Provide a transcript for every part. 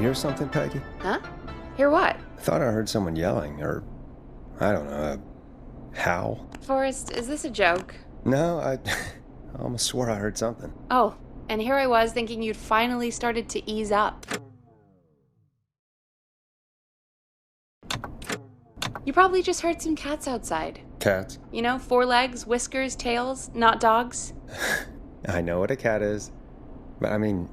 hear something, Peggy? Huh? Hear what? I thought I heard someone yelling, or, I don't know, a howl. Forrest, is this a joke? No, I almost swore I heard something. Oh, and here I was thinking you'd finally started to ease up. You probably just heard some cats outside. Cats? You know, 4 legs, whiskers, tails, not dogs. I know what a cat is, but I mean,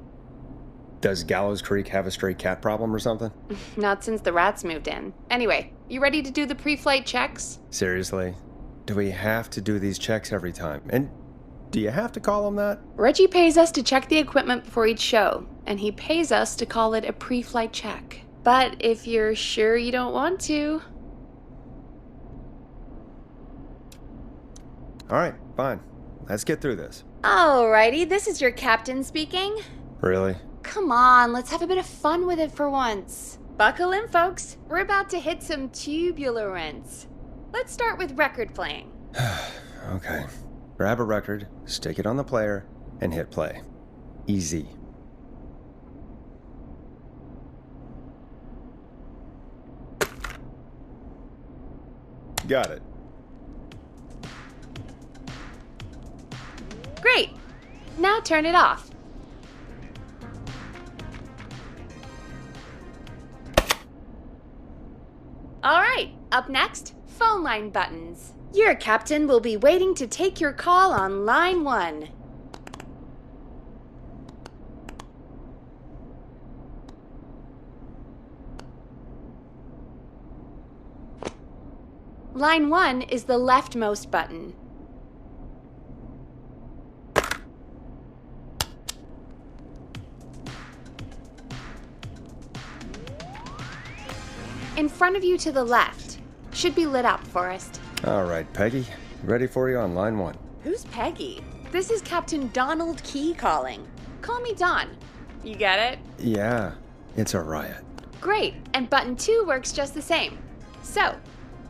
does Gallows Creek have a stray cat problem or something? Not since the rats moved in. Anyway, you ready to do the pre-flight checks? Seriously? Do we have to do these checks every time? And do you have to call them that? Reggie pays us to check the equipment before each show, and he pays us to call it a pre-flight check. But if you're sure you don't want to... Alright, fine. Let's get through this. Alrighty, this is your captain speaking. Really? Come on, let's have a bit of fun with it for once. Buckle in, folks. We're about to hit some tubular rents. Let's start with record playing. Okay. Grab a record, stick it on the player, and hit play. Easy. Got it. Great. Now turn it off. All right, up next, phone line buttons. Your captain will be waiting to take your call on line 1. Line 1 is the leftmost button. In front of you to the left. Should be lit up, Forrest. All right, Peggy. Ready for you on line 1. Who's Peggy? This is Captain Donald Key calling. Call me Don. You get it? Yeah, it's a riot. Great, and button 2 works just the same. So,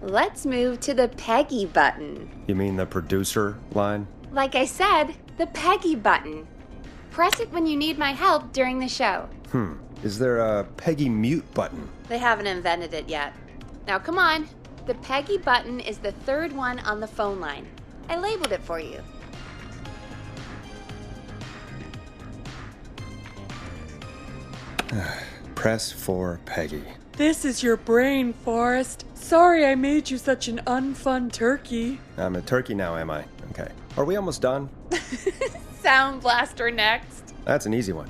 let's move to the Peggy button. You mean the producer line? Like I said, the Peggy button. Press it when you need my help during the show. Is there a Peggy mute button? They haven't invented it yet. Now come on. The Peggy button is the 3rd one on the phone line. I labeled it for you. Press for Peggy. This is your brain, Forrest. Sorry I made you such an unfun turkey. I'm a turkey now, am I? Okay. Are we almost done? Sound blaster next. That's an easy one.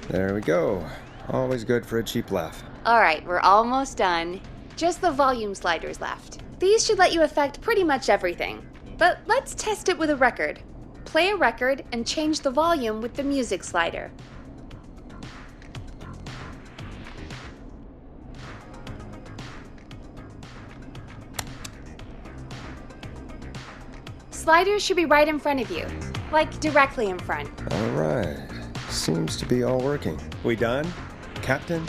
There we go. Always good for a cheap laugh. All right, we're almost done. Just the volume sliders left. These should let you affect pretty much everything. But let's test it with a record. Play a record and change the volume with the music slider. Sliders should be right in front of you, like directly in front. All right. Seems to be all working. We done, Captain?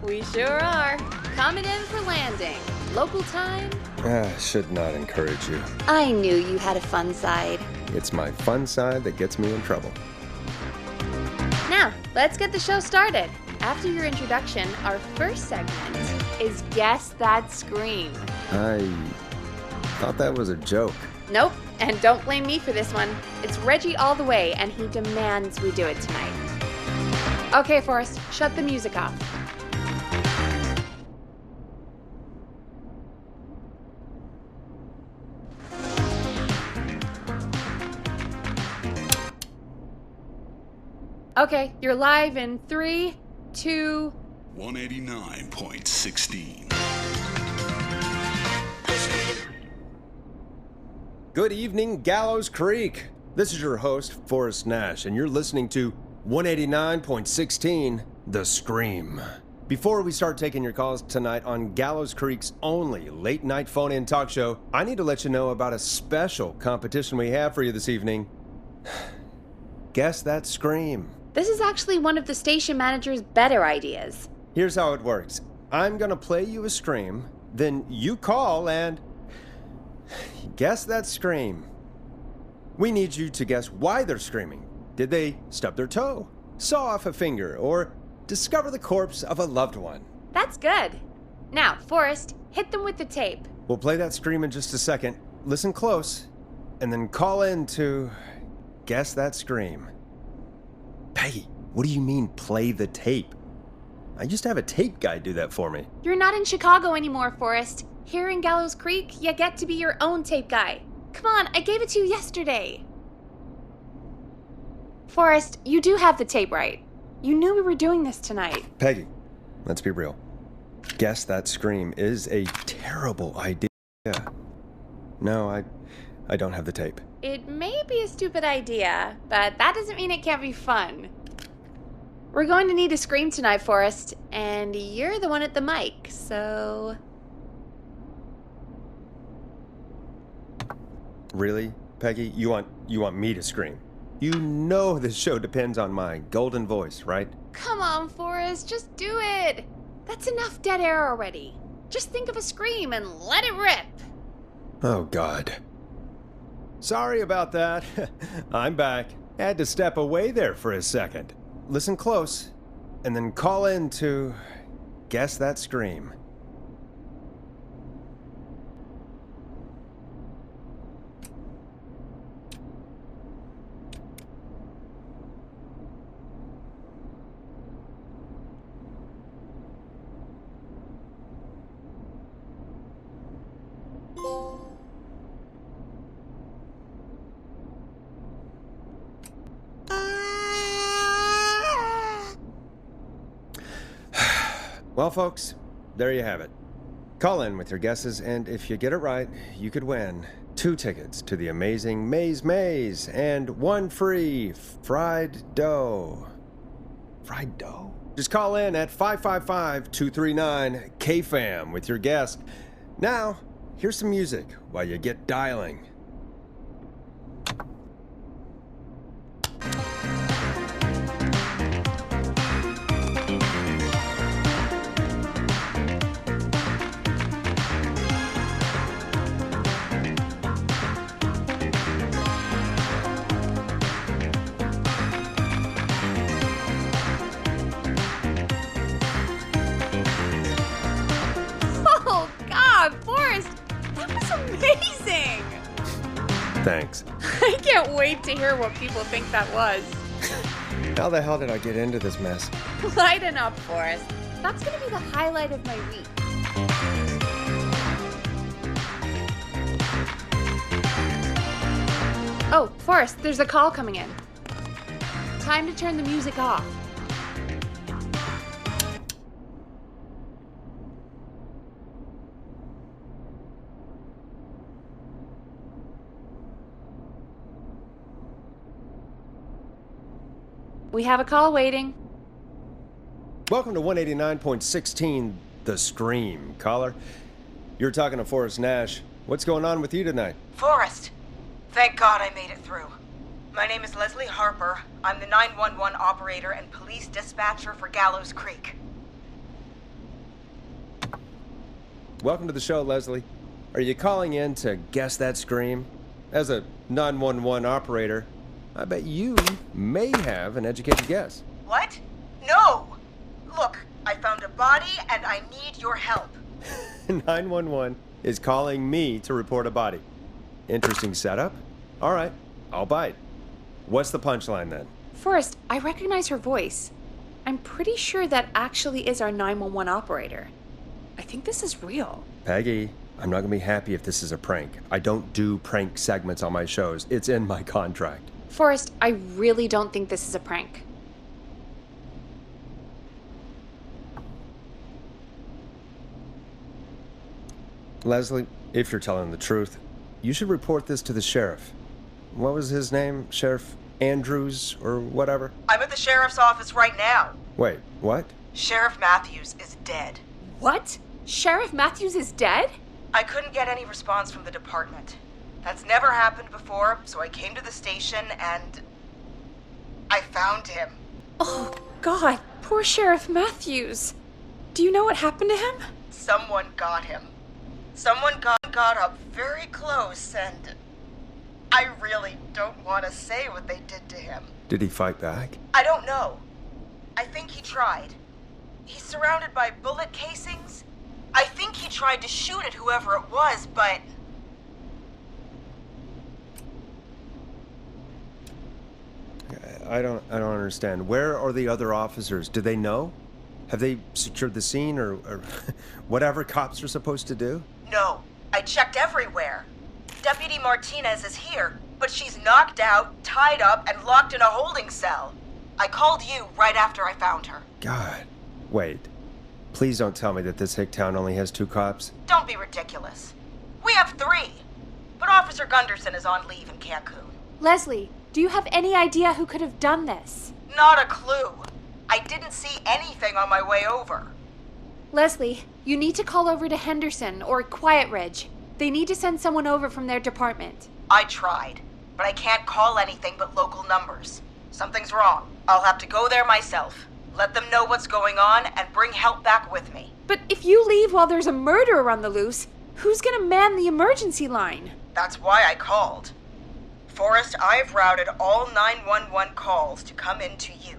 We sure are. Coming in for landing. Local time? Should not encourage you. I knew you had a fun side. It's my fun side that gets me in trouble. Now, let's get the show started. After your introduction, our first segment is Guess That Scream. I thought that was a joke. Nope, and don't blame me for this one. It's Reggie all the way, and he demands we do it tonight. Okay, Forrest, shut the music off. Okay, you're live in 3, 2... 189.16. Good evening, Gallows Creek. This is your host, Forrest Nash, and you're listening to 189.16, The Scream. Before we start taking your calls tonight on Gallows Creek's only late-night phone-in talk show, I need to let you know about a special competition we have for you this evening. Guess That Scream. This is actually one of the station manager's better ideas. Here's how it works. I'm gonna play you a scream, then you call and... Guess that scream. We need you to guess why they're screaming. Did they stub their toe, saw off a finger, or discover the corpse of a loved one? That's good. Now, Forrest, hit them with the tape. We'll play that scream in just a second. Listen close, and then call in to guess that scream. Peggy, what do you mean, play the tape? I used to have a tape guy do that for me. You're not in Chicago anymore, Forrest. Here in Gallows Creek, you get to be your own tape guy. Come on, I gave it to you yesterday. Forrest, you do have the tape right. You knew we were doing this tonight. Peggy, let's be real. Guess that scream is a terrible idea. No, I don't have the tape. It may be a stupid idea, but that doesn't mean it can't be fun. We're going to need a scream tonight, Forrest, and you're the one at the mic, so... Really, Peggy? You want me to scream? You know this show depends on my golden voice, right? Come on, Forrest, just do it. That's enough dead air already. Just think of a scream and let it rip. Oh, God. Sorry about that. I'm back. Had to step away there for a second. Listen close, and then call in to guess that scream. Well, folks, there you have it. Call in with your guesses, and if you get it right, you could win 2 tickets to the amazing Maze and 1 free fried dough. Fried dough? Just call in at 555-239-KFAM with your guess. Now, here's some music while you get dialing. Thanks. I can't wait to hear what people think that was. How the hell did I get into this mess? Lighten up, Forrest. That's gonna be the highlight of my week. Oh, Forrest, there's a call coming in. Time to turn the music off. We have a call waiting. Welcome to 189.16, The Scream. Caller, you're talking to Forrest Nash. What's going on with you tonight? Forrest! Thank God I made it through. My name is Leslie Harper. I'm the 911 operator and police dispatcher for Gallows Creek. Welcome to the show, Leslie. Are you calling in to guess that scream? As a 911 operator, I bet you may have an educated guess. What? No! Look, I found a body and I need your help. 911 is calling me to report a body. Interesting setup. All right, I'll bite. What's the punchline then? Forrest, I recognize her voice. I'm pretty sure that actually is our 911 operator. I think this is real. Peggy, I'm not gonna be happy if this is a prank. I don't do prank segments on my shows. It's in my contract. Forrest, I really don't think this is a prank. Leslie, if you're telling the truth, you should report this to the sheriff. What was his name? Sheriff Andrews or whatever? I'm at the sheriff's office right now. Wait, what? Sheriff Matthews is dead. What? Sheriff Matthews is dead? I couldn't get any response from the department. That's never happened before, so I came to the station and I found him. Oh, God, poor Sheriff Matthews. Do you know what happened to him? Someone got him. Someone got up very close and I really don't want to say what they did to him. Did he fight back? I don't know. I think he tried. He's surrounded by bullet casings. I think he tried to shoot at whoever it was, but... I don't understand. Where are the other officers? Do they know? Have they secured the scene or whatever cops are supposed to do? No. I checked everywhere. Deputy Martinez is here, but she's knocked out, tied up, and locked in a holding cell. I called you right after I found her. God. Wait. Please don't tell me that this hick town only has 2 cops. Don't be ridiculous. We have 3. But Officer Gunderson is on leave in Cancun. Leslie, do you have any idea who could have done this? Not a clue. I didn't see anything on my way over. Leslie, you need to call over to Henderson or Quiet Ridge. They need to send someone over from their department. I tried, but I can't call anything but local numbers. Something's wrong. I'll have to go there myself. Let them know what's going on and bring help back with me. But if you leave while there's a murderer on the loose, who's gonna man the emergency line? That's why I called. Forrest, I've routed all 911 calls to come in to you.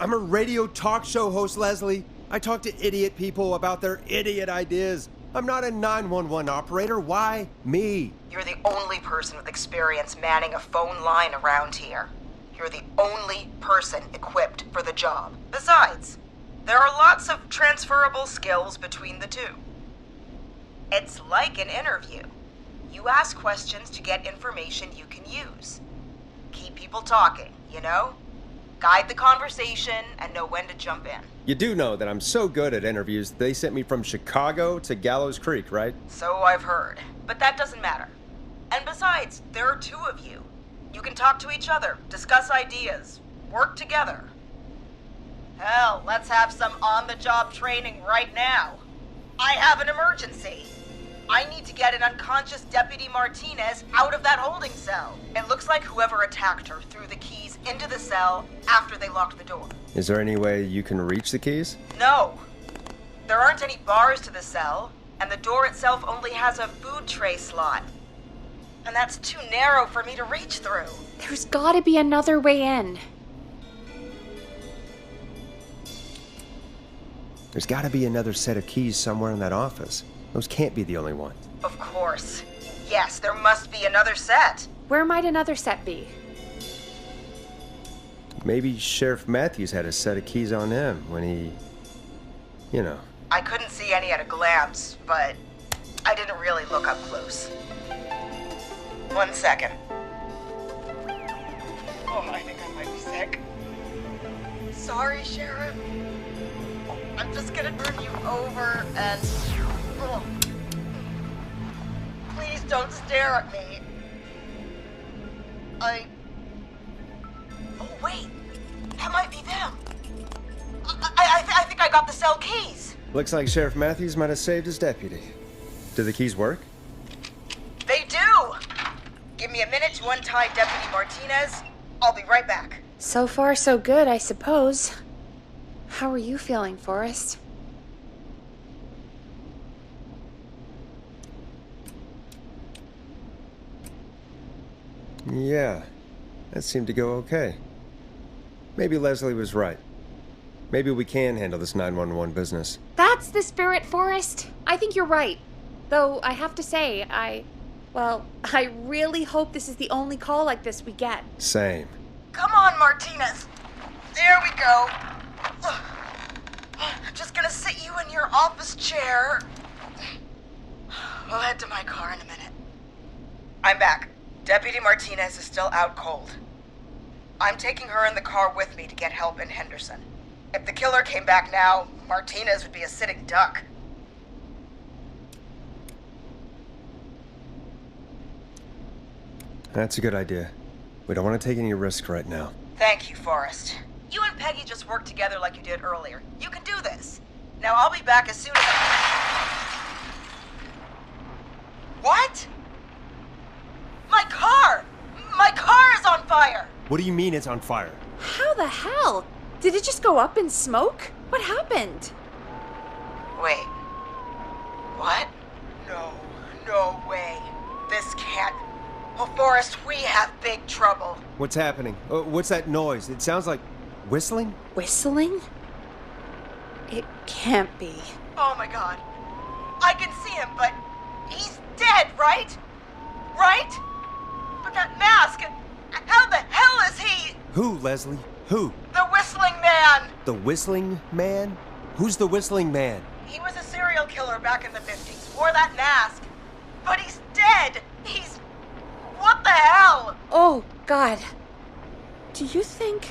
I'm a radio talk show host, Leslie. I talk to idiot people about their idiot ideas. I'm not a 911 operator. Why me? You're the only person with experience manning a phone line around here. You're the only person equipped for the job. Besides, there are lots of transferable skills between the two. It's like an interview. You ask questions to get information you can use. Keep people talking, you know? Guide the conversation and know when to jump in. You do know that I'm so good at interviews, they sent me from Chicago to Gallows Creek, right? So I've heard. But that doesn't matter. And besides, there are 2 of you. You can talk to each other, discuss ideas, work together. Hell, let's have some on-the-job training right now. I have an emergency. I need to get an unconscious Deputy Martinez out of that holding cell. It looks like whoever attacked her threw the keys into the cell after they locked the door. Is there any way you can reach the keys? No. There aren't any bars to the cell, and the door itself only has a food tray slot. And that's too narrow for me to reach through. There's gotta be another way in. There's gotta be another set of keys somewhere in that office. Those can't be the only ones. Of course. Yes, there must be another set. Where might another set be? Maybe Sheriff Matthews had a set of keys on him when he... you know. I couldn't see any at a glance, but I didn't really look up close. 1 second. Oh, I think I might be sick. Sorry, Sheriff. I'm just gonna turn you over and... Oh. Please don't stare at me. Oh, wait. That might be them. I think I got the cell keys. Looks like Sheriff Matthews might have saved his deputy. Do the keys work? They do! Give me a minute to untie Deputy Martinez. I'll be right back. So far, so good, I suppose. How are you feeling, Forrest? Yeah, that seemed to go okay. Maybe Leslie was right. Maybe we can handle this 911 business. That's the spirit, Forrest. I think you're right. Though, I have to say, I really hope this is the only call like this we get. Same. Come on, Martinez. There we go. Just gonna sit you in your office chair. We'll head to my car in a minute. I'm back. Deputy Martinez is still out cold. I'm taking her in the car with me to get help in Henderson. If the killer came back now, Martinez would be a sitting duck. That's a good idea. We don't want to take any risk right now. Thank you, Forrest. You and Peggy just worked together like you did earlier. You can do this. Now I'll be back as soon as What? My car! My car is on fire! What do you mean it's on fire? How the hell? Did it just go up in smoke? What happened? Wait. What? No way. This can't... Well, Forrest, we have big trouble. What's happening? What's that noise? It sounds like whistling? Whistling? It can't be. Oh my god. I can see him, but he's dead, right? Right? But that mask, how the hell is he? Who, Leslie? Who? The Whistling Man! The Whistling Man? Who's the Whistling Man? He was a serial killer back in the 50s, wore that mask. But he's dead! He's... What the hell? Oh, God. Do you think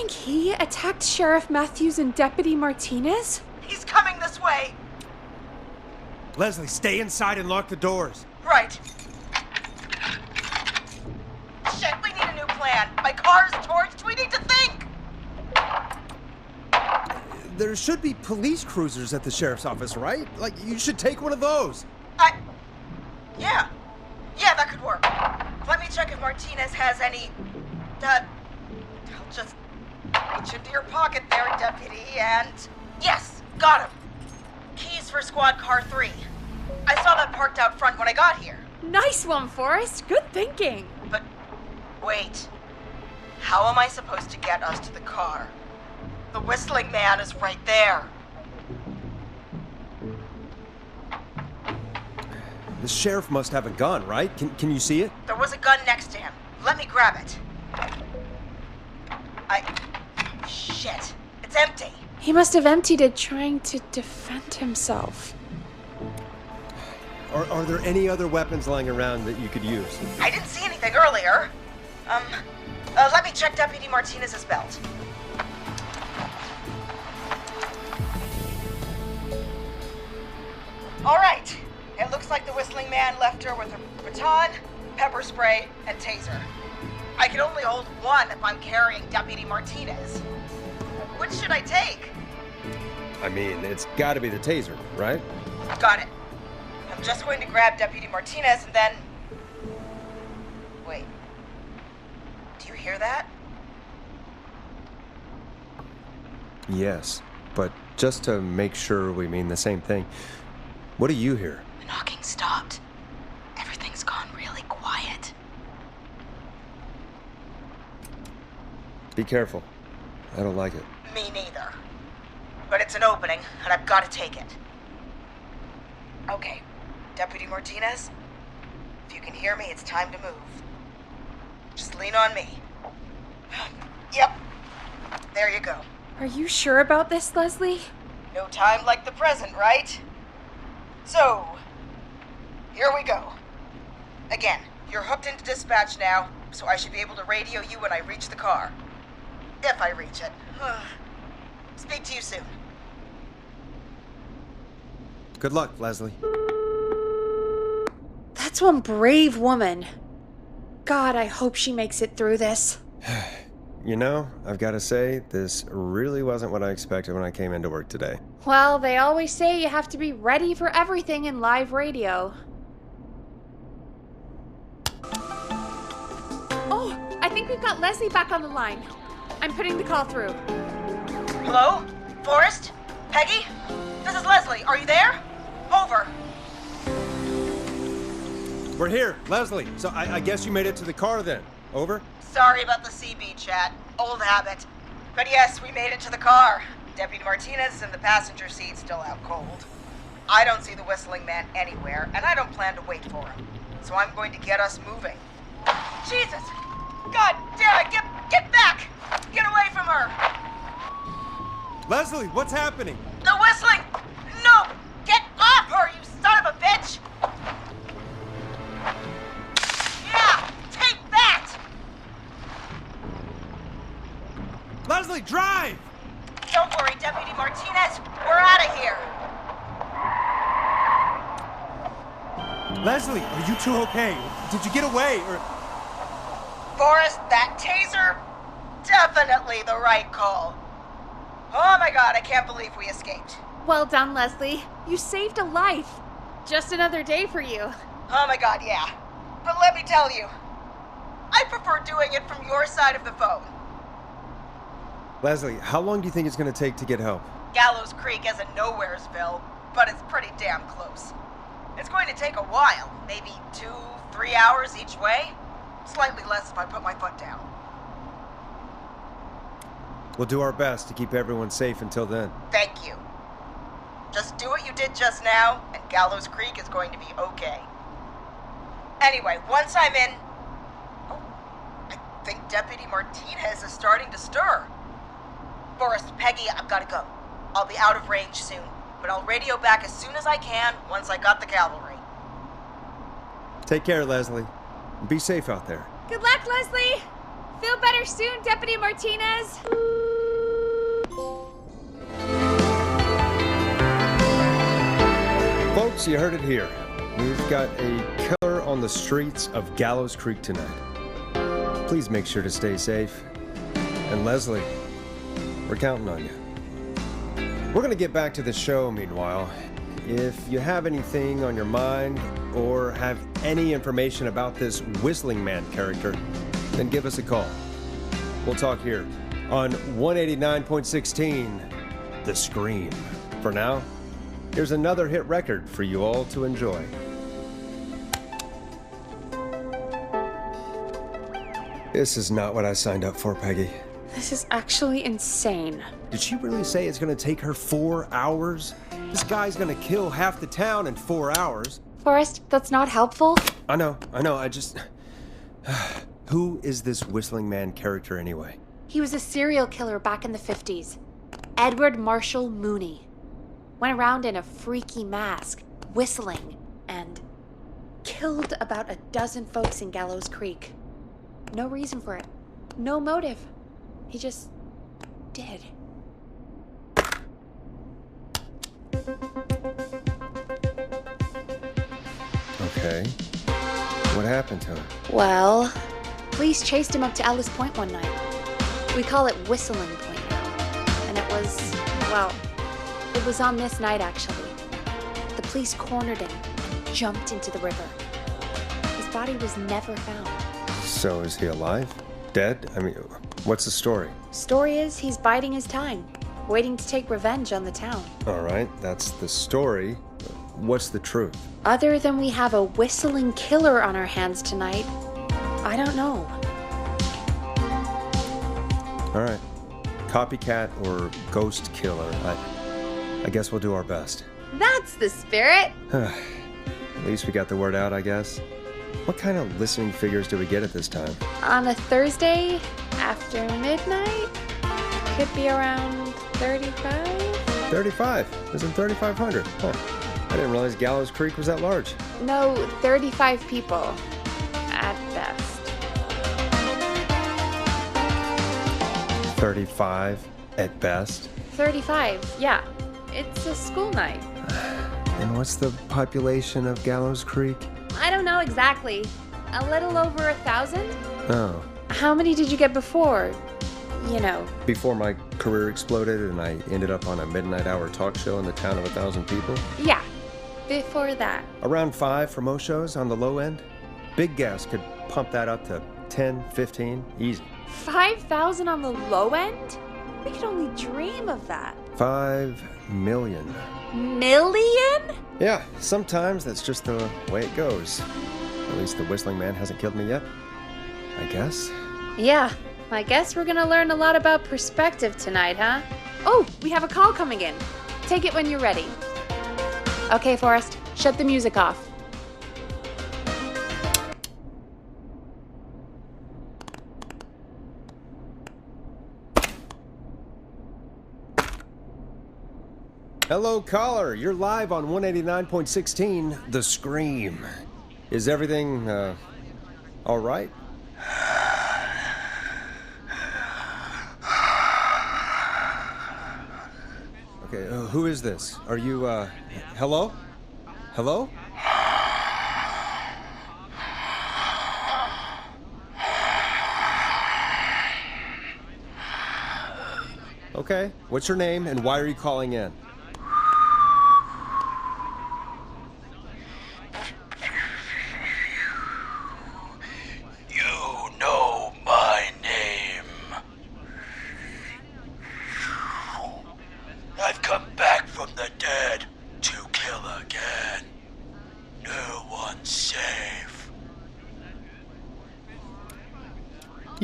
he attacked Sheriff Matthews and Deputy Martinez? He's coming this way. Leslie, stay inside and lock the doors. Right. Shit, we need a new plan. My car's torched. We need to think. There should be police cruisers at the sheriff's office, right? Like, you should take one of those. Yeah, that could work. Let me check if Martinez has any... I'll just reach into your pocket there, Deputy, and... Yes, got him. Keys for squad car 3. I saw that parked out front when I got here. Nice one, Forrest. Good thinking. But, wait. How am I supposed to get us to the car? The Whistling Man is right there. The sheriff must have a gun, right? Can you see it? There was a gun next to him. Let me grab it. Shit. It's empty. He must have emptied it trying to defend himself. Are there any other weapons lying around that you could use? I didn't see anything earlier. Let me check Deputy Martinez's belt. All right. It looks like the Whistling Man left her with her baton, pepper spray, and taser. I can only hold one if I'm carrying Deputy Martinez. Which should I take? I mean, it's gotta be the taser, right? Got it. I'm just going to grab Deputy Martinez and then... Wait. Do you hear that? Yes, but just to make sure we mean the same thing, what do you hear? The knocking stopped. Everything's gone really quiet. Be careful. I don't like it. Me neither. But it's an opening, and I've got to take it. Okay, Deputy Martinez, if you can hear me, it's time to move. Just lean on me. Yep, there you go. Are you sure about this, Leslie? No time like the present, right? So, here we go. Again, you're hooked into dispatch now, so I should be able to radio you when I reach the car. If I reach it. Speak to you soon. Good luck, Leslie. That's one brave woman. God, I hope she makes it through this. You know, I've got to say, this really wasn't what I expected when I came into work today. Well, they always say you have to be ready for everything in live radio. Oh, I think we've got Leslie back on the line. I'm putting the call through. Hello? Forrest? Peggy? This is Leslie. Are you there? Over. We're here, Leslie. So I guess you made it to the car then. Over? Sorry about the CB chat. Old habit. But yes, we made it to the car. Deputy Martinez is in the passenger seat, still out cold. I don't see the Whistling Man anywhere, and I don't plan to wait for him. So I'm going to get us moving. Jesus! God damn it! Get back! Get away from her! Leslie, what's happening? The Whistling! No! Get off her, you son of a bitch! Yeah! Take that! Leslie, drive! Don't worry, Deputy Martinez. We're out of here. Leslie, are you two okay? Did you get away, or... Forrest, that taser? Definitely the right call. Oh my god, I can't believe we escaped. Well done, Leslie. You saved a life. Just another day for you. Oh my god, yeah. But let me tell you, I prefer doing it from your side of the phone. Leslie, how long do you think it's going to take to get help? Gallows Creek isn't Nowheresville, but it's pretty damn close. It's going to take a while, maybe 2-3 hours each way. Slightly less if I put my foot down. We'll do our best to keep everyone safe until then. Thank you. Just do what you did just now, and Gallows Creek is going to be okay. Anyway, once I'm in... Oh, I think Deputy Martinez is starting to stir. Forrest, Peggy, I've got to go. I'll be out of range soon, but I'll radio back as soon as I can once I got the cavalry. Take care, Leslie. Be safe out there. Good luck, Leslie! Feel better soon, Deputy Martinez! Folks, you heard it here. We've got a killer on the streets of Gallows Creek tonight. Please make sure to stay safe. And Leslie, we're counting on you. We're going to get back to the show meanwhile. If you have anything on your mind or have any information about this Whistling Man character, then give us a call. We'll talk here on 189.16, The Scream. For now, here's another hit record for you all to enjoy. This is not what I signed up for, Peggy. This is actually insane. Did she really say it's going to take her 4 hours? This guy's going to kill half the town in 4 hours. Forrest, that's not helpful. I know, I just... Who is this Whistling Man character anyway? He was a serial killer back in the 50s. Edward Marshall Mooney. Went around in a freaky mask, whistling, and killed about a dozen folks in Gallows Creek. No reason for it. No motive. He just did. Okay. What happened to him? Well, police chased him up to Ellis Point one night. We call it Whistling Point now. And it was on this night actually. The police cornered him, jumped into the river. His body was never found. So is he alive? Dead? I mean, what's the story? Story is he's biding his time, waiting to take revenge on the town. All right, that's the story. What's the truth? Other than we have a whistling killer on our hands tonight, I don't know. All right. Copycat or ghost killer. I guess we'll do our best. That's the spirit! At least we got the word out, I guess. What kind of listening figures do we get at this time? On a Thursday after midnight, could be around 35? 35? Isn't 3,500? Huh. I didn't realize Gallows Creek was that large. No, 35 people. At best. 35 at best? 35, yeah. It's a school night. And what's the population of Gallows Creek? I don't know exactly. A little over 1,000? Oh. How many did you get before? You know. Before my career exploded and I ended up on a midnight hour talk show in the town of 1,000 people? Yeah. Before that. Around 5 for most shows on the low end. Big gas could pump that up to 10, 15, easy. 5,000 on the low end? We could only dream of that. 5 million. Million? Yeah, sometimes that's just the way it goes. At least the Whistling Man hasn't killed me yet, I guess. Yeah, I guess we're gonna learn a lot about perspective tonight, huh? Oh, we have a call coming in. Take it when you're ready. Okay, Forrest, shut the music off. Hello, caller. You're live on 189.16, The Scream. Is everything, all right? Okay, who is this? Are you, hello? Hello? Okay, what's your name and why are you calling in?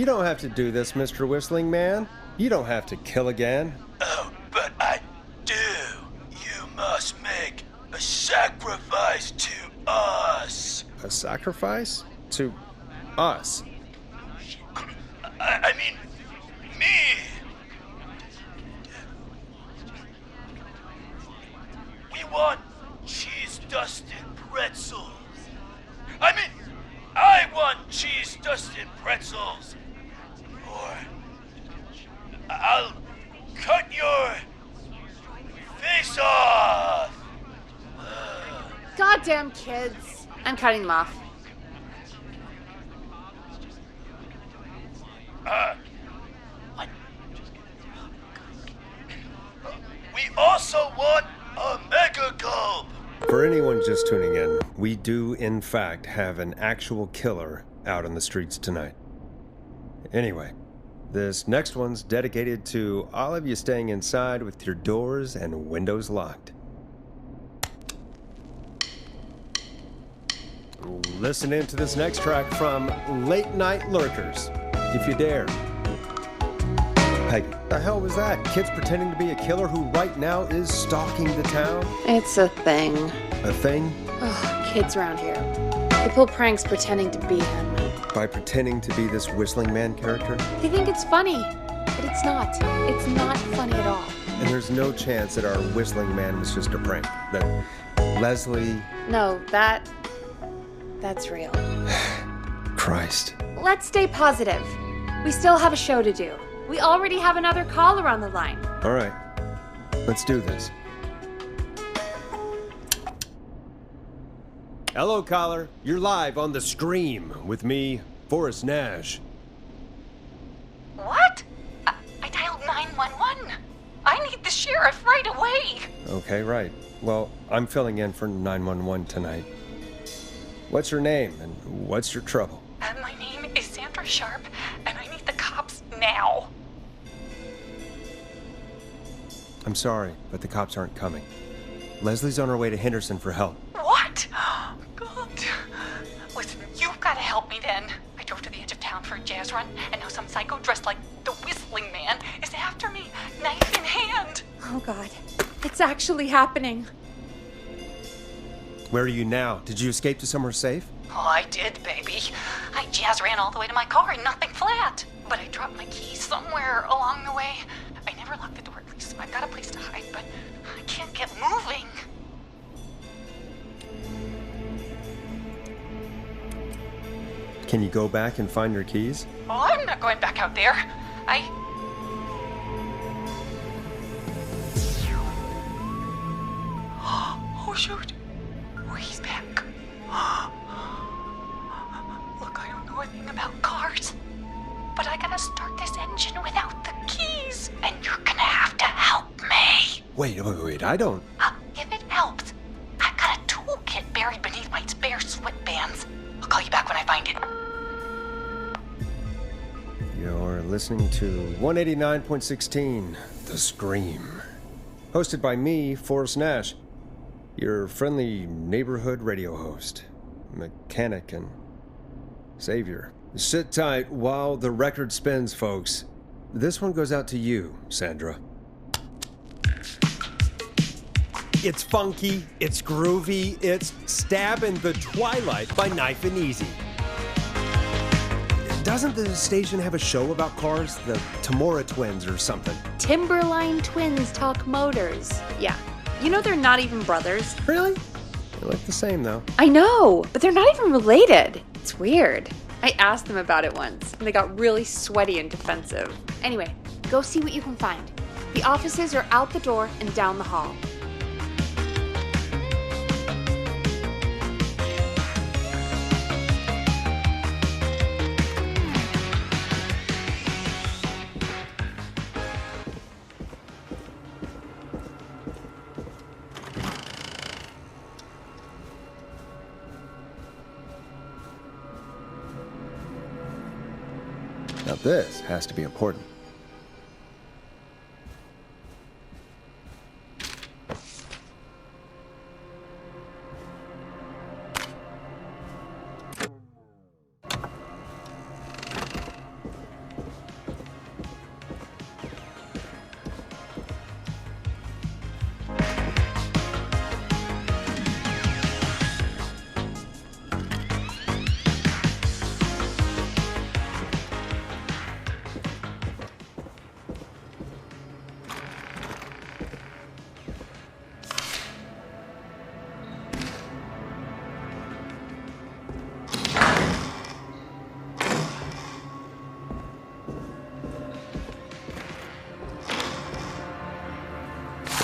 You don't have to do this, Mr. Whistling Man. You don't have to kill again. Oh, but I do. You must make a sacrifice to us. A sacrifice? To us? I mean, me. We want cheese-dusted pretzels. I want cheese-dusted pretzels. Or I'll cut your face off. Goddamn kids. I'm cutting them off. What? We also want a mega gulp. For anyone just tuning in, we do, in fact, have an actual killer out on the streets tonight. Anyway, this next one's dedicated to all of you staying inside with your doors and windows locked. Listen in to this next track from Late Night Lurkers, if you dare. Hey, the hell was that? Kids pretending to be a killer who right now is stalking the town? It's a thing. A thing? Ugh, kids around here. They pull pranks pretending to be him. By pretending to be this Whistling Man character? They think it's funny, but it's not. It's not funny at all. And there's no chance that our Whistling Man was just a prank. That Leslie... No, that's real. Christ. Let's stay positive. We still have a show to do. We already have another caller on the line. All right, let's do this. Hello, caller. You're live on The Scream with me, Forrest Nash. What? I dialed 911. I need the sheriff right away. Okay, right. Well, I'm filling in for 911 tonight. What's your name and what's your trouble? My name is Sandra Sharp, and I need the cops now. I'm sorry, but the cops aren't coming. Leslie's on her way to Henderson for help. What? God. Listen, you've got to help me then. I drove to the edge of town for a jazz run, and now some psycho dressed like the Whistling Man is after me, knife in hand. Oh, God. It's actually happening. Where are you now? Did you escape to somewhere safe? Oh, I did, baby. I jazz ran all the way to my car and nothing flat. But I dropped my keys somewhere along the way. I never locked the door, at least, so I've got a place to hide, but I can't get moving. Can you go back and find your keys? Oh, I'm not going back out there. Oh, shoot. Oh, he's back. Look, I don't know anything about cars, but I gotta start this engine without the keys, and you're gonna have to help me. Wait, I don't... If it helps, I've got a toolkit buried beneath my spare sweatbands. I'll call you back when I find it. You're listening to 189.16, The Scream. Hosted by me, Forrest Nash, your friendly neighborhood radio host, mechanic, and savior. Sit tight while the record spins, folks. This one goes out to you, Sandra. It's funky, it's groovy, it's stabbing the Twilight by Knife and Easy. Doesn't the station have a show about cars? The Tamora twins or something? Timberline twins talk motors. Yeah. You know they're not even brothers. Really? They look the same, though. I know, but they're not even related. It's weird. I asked them about it once, and they got really sweaty and defensive. Anyway, go see what you can find. The offices are out the door and down the hall. Now this has to be important.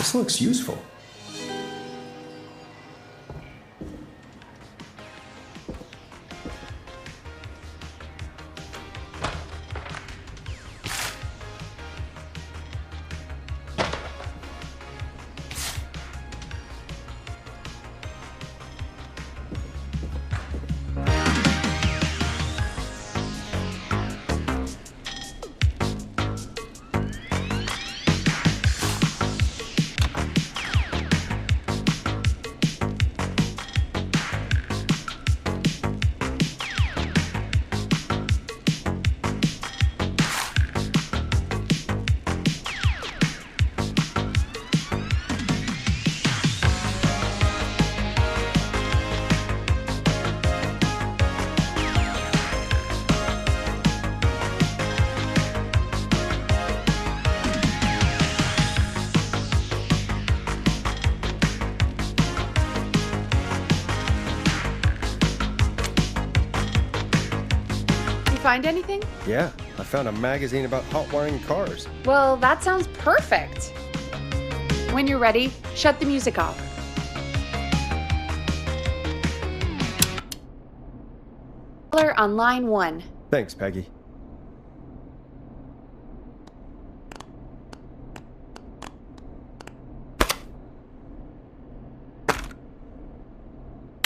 This looks useful. Find anything? Yeah, I found a magazine about hot wiring cars. Well, that sounds perfect. When you're ready, shut the music off. Color on line 1. Thanks, Peggy.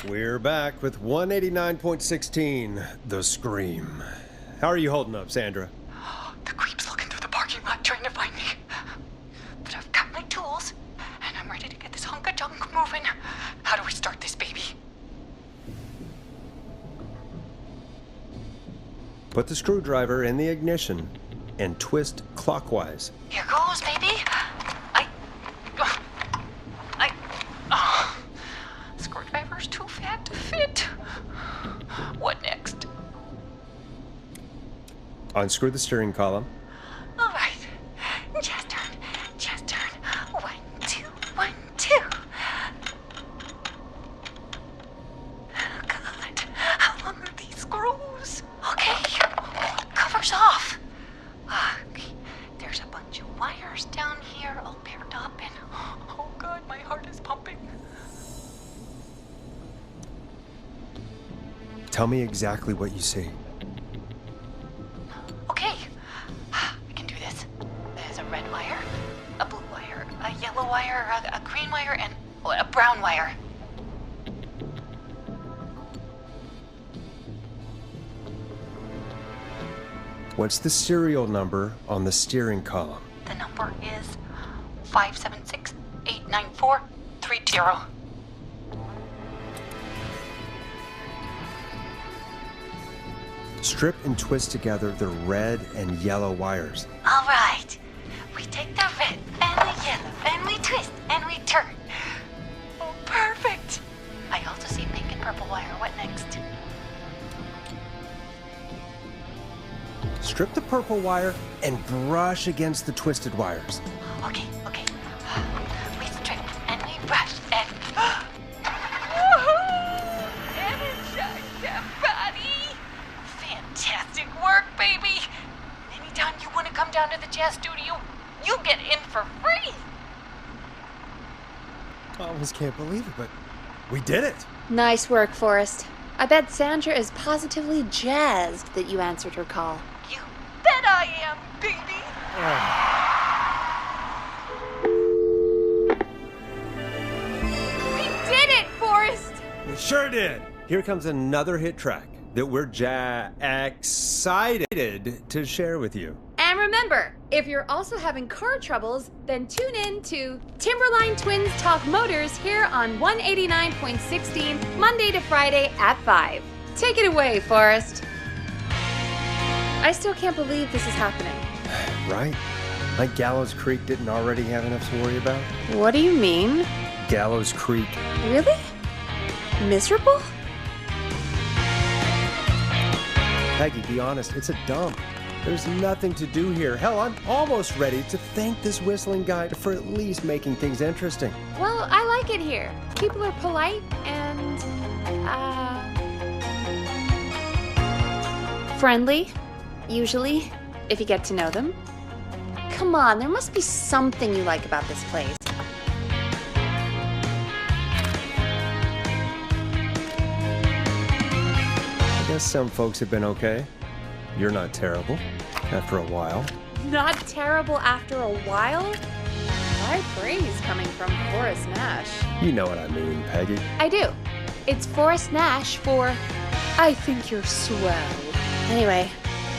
We're back with 189.16, The Scream. How are you holding up, Sandra? The creep's looking through the parking lot trying to find me. But I've got my tools, and I'm ready to get this hunk of junk moving. How do we start this baby? Put the screwdriver in the ignition and twist clockwise. Here goes, baby. Screwdriver's too fat to fit. What next? Unscrew the steering column. All right. Just turn. 1, 2, 1, 2. God, how long are these screws? Okay, cover's off. Okay, there's a bunch of wires down here all paired up, and oh God, my heart is pumping. Tell me exactly what you see. Okay, I can do this. There's a red wire, a blue wire, a yellow wire, a green wire, and a brown wire. What's the serial number on the steering column? The number is 576-894-30. Strip and twist together the red and yellow wires. All right. We take the red and the yellow and we twist and we turn. Oh, perfect. I also see pink and purple wire. What next? Strip the purple wire and brush against the twisted wires. Okay. We strip and we brush and... Energize that body. Fantastic work, baby. Anytime you want to come down to the jazz studio, you get in for free. I almost can't believe it, but we did it. Nice work, Forrest. I bet Sandra is positively jazzed that you answered her call. You bet I am, baby. We did it, Forrest! We sure did. Here comes another hit track that we're excited to share with you. And remember, if you're also having car troubles, then tune in to Timberline Twins Talk Motors here on 189.16, Monday to Friday at 5. Take it away, Forrest. I still can't believe this is happening. Right? Like Gallows Creek didn't already have enough to worry about? What do you mean? Gallows Creek. Really? Miserable? Peggy, be honest, it's a dump. There's nothing to do here. Hell, I'm almost ready to thank this whistling guy for at least making things interesting. Well, I like it here. People are polite and, friendly, usually, if you get to know them. Come on, there must be something you like about this place. guess some folks have been okay. You're not terrible after a while. Not terrible after a while? High praise coming from Forrest Nash. You know what I mean, Peggy. I do. It's Forrest Nash for I think you're swell. Anyway,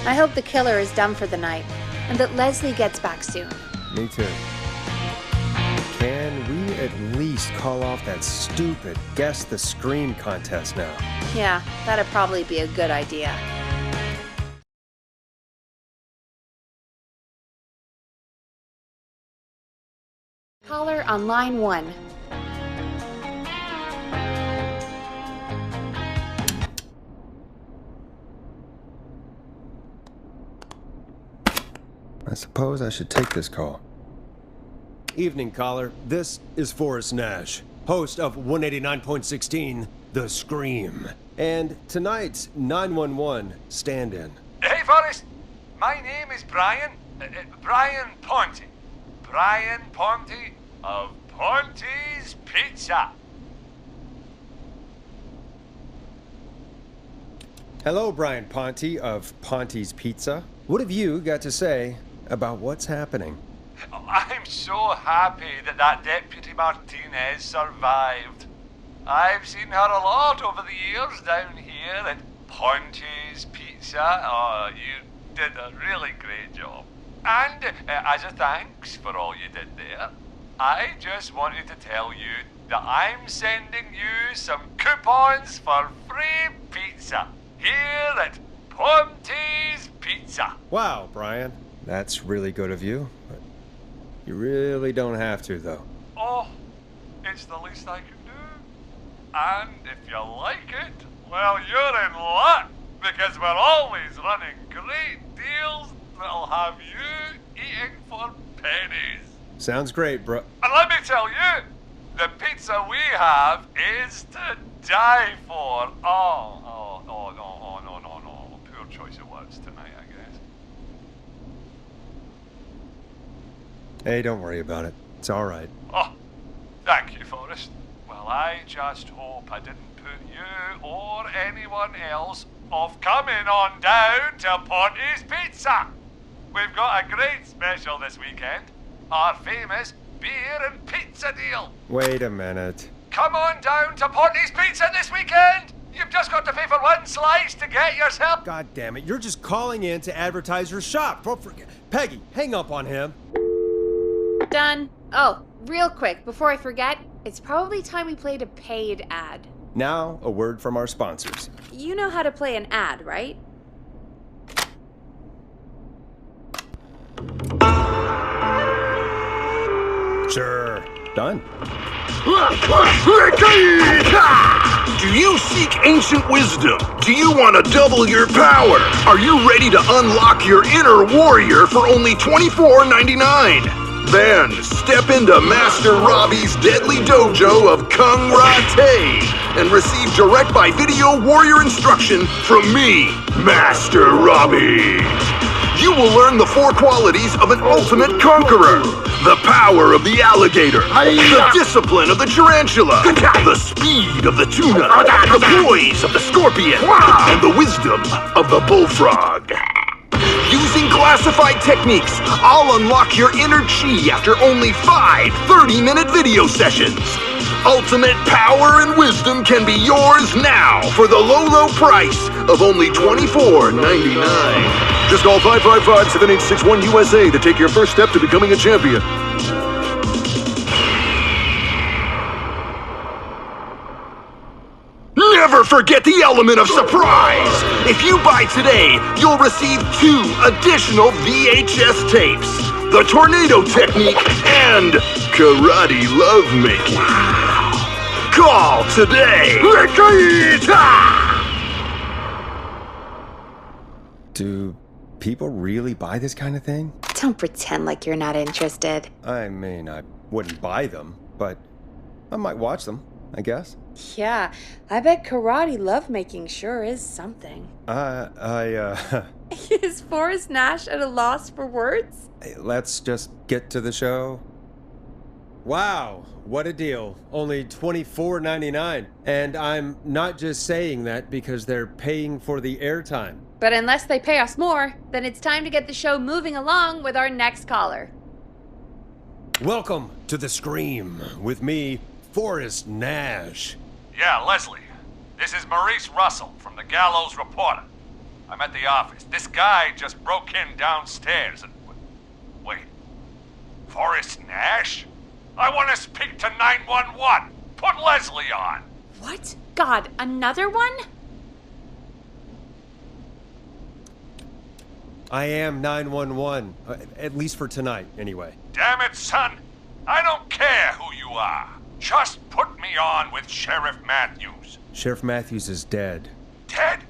I hope the killer is done for the night and that Leslie gets back soon. Me too. Can we at least call off that stupid Guess the Scream contest now? Yeah, that'd probably be a good idea. Caller on line 1. I suppose I should take this call. Evening, caller. This is Forrest Nash, host of 189.16, The Scream. And tonight's 911 stand-in. Hey, Forrest. My name is Brian. Brian Ponte. Brian Ponte of Ponte's Pizza. Hello, Brian Ponte of Ponte's Pizza. What have you got to say about what's happening? I'm so happy that Deputy Martinez survived. I've seen her a lot over the years down here at Ponte's Pizza. Oh, you did a really great job. And as a thanks for all you did there, I just wanted to tell you that I'm sending you some coupons for free pizza here at Ponte's Pizza. Wow, Brian. That's really good of you. But you really don't have to, though. Oh, it's the least I can do. And if you like it, well, you're in luck, because we're always running great deals that'll have you eating for pennies. Sounds great, bro. And let me tell you, the pizza we have is to die for. No. Poor choice of words tonight, I guess. Hey, don't worry about it. It's all right. Oh, thank you, Forrest. Well, I just hope I didn't put you or anyone else off coming on down to Ponte's Pizza. We've got a great special this weekend. Our famous beer and pizza deal. Wait a minute. Come on down to Ponte's Pizza this weekend. You've just got to pay for one slice to get yourself. God damn it, you're just calling in to advertise your shop. Peggy, hang up on him. Done. Oh, real quick, before I forget, it's probably time we played a paid ad. Now, a word from our sponsors. You know how to play an ad, right? Sure. Done. Do you seek ancient wisdom? Do you want to double your power? Are you ready to unlock your inner warrior for only $24.99? Then step into Master Robbie's deadly dojo of Kung Rate and receive direct by video warrior instruction from me, Master Robbie. You will learn the 4 qualities of an ultimate conqueror. The power of the alligator, the discipline of the tarantula, the speed of the tuna, the poise of the scorpion, and the wisdom of the bullfrog. Using classified techniques, I'll unlock your inner chi after only 5 30-minute video sessions. Ultimate power and wisdom can be yours now for the low price of only $24.99. Just call 555-7861 USA to take your first step to becoming a champion. Never forget the element of surprise! If you buy today, you'll receive 2 additional VHS tapes, the Tornado Technique and Karate Lovemaking. Call today! Do people really buy this kind of thing? Don't pretend like you're not interested. I mean, I wouldn't buy them, but I might watch them, I guess. Yeah, I bet karate lovemaking sure is something. Is Forrest Nash at a loss for words? Let's just get to the show. Wow, what a deal. Only $24.99. And I'm not just saying that because they're paying for the airtime. But unless they pay us more, then it's time to get the show moving along with our next caller. Welcome to The Scream with me, Forrest Nash. Yeah, Leslie. This is Maurice Russell from the Gallows Reporter. I'm at the office. This guy just broke in downstairs and... Wait. Forrest Nash? I want to speak to 911. Put Leslie on. What? God, another one? I am 911, at least for tonight, anyway. Damn it, son. I don't care who you are. Just put me on with Sheriff Matthews. Sheriff Matthews is dead. Dead?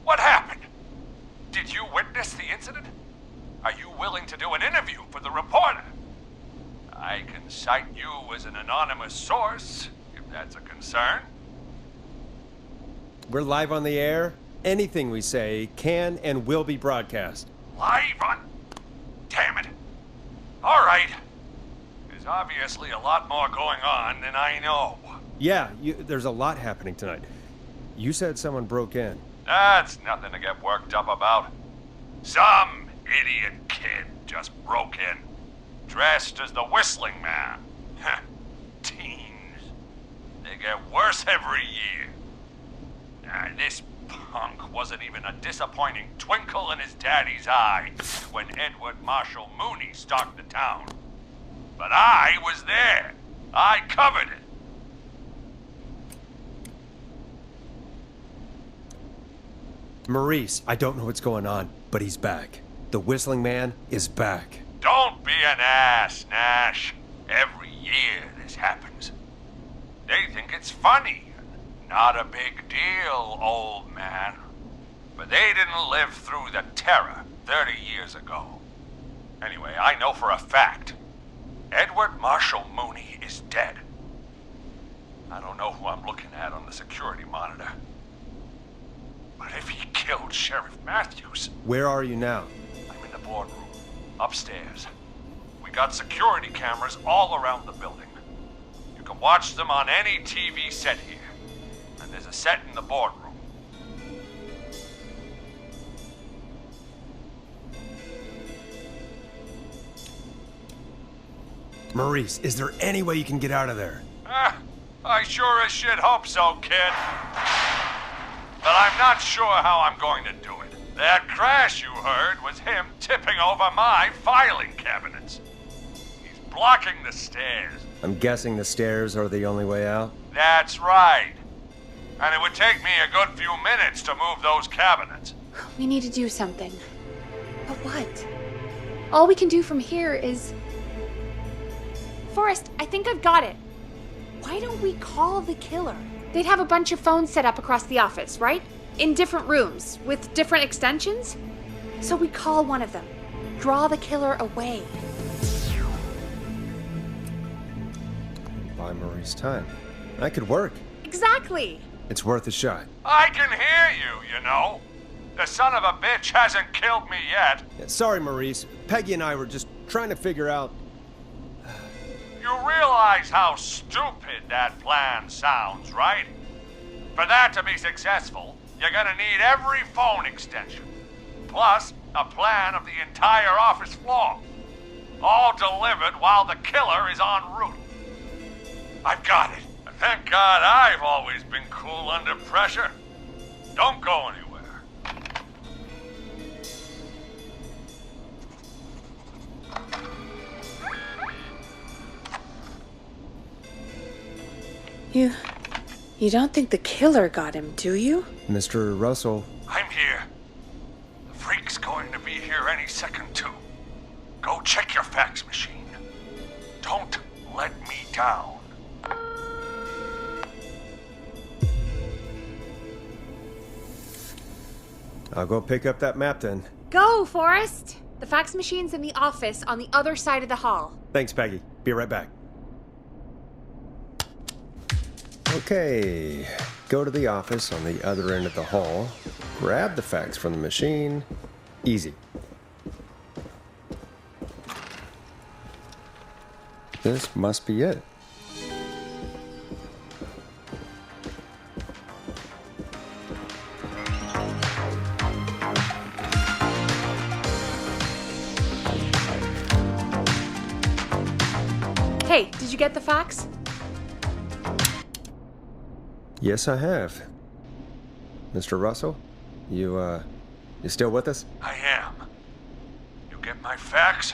What happened? Did you witness the incident? Are you willing to do an interview for the reporter? I can cite you as an anonymous source, if that's a concern. We're live on the air. Anything we say can and will be broadcast. Live on... Damn it. All right. There's obviously a lot more going on than I know. Yeah, there's a lot happening tonight. You said someone broke in. That's nothing to get worked up about. Some idiot kid just broke in, dressed as the Whistling Man. Teens. They get worse every year. This punk wasn't even a disappointing twinkle in his daddy's eye when Edward Marshall Mooney stalked the town. But I was there. I covered it. Maurice, I don't know what's going on, but he's back. The Whistling Man is back. Don't be an ass, Nash. Every year this happens. They think it's funny. Not a big deal, old man. But they didn't live through the terror 30 years ago. Anyway, I know for a fact, Edward Marshall Mooney is dead. I don't know who I'm looking at on the security monitor. But if he killed Sheriff Matthews... Where are you now? I'm in the boardroom, upstairs. We got security cameras all around the building. You can watch them on any TV set here. And there's a set in the boardroom. Maurice, is there any way you can get out of there? I sure as shit hope so, kid. But I'm not sure how I'm going to do it. That crash you heard was him tipping over my filing cabinets. He's blocking the stairs. I'm guessing the stairs are the only way out? That's right. And it would take me a good few minutes to move those cabinets. We need to do something. But what? All we can do from here is... Forrest, I think I've got it. Why don't we call the killer? They'd have a bunch of phones set up across the office, right? In different rooms, with different extensions? So we call one of them. Draw the killer away. Buy Maurice time. That could work. Exactly! It's worth a shot. I can hear you, you know. The son of a bitch hasn't killed me yet. Yeah, sorry, Maurice. Peggy and I were just trying to figure out... You realize how stupid that plan sounds, right? For that to be successful, you're gonna need every phone extension, plus a plan of the entire office floor, all delivered while the killer is en route. I've got it. And thank God I've always been cool under pressure. Don't go anywhere. You don't think the killer got him, do you? Mr. Russell. I'm here. The freak's going to be here any second, too. Go check your fax machine. Don't let me down. I'll go pick up that map then. Go, Forrest! The fax machine's in the office on the other side of the hall. Thanks, Peggy. Be right back. Okay, go to the office on the other end of the hall, grab the fax from the machine. Easy. This must be it. Hey, did you get the fax? Yes, I have. Mr. Russell, you still with us? I am. You get my fax?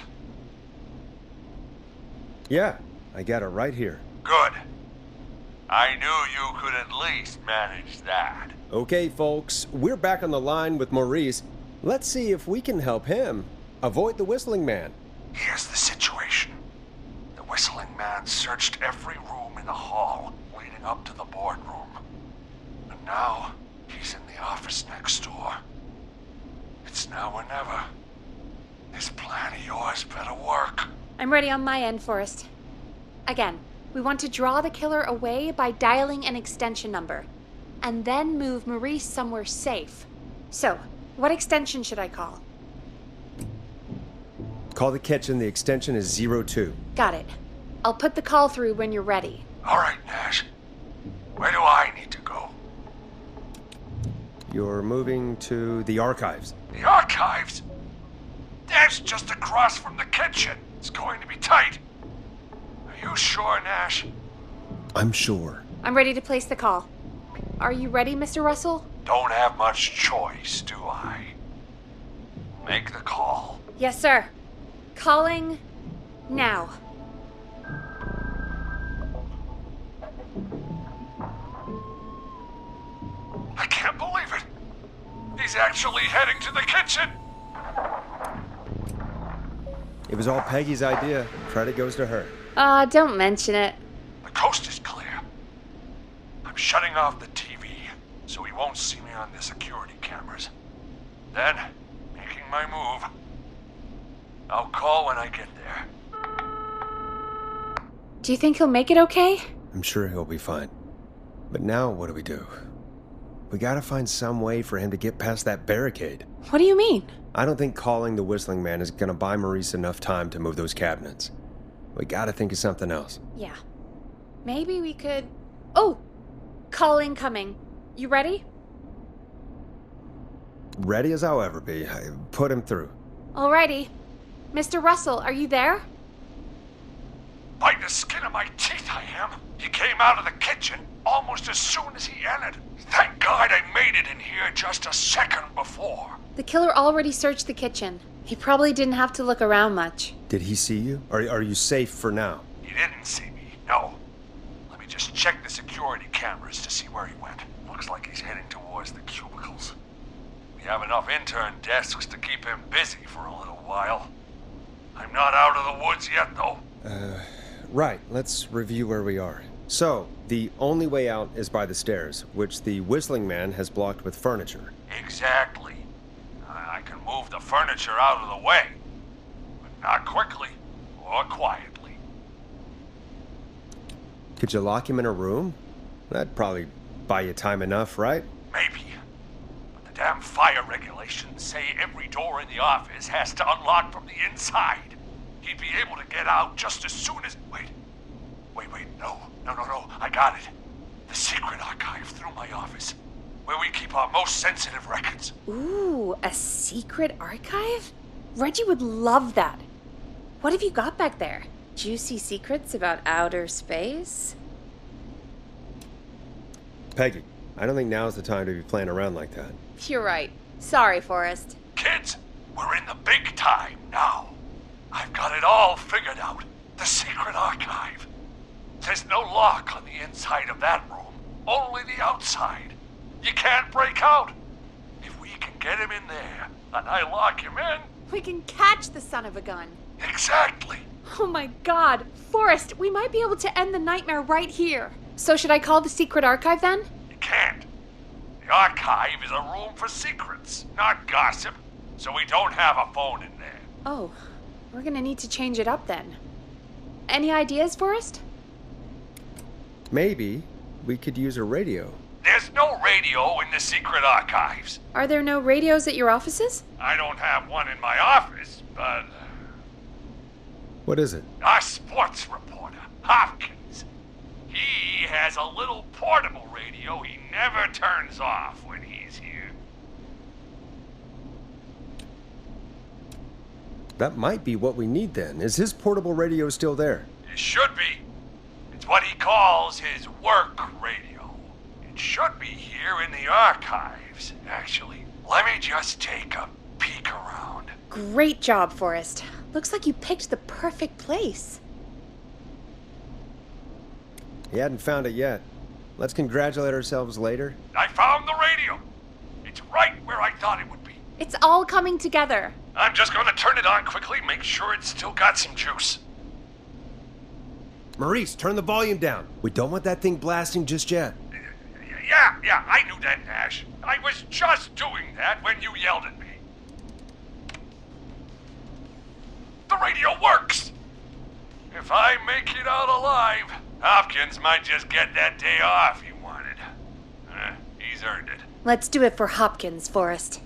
Yeah, I got it right here. Good. I knew you could at least manage that. Okay, folks, we're back on the line with Maurice. Let's see if we can help him avoid the Whistling Man. Here's the situation. The Whistling Man searched every room in the hall leading up to the boardroom. And now, he's in the office next door. It's now or never. This plan of yours better work. I'm ready on my end, Forrest. Again, we want to draw the killer away by dialing an extension number, and then move Maurice somewhere safe. So, what extension should I call? Call the kitchen. The extension is 02. Got it. I'll put the call through when you're ready. All right, Nash. Where do I need to go? You're moving to the archives. The archives? That's just across from the kitchen. It's going to be tight. Are you sure, Nash? I'm sure. I'm ready to place the call. Are you ready, Mr. Russell? Don't have much choice, do I? Make the call. Yes, sir. Calling now. I can't believe it. He's actually heading to the kitchen. It was all Peggy's idea. Credit goes to her. Don't mention it. The coast is clear. I'm shutting off the TV so he won't see me on the security cameras. Then, making my move. I'll call when I get there. Do you think he'll make it okay? I'm sure he'll be fine. But now what do we do? We gotta find some way for him to get past that barricade. What do you mean? I don't think calling the Whistling Man is gonna buy Maurice enough time to move those cabinets. We gotta think of something else. Yeah. Maybe we could... Oh! Call incoming. You ready? Ready as I'll ever be. Put him through. Alrighty. Mr. Russell, are you there? By the skin of my teeth I am. He came out of the kitchen almost as soon as he entered. Thank God I made it in here just a second before. The killer already searched the kitchen. He probably didn't have to look around much. Did he see you? Are you safe for now? He didn't see me, no. Let me just check the security cameras to see where he went. Looks like he's heading towards the cubicles. We have enough intern desks to keep him busy for a little while. I'm not out of the woods yet, though. Right. Let's review where we are. So, the only way out is by the stairs, which the Whistling Man has blocked with furniture. Exactly. I can move the furniture out of the way, but not quickly or quietly. Could you lock him in a room? That'd probably buy you time enough, right? Maybe. But the damn fire regulations say every door in the office has to unlock from the inside. He'd be able to get out just as soon as... Wait, no, I got it. The secret archive through my office, where we keep our most sensitive records. Ooh, a secret archive? Reggie would love that. What have you got back there? Juicy secrets about outer space? Peggy, I don't think now's the time to be playing around like that. You're right. Sorry, Forrest. Kids, we're in the big time now. I've got it all figured out. The secret archive. There's no lock on the inside of that room, only the outside. You can't break out. If we can get him in there, and I lock him in... We can catch the son of a gun. Exactly. Oh my God. Forrest, we might be able to end the nightmare right here. So should I call the secret archive then? You can't. The archive is a room for secrets, not gossip, so we don't have a phone in there. Oh, we're gonna need to change it up then. Any ideas, Forrest? Maybe we could use a radio. There's no radio in the secret archives. Are there no radios at your offices? I don't have one in my office, but... What is it? Our sports reporter. has a little portable radio he never turns off when he's here. That might be what we need then. Is his portable radio still there? It should be. It's what he calls his work radio. It should be here in the archives, actually. Let me just take a peek around. Great job, Forrest. Looks like you picked the perfect place. He hadn't found it yet. Let's congratulate ourselves later. I found the radio. It's right where I thought it would be. It's all coming together. I'm just gonna turn it on quickly, make sure it's still got some juice. Maurice, turn the volume down. We don't want that thing blasting just yet. Yeah, I knew that, Nash. I was just doing that when you yelled at me. The radio works! If I make it out alive, Hopkins might just get that day off he wanted. He's earned it. Let's do it for Hopkins, Forrest.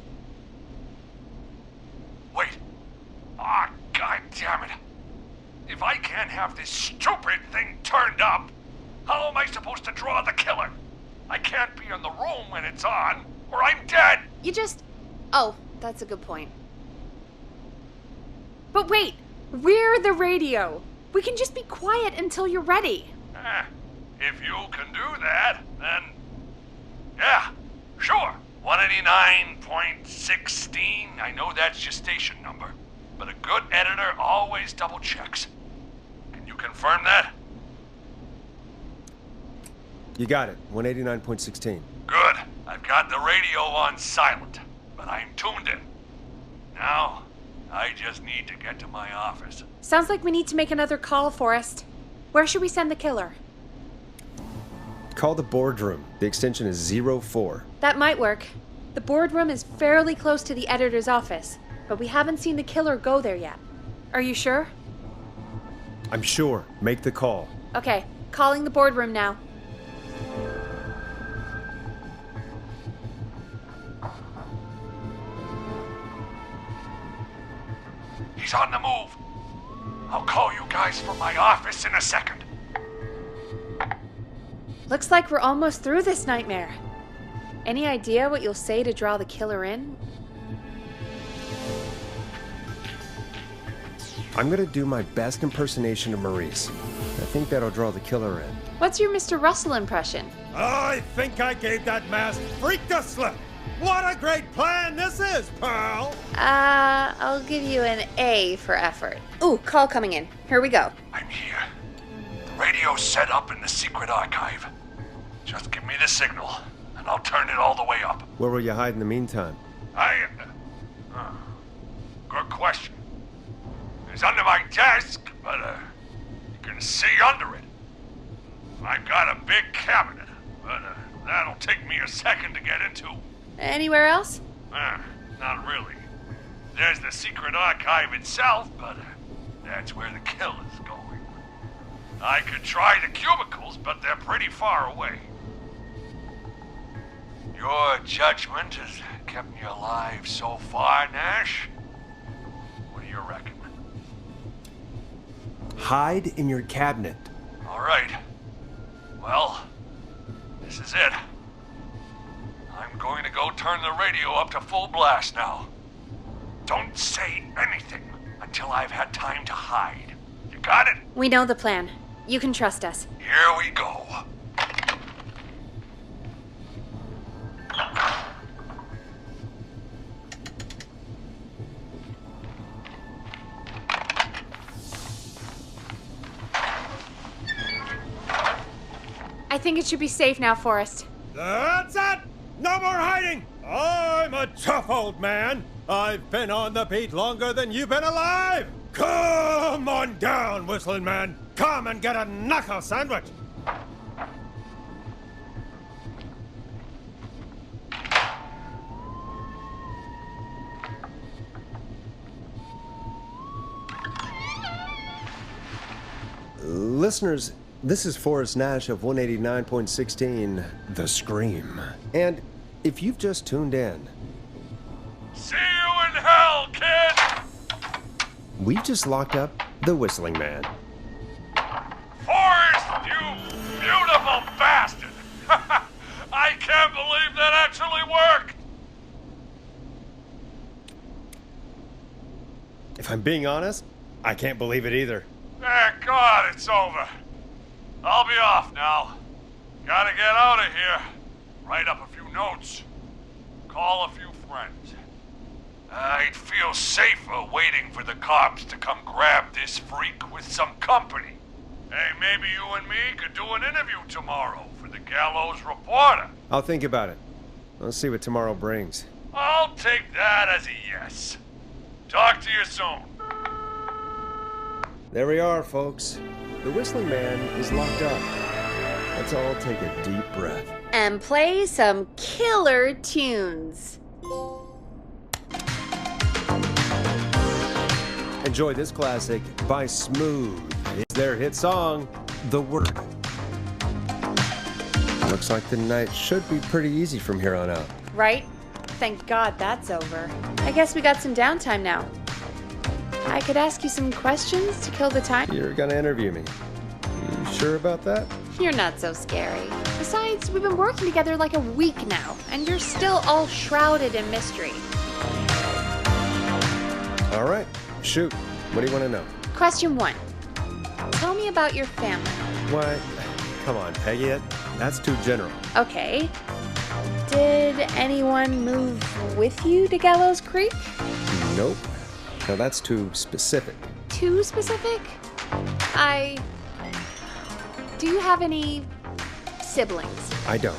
Wait. Ah, God damn it. If I can't have this stupid thing turned up, how am I supposed to draw the killer? I can't be in the room when it's on, or I'm dead. You just... Oh, that's a good point. But wait, we're the radio. We can just be quiet until you're ready. If you can do that, then... Yeah, sure. 189.16, I know that's your station number. But a good editor always double checks. Can you confirm that? You got it. 189.16. Good. I've got the radio on silent, but I'm tuned in. Now, I just need to get to my office. Sounds like we need to make another call, Forrest. Where should we send the killer? Call the boardroom. The extension is 04. That might work. The boardroom is fairly close to the editor's office, but we haven't seen the killer go there yet. Are you sure? I'm sure. Make the call. Okay, calling the boardroom now. He's on the move. I'll call you guys from my office in a second. Looks like we're almost through this nightmare. Any idea what you'll say to draw the killer in? I'm gonna do my best impersonation of Maurice. I think that'll draw the killer in. What's your Mr. Russell impression? I think I gave that masked freak the slip. What a great plan this is, Pearl! I'll give you an A for effort. Ooh, call coming in. Here we go. I'm here. The radio's set up in the secret archive. Just give me the signal, and I'll turn it all the way up. Where will you hide in the meantime? Good question. It's under my desk, but, you can see under it. I've got a big cabinet, but, that'll take me a second to get into. Anywhere else? Not really. There's the secret archive itself, but that's where the killer's going. I could try the cubicles, but they're pretty far away. Your judgment has kept me alive so far, Nash. What do you reckon? Hide in your cabinet. All right. Well, this is it. I'm going to go turn the radio up to full blast now. Don't say anything until I've had time to hide. You got it? We know the plan. You can trust us. Here we go. I think it should be safe now, Forrest. That's it! No more hiding! I'm a tough old man. I've been on the beat longer than you've been alive! Come on down, Whistling Man. Come and get a knuckle sandwich. Listeners, this is Forrest Nash of 189.16, The Scream. And if you've just tuned in, See you in hell, kid! we've just locked up the Whistling Man. Forrest, you beautiful bastard! If I'm being honest, I can't believe it either. Thank God it's over. I'll be off now. Gotta get out of here. Write up a few notes. Call a few friends. I'd feel safer waiting for the cops to come grab this freak with some company. Hey, maybe you and me could do an interview tomorrow for the Gallows reporter. I'll think about it. Let's see what tomorrow brings. I'll take that as a yes. Talk to you soon. There we are, folks. The Whistling Man is locked up. Let's all take a deep breath. And play some killer tunes. Enjoy this classic by Smooth. It's their hit song, The Word. Looks like the night should be pretty easy from here on out. Right? Thank God that's over. I guess we got some downtime now. I could ask you some questions to kill the time. You're gonna interview me. You sure about that? You're not so scary. Besides, we've been working together like a week now, and you're still all shrouded in mystery. All right, shoot. What do you want to know? Question 1. Tell me about your family. Why? Come on, Peggy. That's too general. Okay. Did anyone move with you to Gallows Creek? Nope. No, that's too specific. Too specific? Do you have any siblings? I don't.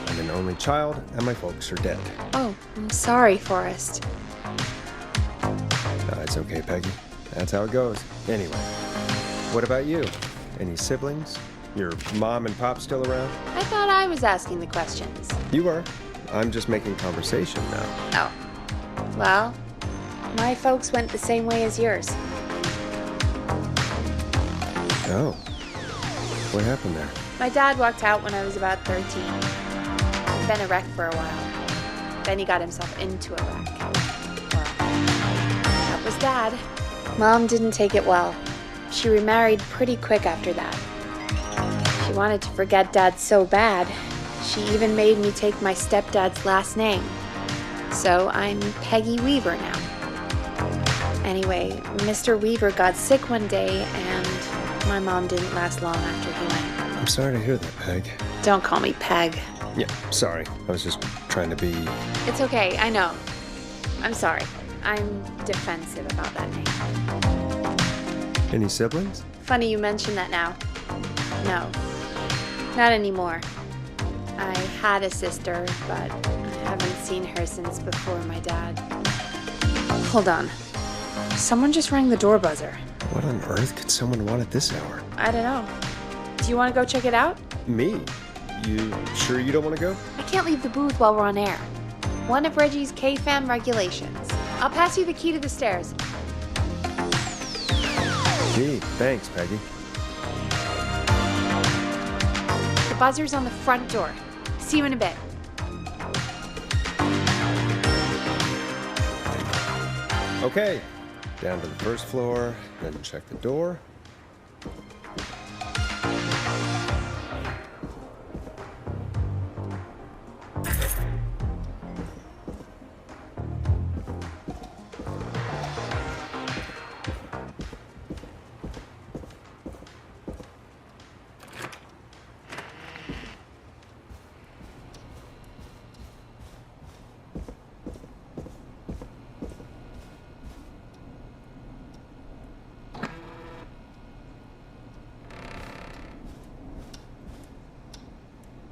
I'm an only child, and my folks are dead. Oh, I'm sorry, Forrest. No, it's okay, Peggy. That's how it goes. Anyway, what about you? Any siblings? Your mom and pop still around? I thought I was asking the questions. You were. I'm just making conversation now. Oh. Well, my folks went the same way as yours. Oh. What happened there? My dad walked out when I was about 13. He'd been a wreck for a while. Then he got himself into a wreck. Well, that was Dad. Mom didn't take it well. She remarried pretty quick after that. She wanted to forget Dad so bad, she even made me take my stepdad's last name. So I'm Peggy Weaver now. Anyway, Mr. Weaver got sick one day, and my mom didn't last long after he went. I'm sorry to hear that, Peg. Don't call me Peg. Yeah, sorry. I was just trying to be... It's okay, I know. I'm sorry. I'm defensive about that name. Any siblings? Funny you mention that now. No, not anymore. I had a sister, but I haven't seen her since before my dad. Hold on. Someone just rang the door buzzer. What on earth could someone want at this hour? I don't know. Do you want to go check it out? Me? You sure you don't want to go? I can't leave the booth while we're on air. One of Reggie's K-Fam regulations. I'll pass you the key to the stairs. Gee, thanks, Peggy. The buzzer's on the front door. See you in a bit. Okay, down to the first floor, then check the door.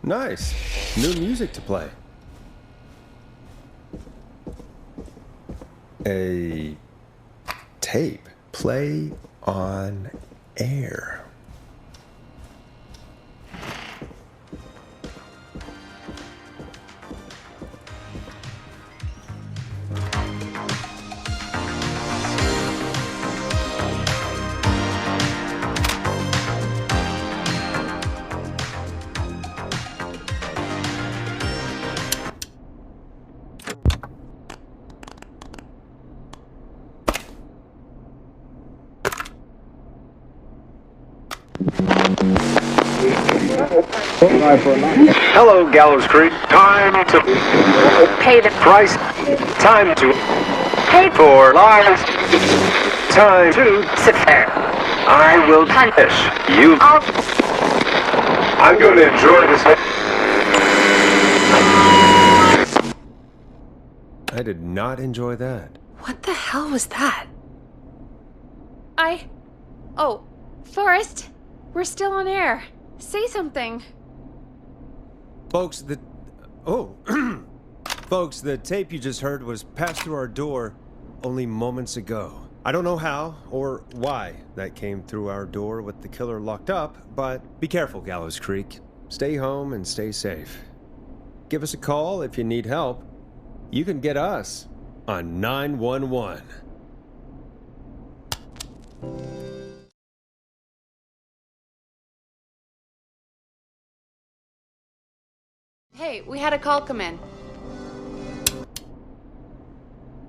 Nice. New music to play. A tape. Play on air. Hello, Gallows Creek. Time to Pay the price. Time to pay for lives. time to Sit there. I will punish you. I'm going to enjoy this. I did not enjoy that. What the hell was that? Oh, Forrest, we're still on air. Say something. Folks, Folks, the tape you just heard was passed through our door only moments ago. I don't know how or why that came through our door with the killer locked up, but be careful, Gallows Creek. Stay home and stay safe. Give us a call if you need help. You can get us on 911. Hey, we had a call come in.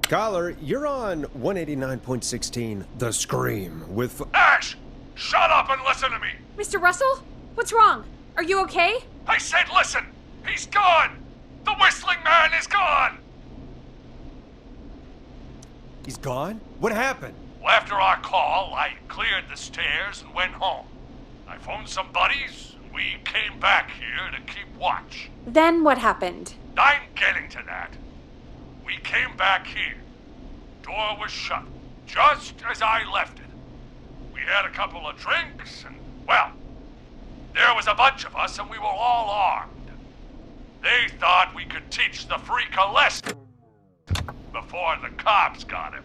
Caller, you're on 189.16, The Scream, with... Ash! Shut up and listen to me! Mr. Russell? What's wrong? Are you okay? I said listen! He's gone! The Whistling Man is gone! He's gone? What happened? Well, after our call, I cleared the stairs and went home. I phoned some buddies, and we came back here to keep watch. Then what happened? I'm getting to that. We came back here. Door was shut, just as I left it. We had a couple of drinks, and, well, there was a bunch of us, and we were all armed. They thought we could teach the freak a lesson before the cops got him.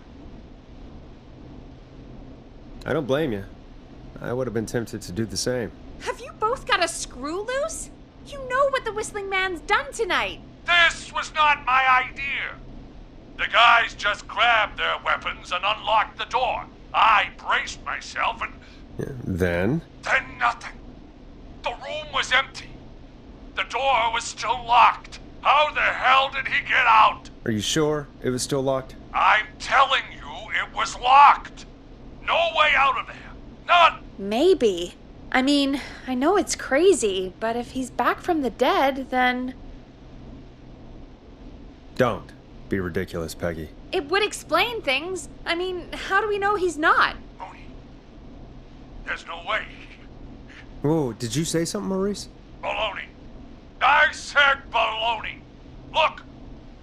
I don't blame you. I would have been tempted to do the same. Have you both got a screw loose? You know what the Whistling Man's done tonight. This was not my idea. The guys just grabbed their weapons and unlocked the door. I braced myself and... Then nothing. The room was empty. The door was still locked. How the hell did he get out? are you sure it was still locked? I'm telling you, it was locked. No way out of there. None. Maybe. I mean, I know it's crazy, but if he's back from the dead, then... Don't be ridiculous, Peggy. It would explain things. I mean, how do we know he's not? Brody, there's no way. Whoa, did you say something, Maurice? Baloney. I said baloney. Look,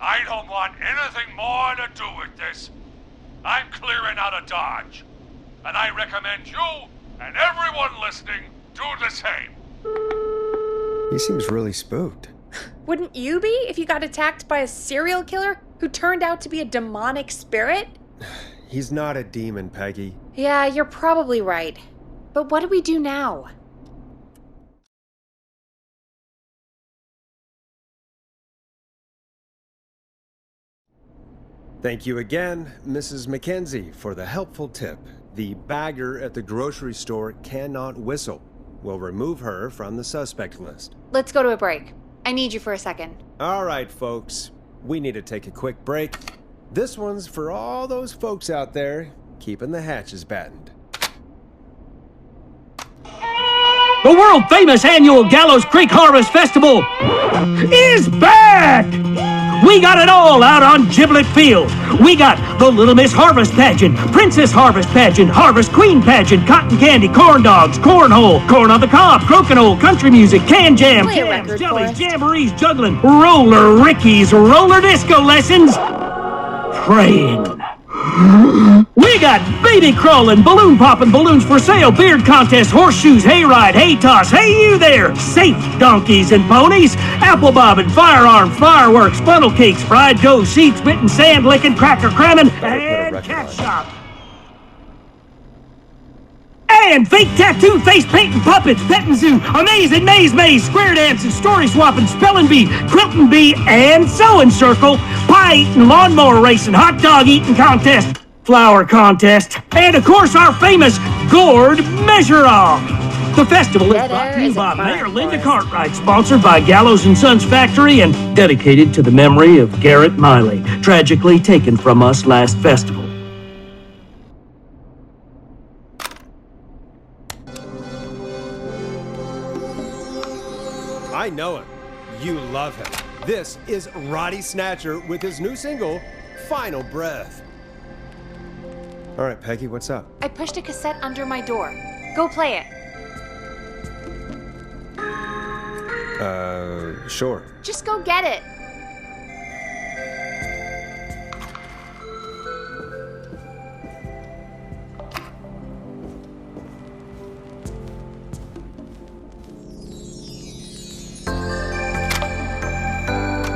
I don't want anything more to do with this. I'm clearing out of Dodge. And I recommend you and everyone listening do the same. He seems really spooked. Wouldn't you be if you got attacked by a serial killer who turned out to be a demonic spirit? He's not a demon, Peggy. Yeah, you're probably right. But what do we do now? Thank you again, Mrs. Mackenzie, for the helpful tip. The bagger at the grocery store cannot whistle. We'll remove her from the suspect list. Let's go to a break. I need you for a second. All right, folks. We need to take a quick break. This one's for all those folks out there keeping the hatches battened. The world-famous annual Gallows Creek Harvest Festival is back! We got it all out on Giblet Field. We got the Little Miss Harvest Pageant, Princess Harvest Pageant, Harvest Queen Pageant, Cotton Candy, Corn Dogs, Cornhole, Corn on the Cob, Crokinole, Country Music, Can Jam, Play a Jams, record, Jellies, Forrest. Jamborees, Juggling, Roller Rickies, Roller Disco Lessons, Praying. We got baby crawling, balloon popping, balloons for sale, beard contest, horseshoes, hayride, hay toss, hey you there, safe donkeys and ponies, apple bobbing, firearm, fireworks, funnel cakes, fried dough, seed spitting, sand licking, cracker cramming, and cat shop. And fake tattoo, face painting, puppets, petting zoo, amazing maze, square dancing, story swapping, spelling bee, quilting bee, and sewing circle, pie eating, lawnmower racing, hot dog eating contest, flower contest, and of course our famous gourd measure-off. The festival is Dead brought air to you isn't by fun, Mayor Linda Forrest. Cartwright, sponsored by Gallows and Sons Factory, and dedicated to the memory of Garrett Miley, tragically taken from us last festival. I know him. You love him. This is Roddy Snatcher with his new single, Final Breath. All right, Peggy, what's up? I pushed a cassette under my door. Go play it. Sure. Just go get it.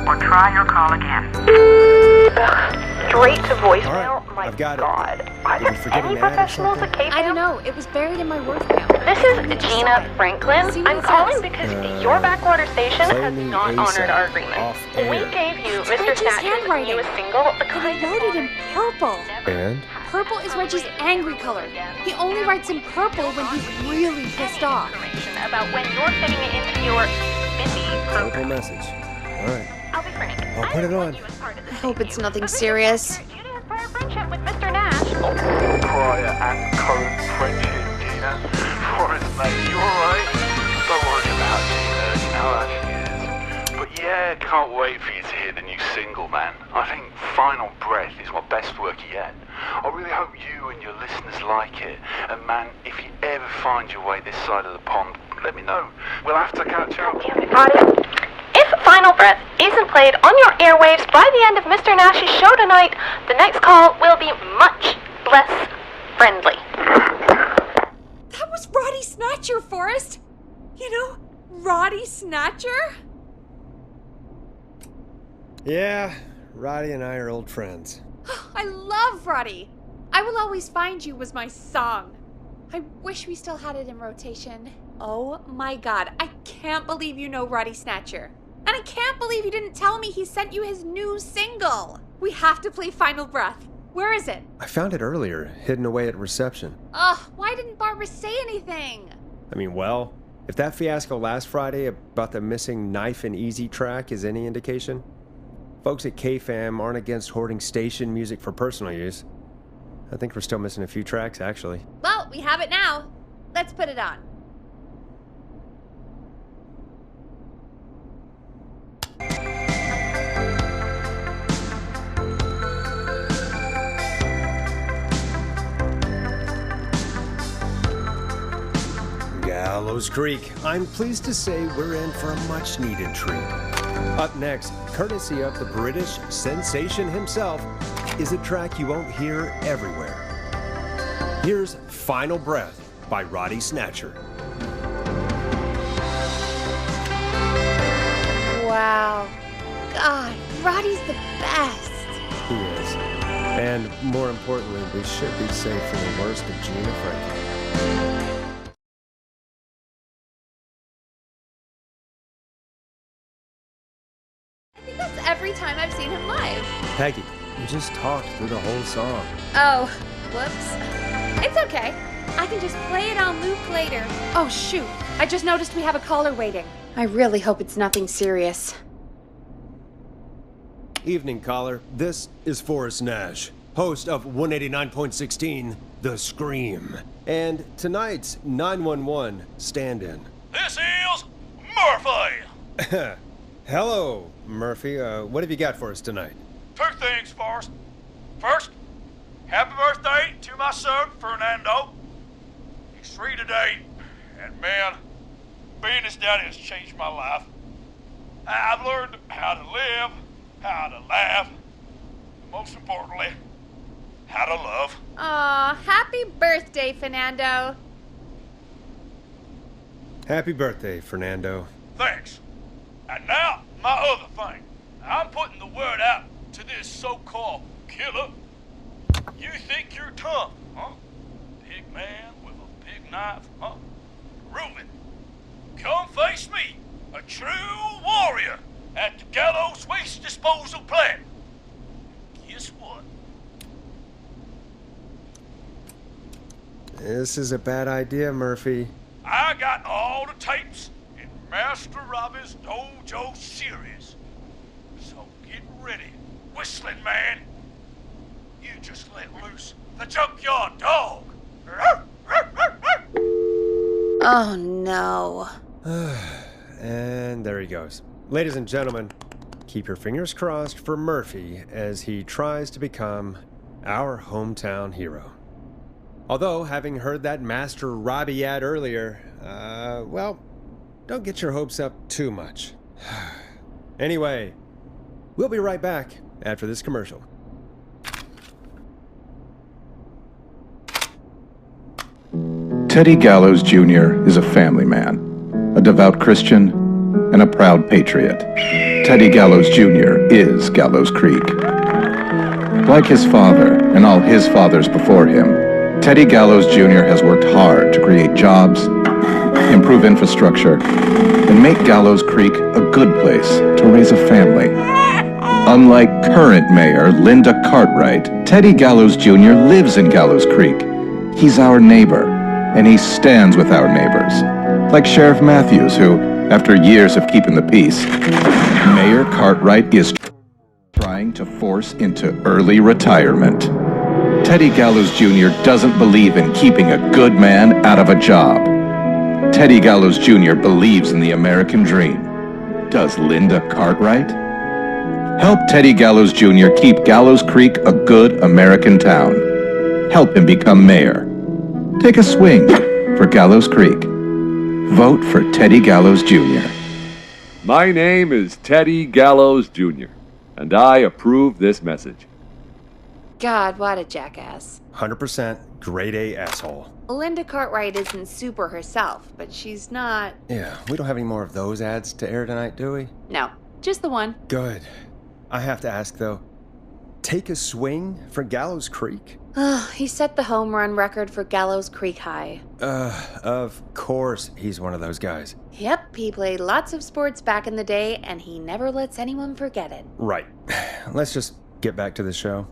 Or try your call again. Straight to voicemail? Right, My I've got God. it. Are Did we there forget any an ad or professionals at something? KFAM? I don't know. It was buried in my work mail. This is Gina Franklin. See what I'm it calling says. because your backwater station Play has me not ASAP, honored our agreement. off We air. gave you It's Mr. Reggie's Snatcher's handwriting. newest single, The I Kind wrote it in purple. And? Purple is Reggie's angry color. He only writes in purple when he's really pissed off. about when you're fitting it into your busy Local program. message. All right. I'll be frank. I'll put it on. I hope it's nothing serious. Due to his prior friendship with Mr. Nash. Prior and current friendship, Gina. Forrest, mate, you alright? Don't worry about Gina, you know how she is. But yeah, can't wait for you to hear the new single, man. I think Final Breath is my best work yet. I really hope you and your listeners like it. And man, if you ever find your way this side of the pond, let me know. We'll have to catch up. Roddy, if Final Breath isn't played on your airwaves by the end of Mr. Nash's show tonight, the next call will be much less friendly. That was Roddy Snatcher, Forrest. You know, Roddy Snatcher? Yeah, Roddy and I are old friends. I love Roddy. I Will Always Find You was my song. I wish we still had it in rotation. Oh my God, I can't believe you know Roddy Snatcher. And I can't believe you didn't tell me he sent you his new single. We have to play Final Breath. Where is it? I found it earlier, hidden away at reception. Ugh, why didn't Barbara say anything? I mean, well, if that fiasco last Friday about the missing Knife and Easy track is any indication, folks at KFAM aren't against hoarding station music for personal use. I think we're still missing a few tracks, actually. Well, we have it now. Let's put it on. Gallows Creek. I'm pleased to say we're in for a much-needed treat. Up next, courtesy of the British sensation himself, is a track you won't hear everywhere. Here's Final Breath by Roddy Snatcher. Wow. God, Roddy's the best. He is. And more importantly, we should be safe from the worst of Gina Franklin. I think that's every time I've seen him live. Peggy, you just talked through the whole song. Oh, whoops. It's okay. I can just play it on loop later. Oh, shoot. I just noticed we have a caller waiting. I really hope it's nothing serious. Evening, caller. This is Forrest Nash, host of 189.16, The Scream. And tonight's 911 stand-in. This is Murphy. Hello, Murphy. What have you got for us tonight? Two things, Forrest. First, happy birthday to my son, Fernando. He's 3 today, and man, being his daddy has changed my life. I've learned how to live, how to laugh, and most importantly, how to love. Aw, happy birthday, Fernando. Happy birthday, Fernando. Thanks. And now, my other thing. I'm putting the word out to this so-called killer. You think you're tough, huh? Big man with a big knife, huh? Prove it. Come face me, a true warrior, at the Gallows waste disposal plant. Guess what? This is a bad idea, Murphy. I got all the tapes in Master Robbie's Dojo series. So get ready, whistling man. You just let loose the junkyard dog. Oh, no. And there he goes. Ladies and gentlemen, keep your fingers crossed for Murphy as he tries to become our hometown hero. Although, having heard that Master ROBBIE ad earlier, well, don't get your hopes up too much. Anyway, we'll be right back after this commercial. Teddy Gallows Jr. is a family man, a devout Christian, and a proud patriot. Teddy Gallows Jr. is Gallows Creek. Like his father and all his fathers before him, Teddy Gallows Jr. has worked hard to create jobs, improve infrastructure, and make Gallows Creek a good place to raise a family. Unlike current mayor Linda Cartwright, Teddy Gallows Jr. lives in Gallows Creek. He's our neighbor, and he stands with our neighbors. Like Sheriff Matthews, who, after years of keeping the peace, Mayor Cartwright is trying to force into early retirement. Teddy Gallows Jr. doesn't believe in keeping a good man out of a job. Teddy Gallows Jr. believes in the American dream. Does Linda Cartwright? Help Teddy Gallows Jr. keep Gallows Creek a good American town. Help him become mayor. Take a swing for Gallows Creek. Vote for Teddy Gallows Jr. My name is Teddy Gallows Jr., and I approve this message. God, what a jackass. 100% grade A asshole. Linda Cartwright isn't super herself, but she's not... Yeah, we don't have any more of those ads to air tonight, do we? No, just the one. Good. I have to ask, though, take a swing for Gallows Creek? He set the home run record for Gallows Creek High. Of course he's one of those guys. Yep, he played lots of sports back in the day, and he never lets anyone forget it. Right. Let's just get back to the show.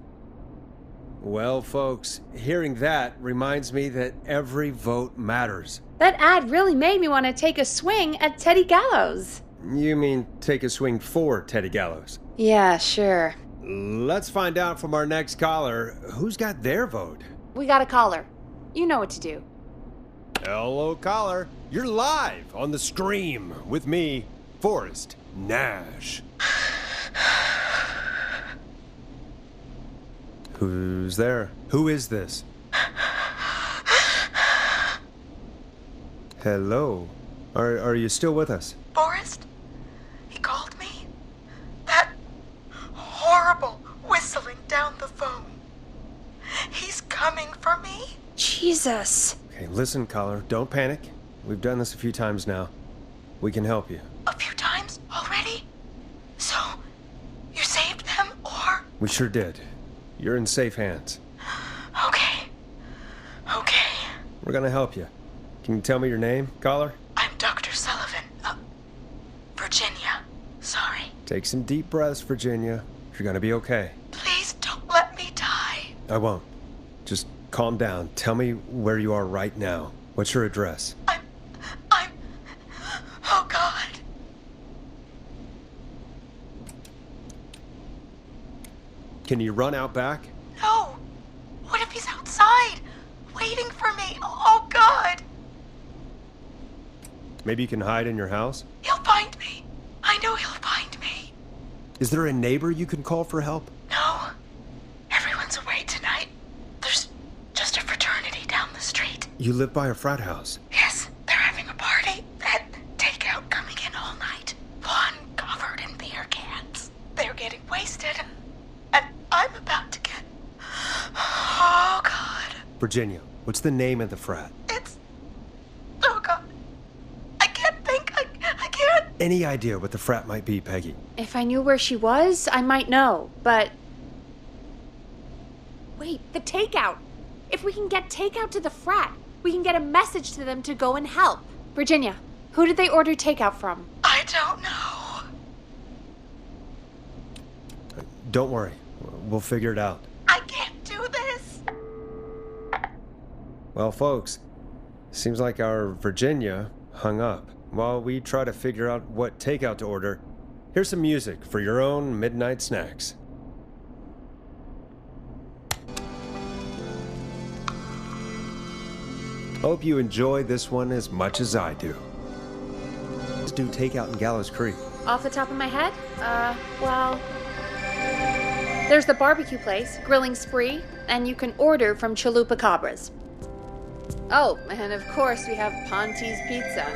Well, folks, hearing that reminds me that every vote matters. That ad really made me want to take a swing at Teddy Gallows. You mean take a swing for Teddy Gallows? Yeah, sure. Let's find out from our next caller who's got their vote. We got a caller. You know what to do. Hello, caller. You're live on the stream with me, Forrest Nash. Who's there? Who is this? Hello. Are you still with us? Forrest? He called me? That horrible whistling down the phone. He's coming for me? Jesus. Okay, listen, caller. Don't panic. We've done this a few times now. We can help you. A few times already? So, you saved them, or? We sure did. You're in safe hands. Okay. We're gonna help you. Can you tell me your name, caller? I'm Dr. Sullivan. Virginia. Sorry. Take some deep breaths, Virginia. You're gonna be okay. Please don't let me die. I won't. Just calm down. Tell me where you are right now. What's your address? Oh, God. Can you run out back? No. What if he's outside, waiting for me? Oh, God. Maybe you can hide in your house? He'll find me. I know he'll find me. Is there a neighbor you can call for help? No. Everyone's away tonight. There's just a fraternity down the street. You live by a frat house. Yes, they're having a party. That takeout coming in all night. Lawn covered in beer cans. They're getting wasted. And I'm about to get... Oh, God. Virginia, what's the name of the frat? Oh, God. I can't think. I can't. Any idea what the frat might be, Peggy? If I knew where she was, I might know, but... Wait, the takeout! If we can get takeout to the frat, we can get a message to them to go and help. Virginia, who did they order takeout from? I don't know. Don't worry. We'll figure it out. I can't do this. Well, folks, seems like our Virginia hung up. While we try to figure out what takeout to order, here's some music for your own midnight snacks. Hope you enjoy this one as much as I do. Let's do takeout in Gallows Creek. Off the top of my head? Well... There's the barbecue place, Grilling Spree, and you can order from Chalupa Cabras. Oh, and of course we have Ponte's Pizza.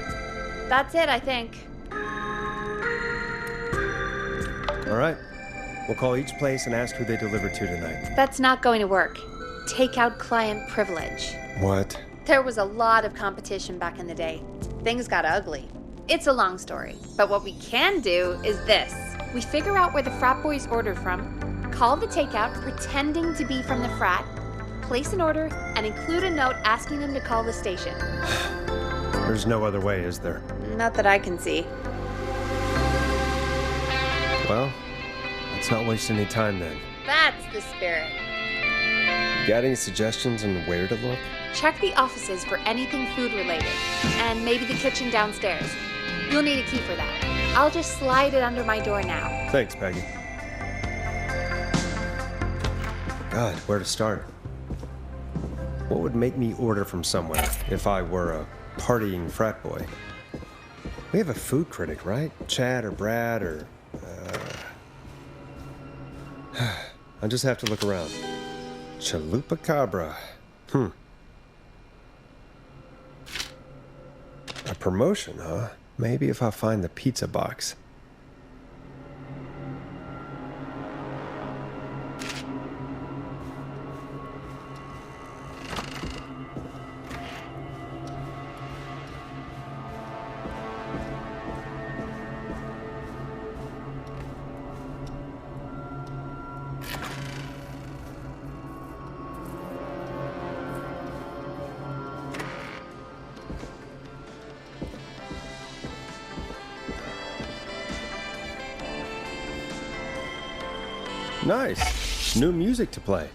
That's it, I think. All right. We'll call each place and ask who they delivered to tonight. That's not going to work. Takeout client privilege. What? There was a lot of competition back in the day. Things got ugly. It's a long story, but what we can do is this. We figure out where the frat boys ordered from, call the takeout pretending to be from the frat, place an order, and include a note asking them to call the station. There's no other way, is there? Not that I can see. Well, let's not waste any time then. That's the spirit. You got any suggestions on where to look? Check the offices for anything food related, and maybe the kitchen downstairs. You'll need a key for that. I'll just slide it under my door now. Thanks, Peggy. God, where to start? What would make me order from somewhere if I were a partying frat boy? We have a food critic, right? Chad or Brad or... I'll just have to look around. Chalupa Cabra. A promotion, huh? Maybe if I find the pizza box. Nice. New music to play.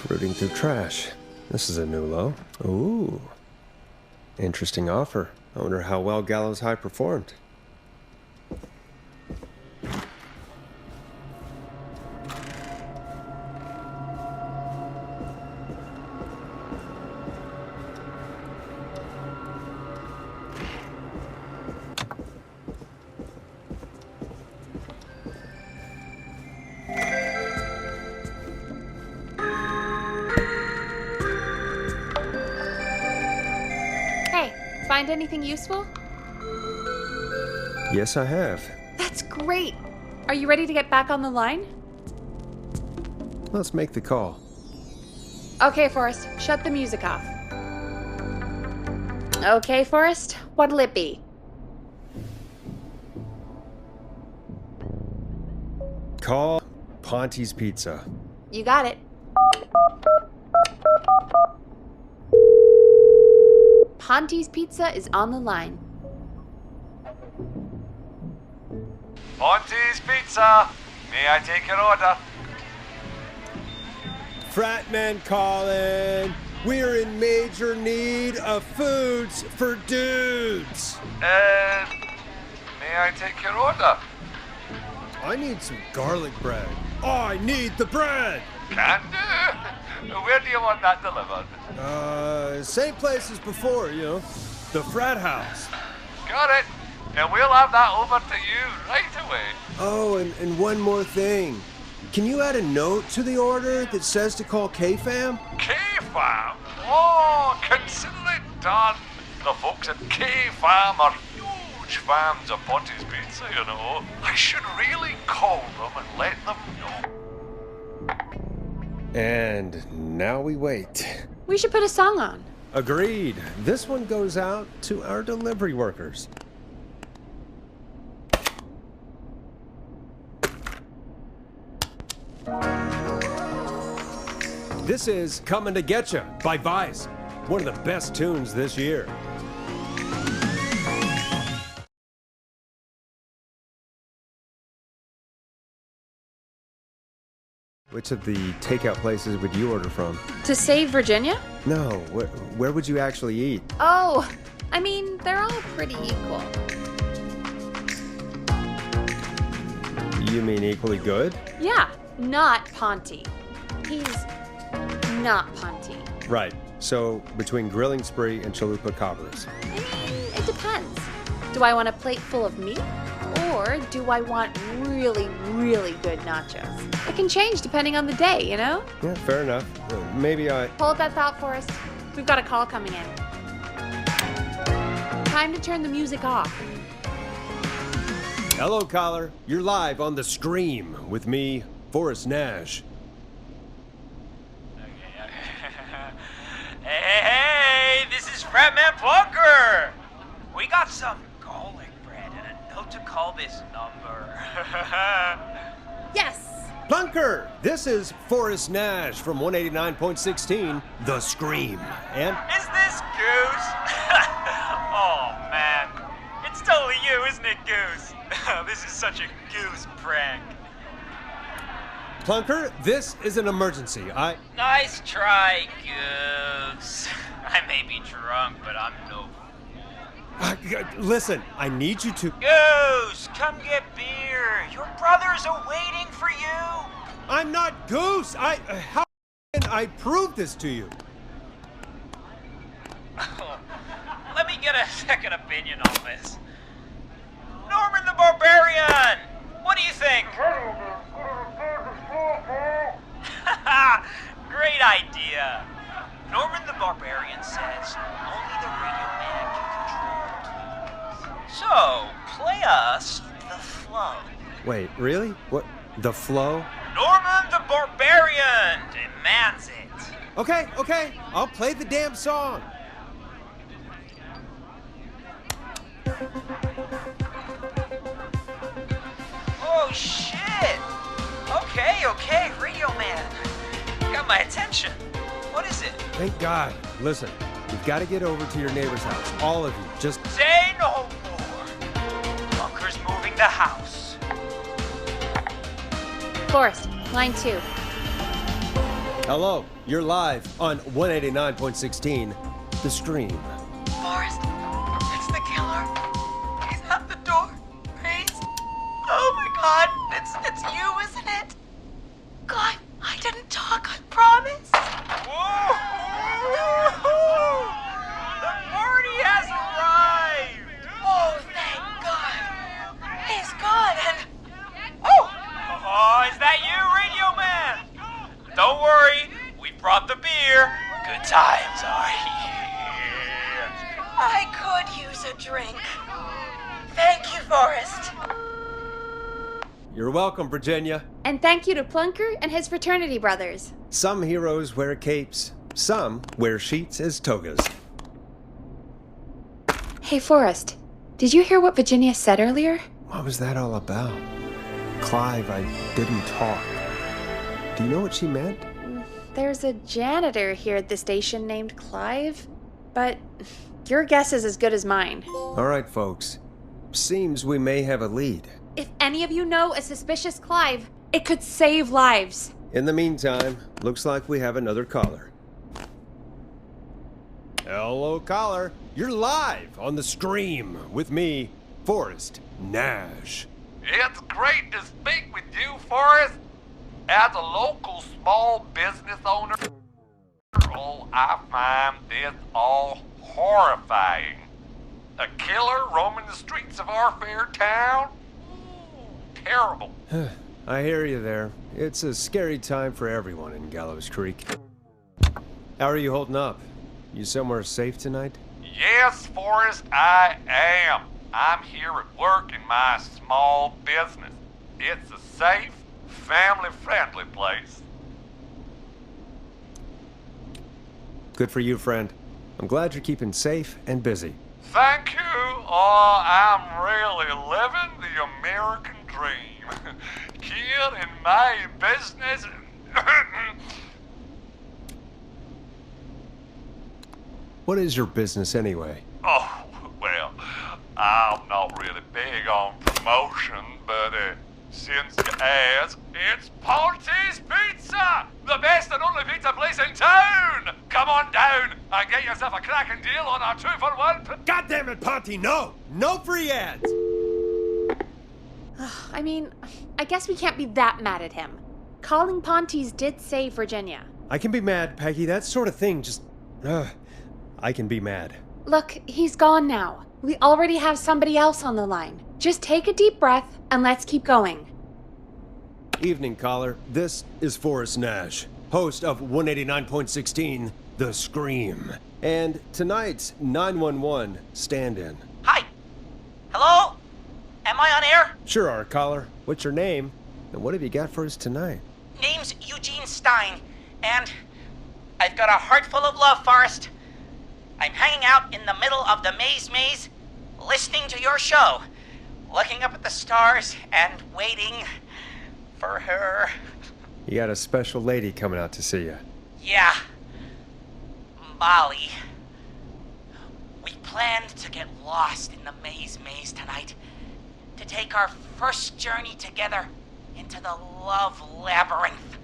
Rooting through trash. This is a new low. Ooh. Interesting offer. I wonder how well Gallows High performed. Find anything useful? Yes, I have. That's great. Are you ready to get back on the line? Let's make the call. Okay, Forrest, shut the music off. Okay, Forrest, what'll it be? Call Ponte's Pizza. You got it. Ponte's Pizza is on the line. Ponte's Pizza! May I take your order? Fratman calling. We're in major need of foods for dudes. May I take your order? I need some garlic bread. I need the bread. Can do. Where do you want that delivered? Same place as before, you know. The frat house. Got it. And we'll have that over to you right away. Oh, and one more thing. Can you add a note to the order that says to call K-Fam? K-Fam? Oh, consider it done. The folks at K-Fam are huge fans of Ponte's Pizza, you know. I should really call them and let them know. And now we wait. We should put a song on. Agreed. This one goes out to our delivery workers. This is Coming to Getcha by Vice. One of the best tunes this year. Which of the takeout places would you order from? To save Virginia? No, where would you actually eat? Oh, I mean, they're all pretty equal. You mean equally good? Yeah, not Ponte. He's not Ponte. Right. So, between Grilling Spree and Chalupa Cabras. I mean, it depends. Do I want a plate full of meat Or do I want really, really good nachos? It can change depending on the day, you know? Yeah, fair enough. Maybe I... Hold that thought, Forrest. We've got a call coming in. Time to turn the music off. Hello, caller. You're live on The Scream with me, Forrest Nash. Hey, this is Fratman Plunker. We got some garlic bread and a note to call this number. Yes! Plunker! This is Forrest Nash from 189.16, The Scream. And... Is this Goose? Oh, man. It's totally you, isn't it, Goose? This is such a Goose prank. Plunker, this is an emergency. Nice try, Goose. I may be drunk, but I'm no... Listen, I need you to... Goose, come get beer. Your brothers are waiting for you. I'm not Goose! How can I prove this to you? Let me get a second opinion on this. Norman the Barbarian! What do you think? Great idea. Norman the Barbarian says only the Radio Man can control keys. So, play us the flow. Wait, really? What? The flow? Norman the Barbarian demands it. Okay. I'll play the damn song. Oh, shit. Okay, Radio Man. Got my attention. What is it? Thank God. Listen, we've got to get over to your neighbor's house. All of you. Just... Say no more. Bunker's moving the house. Forrest, line 2. Hello. You're live on 189.16, The Scream. Forrest, it's the killer. He's at the door. Please. Oh my God, it's you, isn't it? Clive, I didn't talk, I promise. Whoa! The party has arrived. Oh, thank God. He's gone and... Oh, is that you, Radio Man? Don't worry, we brought the beer. Good times are here. I could use a drink. Thank you, Forrest. You're welcome, Virginia. And thank you to Plunker and his fraternity brothers. Some heroes wear capes. Some wear sheets as togas. Hey, Forrest, did you hear what Virginia said earlier? What was that all about? Clive, I didn't talk. Do you know what she meant? There's a janitor here at the station named Clive, but your guess is as good as mine. All right, folks. Seems we may have a lead. If any of you know a suspicious Clive, it could save lives. In the meantime, looks like we have another caller. Hello, caller. You're live on The Scream with me, Forrest Nash. It's great to speak with you, Forrest. As a local small business owner, I find this all horrifying. A killer roaming the streets of our fair town? Ooh, terrible. I hear you there. It's a scary time for everyone in Gallows Creek. How are you holding up? You somewhere safe tonight? Yes, Forrest, I am. I'm here at work in my small business. It's a safe, family-friendly place. Good for you, friend. I'm glad you're keeping safe and busy. Thank you. Oh, I'm really living the American dream. Here in my business. What is your business anyway? Oh, well, I'm not really big on promotion, but since you ask, it's Ponty's Pizza! The best and only pizza place in town! Come on down and get yourself a cracking deal on our 2-for-1. God damn it, Ponty, no! No free ads! I mean, I guess we can't be that mad at him. Calling Ponty's did save Virginia. I can be mad, Peggy. That sort of thing just... I can be mad. Look, he's gone now. We already have somebody else on the line. Just take a deep breath and let's keep going. Evening, caller. This is Forrest Nash, host of 189.16, The Scream. And tonight's 911 stand-in. Hi. Hello? Am I on air? Sure are, caller. What's your name? And what have you got for us tonight? Name's Eugene Stein, and I've got a heart full of love, Forrest. I'm hanging out in the middle of the maze, listening to your show, looking up at the stars and waiting for her. You got a special lady coming out to see you. Yeah. Molly. We planned to get lost in the maze tonight, to take our first journey together into the love labyrinth.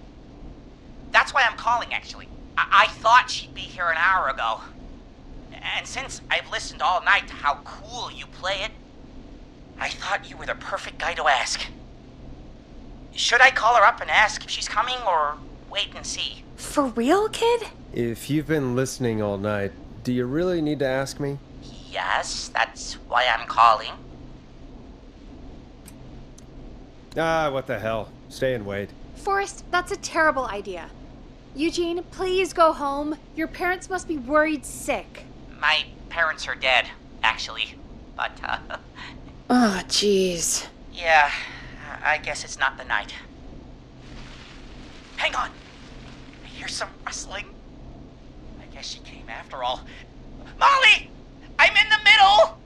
That's why I'm calling, actually. I thought she'd be here an hour ago. And since I've listened all night to how cool you play it, I thought you were the perfect guy to ask. Should I call her up and ask if she's coming, or wait and see? For real, kid? If you've been listening all night, do you really need to ask me? Yes, that's why I'm calling. What the hell. Stay and wait. Forrest, that's a terrible idea. Eugene, please go home. Your parents must be worried sick. My parents are dead, actually. But, Oh, jeez. yeah, I guess it's not the night. Hang on. I hear some rustling. I guess she came after all. Molly! I'm in the middle!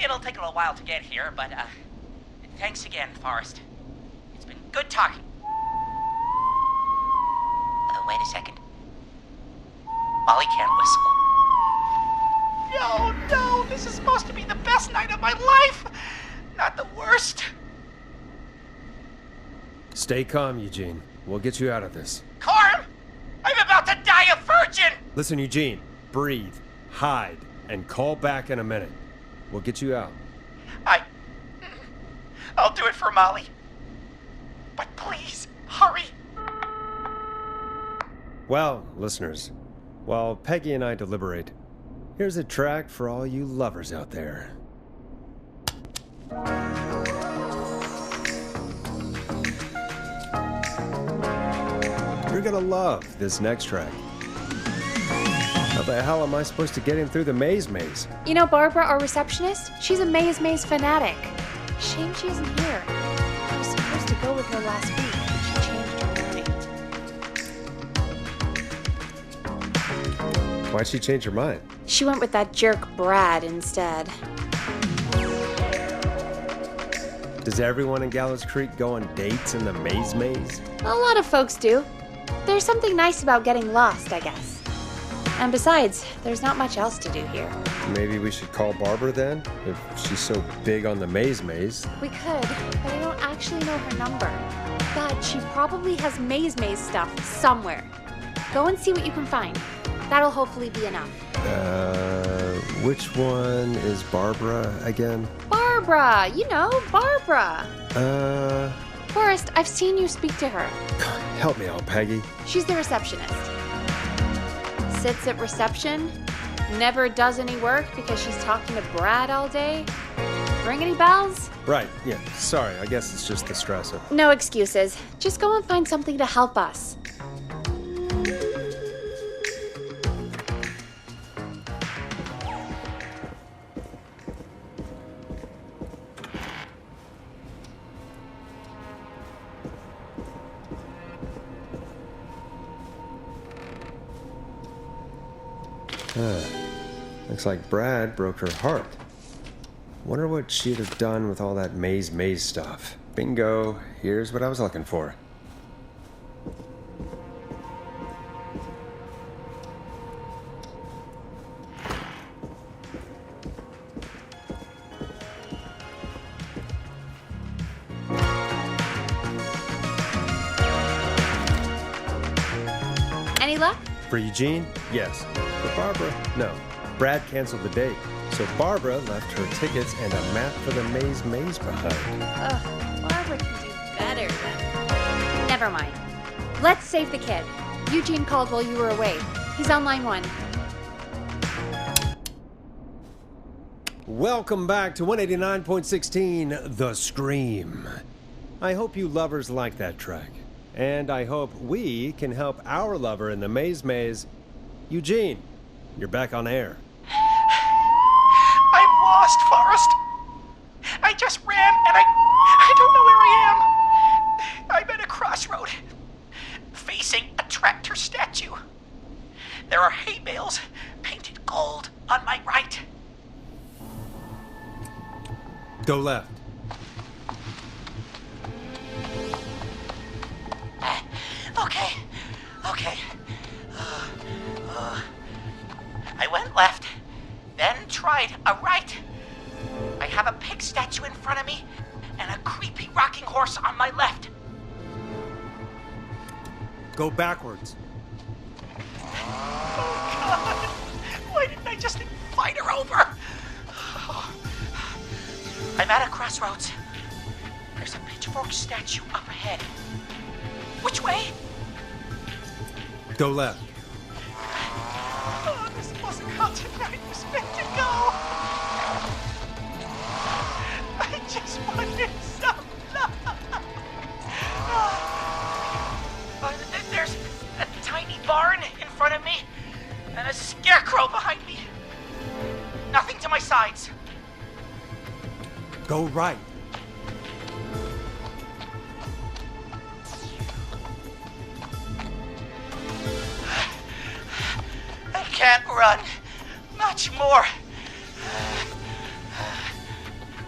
It'll take a little while to get here, but, thanks again, Forrest. It's been good talking. Wait a second. Molly can't whistle. No, this is supposed to be the best night of my life! Not the worst. Stay calm, Eugene. We'll get you out of this. Carm! I'm about to die a virgin! Listen, Eugene. Breathe, hide, and call back in a minute. We'll get you out. I'll do it for Molly. But please, hurry. Well, listeners, while Peggy and I deliberate, here's a track for all you lovers out there. You're gonna love this next track. How the hell am I supposed to get him through the maze? You know Barbara, our receptionist? She's a maze fanatic. Shame she isn't here. I was supposed to go with her last week, but she changed her mind. Why'd she change her mind? She went with that jerk Brad instead. Does everyone in Gallows Creek go on dates in the maze? A lot of folks do. There's something nice about getting lost, I guess. And besides, there's not much else to do here. Maybe we should call Barbara then, if she's so big on the maze. We could, but I don't actually know her number. But she probably has maze stuff somewhere. Go and see what you can find. That'll hopefully be enough. Which one is Barbara again? Barbara! You know, Barbara! Forrest, I've seen you speak to her. Help me out, Peggy. She's the receptionist. Sits at reception, never does any work because she's talking to Brad all day. Ring any bells? Right, yeah, sorry, I guess it's just the stress of... No excuses. Just go and find something to help us. Looks like Brad broke her heart. Wonder what she'd have done with all that maze stuff. Bingo, here's what I was looking for. Any luck? For Eugene? Yes. For Barbara? No. Brad canceled the date, so Barbara left her tickets and a map for the maze behind. Barbara can do better then. Never mind. Let's save the kid. Eugene called while you were away. He's on line 1. Welcome back to 189.16 The Scream. I hope you lovers like that track. And I hope we can help our lover in the maze. Eugene, you're back on air. I'm lost, Forrest. I just ran and I don't know where I am. I'm at a crossroad, facing a tractor statue. There are hay bales painted gold on my right. Go left. Okay. I went left, then tried a right. I have a pig statue in front of me and a creepy rocking horse on my left. Go backwards. Oh, God. Why didn't I just invite her over? I'm at a crossroads. There's a pitchfork statue up ahead. Which way? Go left. Oh, this wasn't how tonight was meant to go. I just wanted some love. There's a tiny barn in front of me and a scarecrow behind me. Nothing to my sides. Go right. I can't run much more.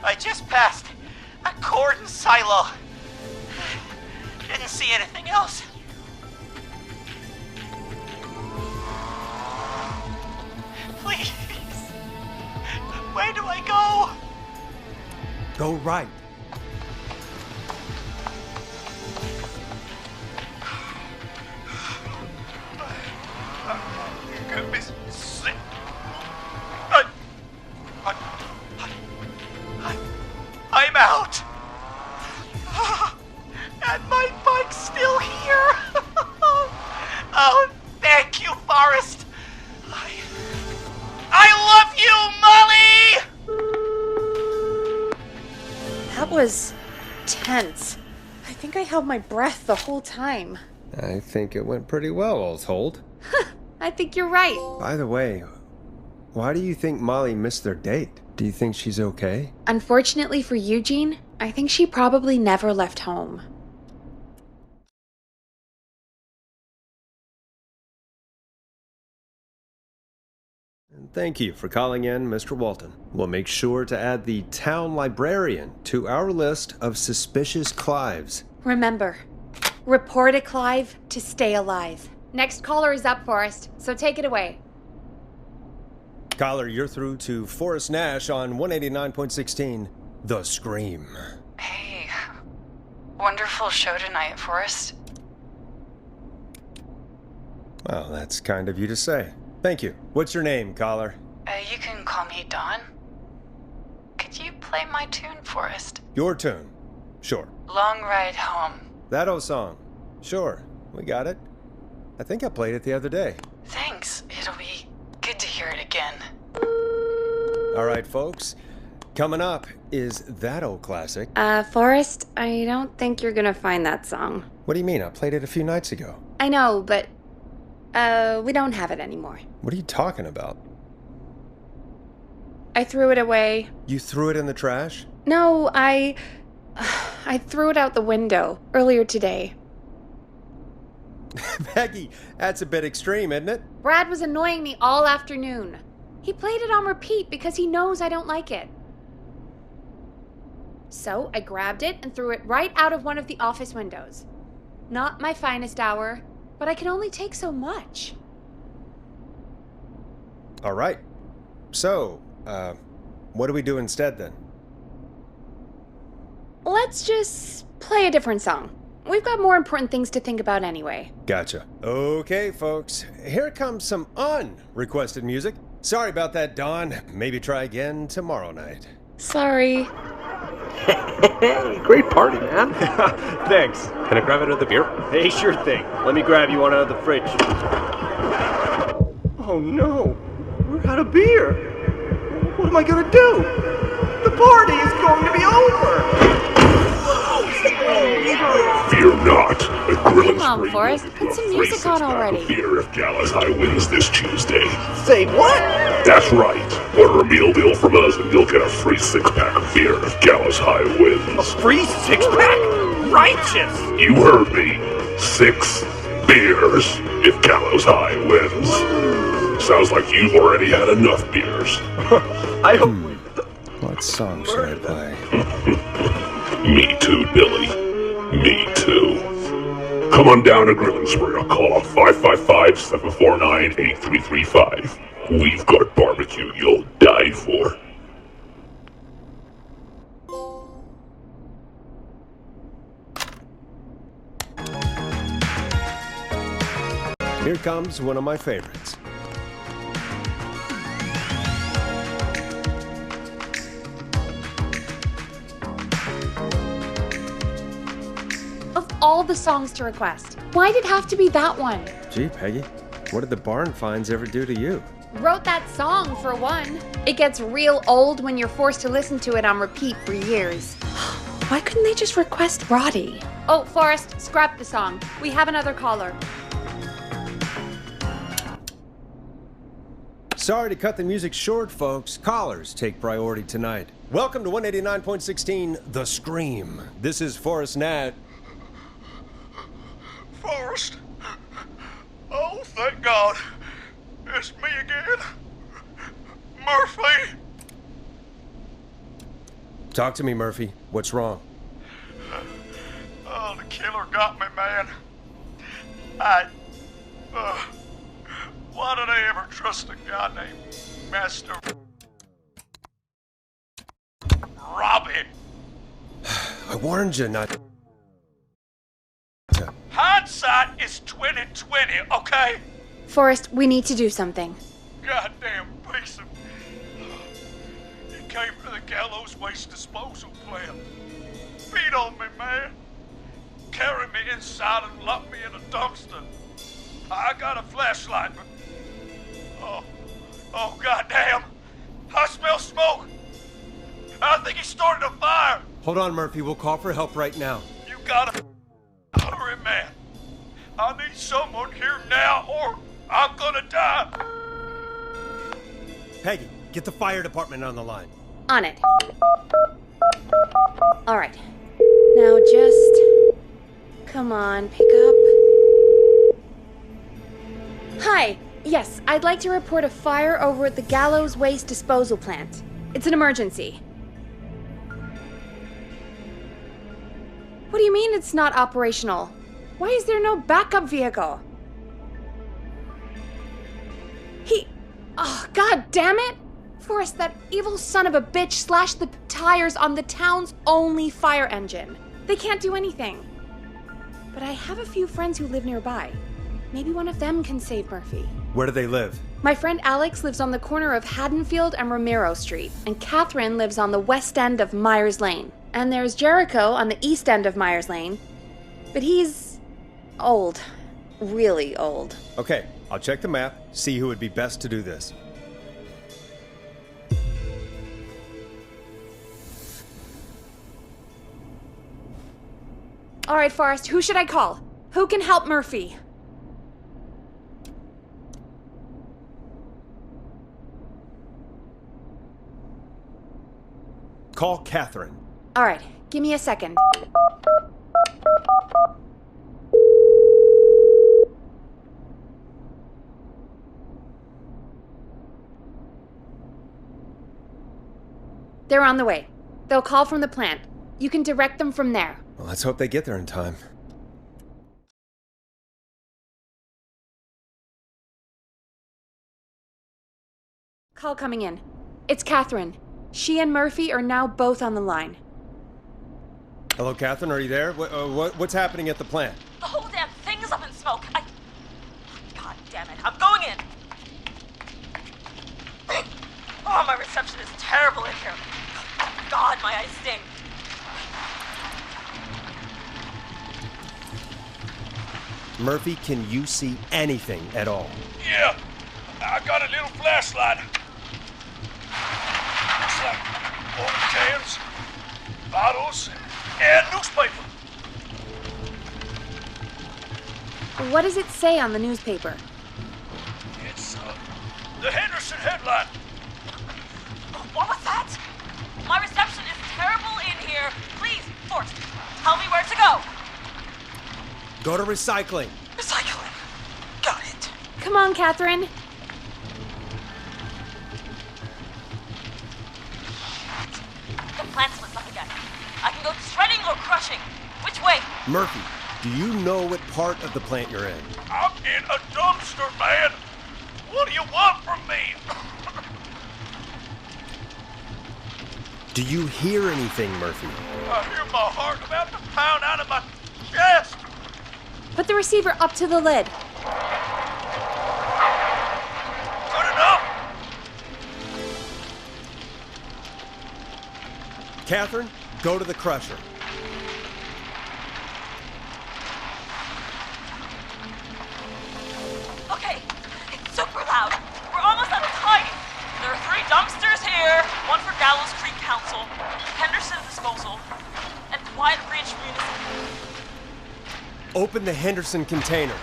I just passed a corn silo. Didn't see anything else. Please. Where do I go? Go right. I'm out. And my bike's still here. Oh, thank you, Forrest. I love you, Molly! That was tense. I think I held my breath the whole time. I think it went pretty well, all told. I think you're right. By the way, why do you think Molly missed their date? Do you think she's okay? Unfortunately for Eugene, I think she probably never left home. And thank you for calling in, Mr. Walton. We'll make sure to add the town librarian to our list of suspicious Clives. Remember, report a Clive to stay alive. Next caller is up, Forrest, so take it away. Caller, you're through to Forrest Nash on 189.16, The Scream. Hey, wonderful show tonight, Forrest. Well, that's kind of you to say. Thank you. What's your name, caller? You can call me Dawn. Could you play my tune, Forrest? Your tune. Sure. Long Ride Home. That old song. Sure. We got it. I think I played it the other day. Thanks. It'll be good to hear it again. All right, folks. Coming up is that old classic. Forrest, I don't think you're gonna find that song. What do you mean? I played it a few nights ago. I know, but, we don't have it anymore. What are you talking about? I threw it away. You threw it in the trash? No, I threw it out the window earlier today. Peggy, that's a bit extreme, isn't it? Brad was annoying me all afternoon. He played it on repeat because he knows I don't like it. So I grabbed it and threw it right out of one of the office windows. Not my finest hour, but I can only take so much. All right. So, what do we do instead then? Let's just play a different song. We've got more important things to think about anyway. Gotcha. Okay, folks. Here comes some unrequested music. Sorry about that, Dawn. Maybe try again tomorrow night. Sorry. Hey, great party, man. Thanks. Can I grab another beer? Hey, sure thing. Let me grab you one out of the fridge. Oh no, we're out of beer. What am I gonna do? The party is going to be over! Fear not. The Grilling Come on, Spree Forrest, will put some give a music free on six-pack already. of beer if Gallows High wins this Tuesday. Say what? That's right. Order a meal deal from us and you'll get a free 6-pack of beer if Gallows High wins. A free 6-pack? Righteous! You heard me. 6 beers if Gallows High wins. Sounds like you've already had enough beers. I hope What song should I play? Me too, Billy. Me too. Come on down to Grilling Spree or call 555-749-8335. We've got barbecue you'll die for. Here comes one of my favorites. Of all the songs to request, why'd it have to be that one? Gee, Peggy, what did the barn finds ever do to you? Wrote that song, for one. It gets real old when you're forced to listen to it on repeat for years. Why couldn't they just request Roddy? Oh, Forrest, scrap the song. We have another caller. Sorry to cut the music short, folks. Callers take priority tonight. Welcome to 189.16, The Scream. This is Forrest Nat. Forrest? Oh, thank God. It's me again. Murphy. Talk to me, Murphy. What's wrong? Oh, the killer got me, man. Why did I ever trust a guy named Master Robbie? I warned you not to. Hindsight is 20/20, okay? Forrest, we need to do something. Goddamn piece of... He came to the Gallows waste disposal plant. Beat on me, man. Carried me inside and locked me in a dumpster. I got a flashlight, but... Oh, goddamn. I smell smoke. I think he started a fire. Hold on, Murphy. We'll call for help right now. You gotta hurry, man. I need someone here now or I'm gonna die. Peggy, get the fire department on the line. On it. All right. Now just... Come on, pick up. Hi. Yes, I'd like to report a fire over at the Gallows waste disposal plant. It's an emergency. What do you mean it's not operational? Why is there no backup vehicle? Oh, god damn it! Forrest, that evil son of a bitch slashed the tires on the town's only fire engine. They can't do anything. But I have a few friends who live nearby. Maybe one of them can save Murphy. Where do they live? My friend Alex lives on the corner of Haddonfield and Romero Street, and Catherine lives on the west end of Myers Lane. And there's Jericho on the east end of Myers Lane. But he's... old. Really old. Okay, I'll check the map, see who would be best to do this. All right, Forrest, who should I call? Who can help Murphy? Call Catherine. All right, give me a second. They're on the way. They'll call from the plant. You can direct them from there. Well, let's hope they get there in time. Call coming in. It's Catherine. She and Murphy are now both on the line. Hello, Catherine, are you there? What's happening at the plant? The whole damn thing is up in smoke. God damn it. I'm going in. Oh, my reception is terrible in here. God, my eyes sting. Murphy, can you see anything at all? Yeah, I got a little flashlight. news and newspaper. What does it say on the newspaper? It's the Henderson headline. What was that? My reception is terrible in here. Please, Forrest, tell me where to go. Go to recycling. Recycling. Got it. Come on, Catherine. The plant's lit up again. I can go shredding or crushing. Which way? Murphy, do you know what part of the plant you're in? I'm in a dumpster, man. What do you want from me? Do you hear anything, Murphy? I hear my heart about to pound out of my chest. Put the receiver up to the lid. Good enough. Catherine, go to the crusher. Okay, it's super loud. We're almost out of time. There are 3 dumpsters here. One for Gallows Creek Council, Henderson Disposal, and Quiet Ridge Municipal. Open the Henderson container.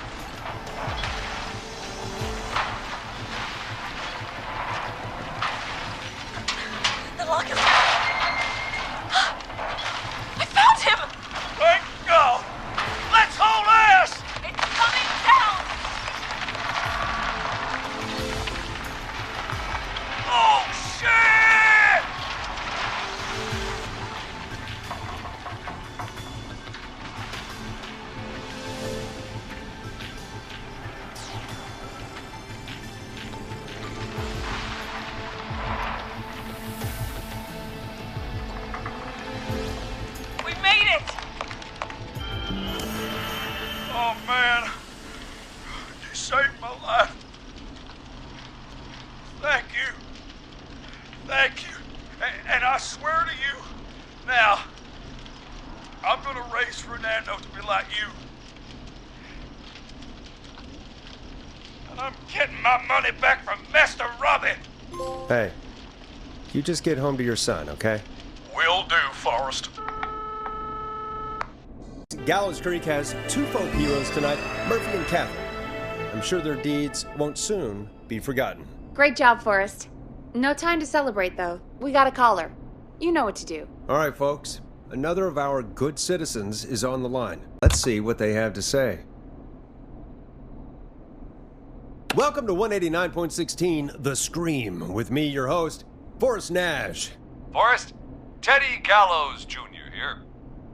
The lock is... I found him! Thank God. Let's haul ass. It's coming down! Oh, shit! We made it! Oh, man. You saved my life. Thank you. Thank you. And I swear to you, now, I'm gonna raise Fernando to be like you. And I'm getting my money back from Mr. Robbie. Hey, you just get home to your son, okay? Will do, Forrest. Gallows Creek has 2 folk heroes tonight, Murphy and Catherine. I'm sure their deeds won't soon be forgotten. Great job, Forrest. No time to celebrate, though. We got a caller. You know what to do. All right, folks. Another of our good citizens is on the line. Let's see what they have to say. Welcome to 189.16 The Scream, with me, your host, Forrest Nash. Forrest, Teddy Gallows Jr. here.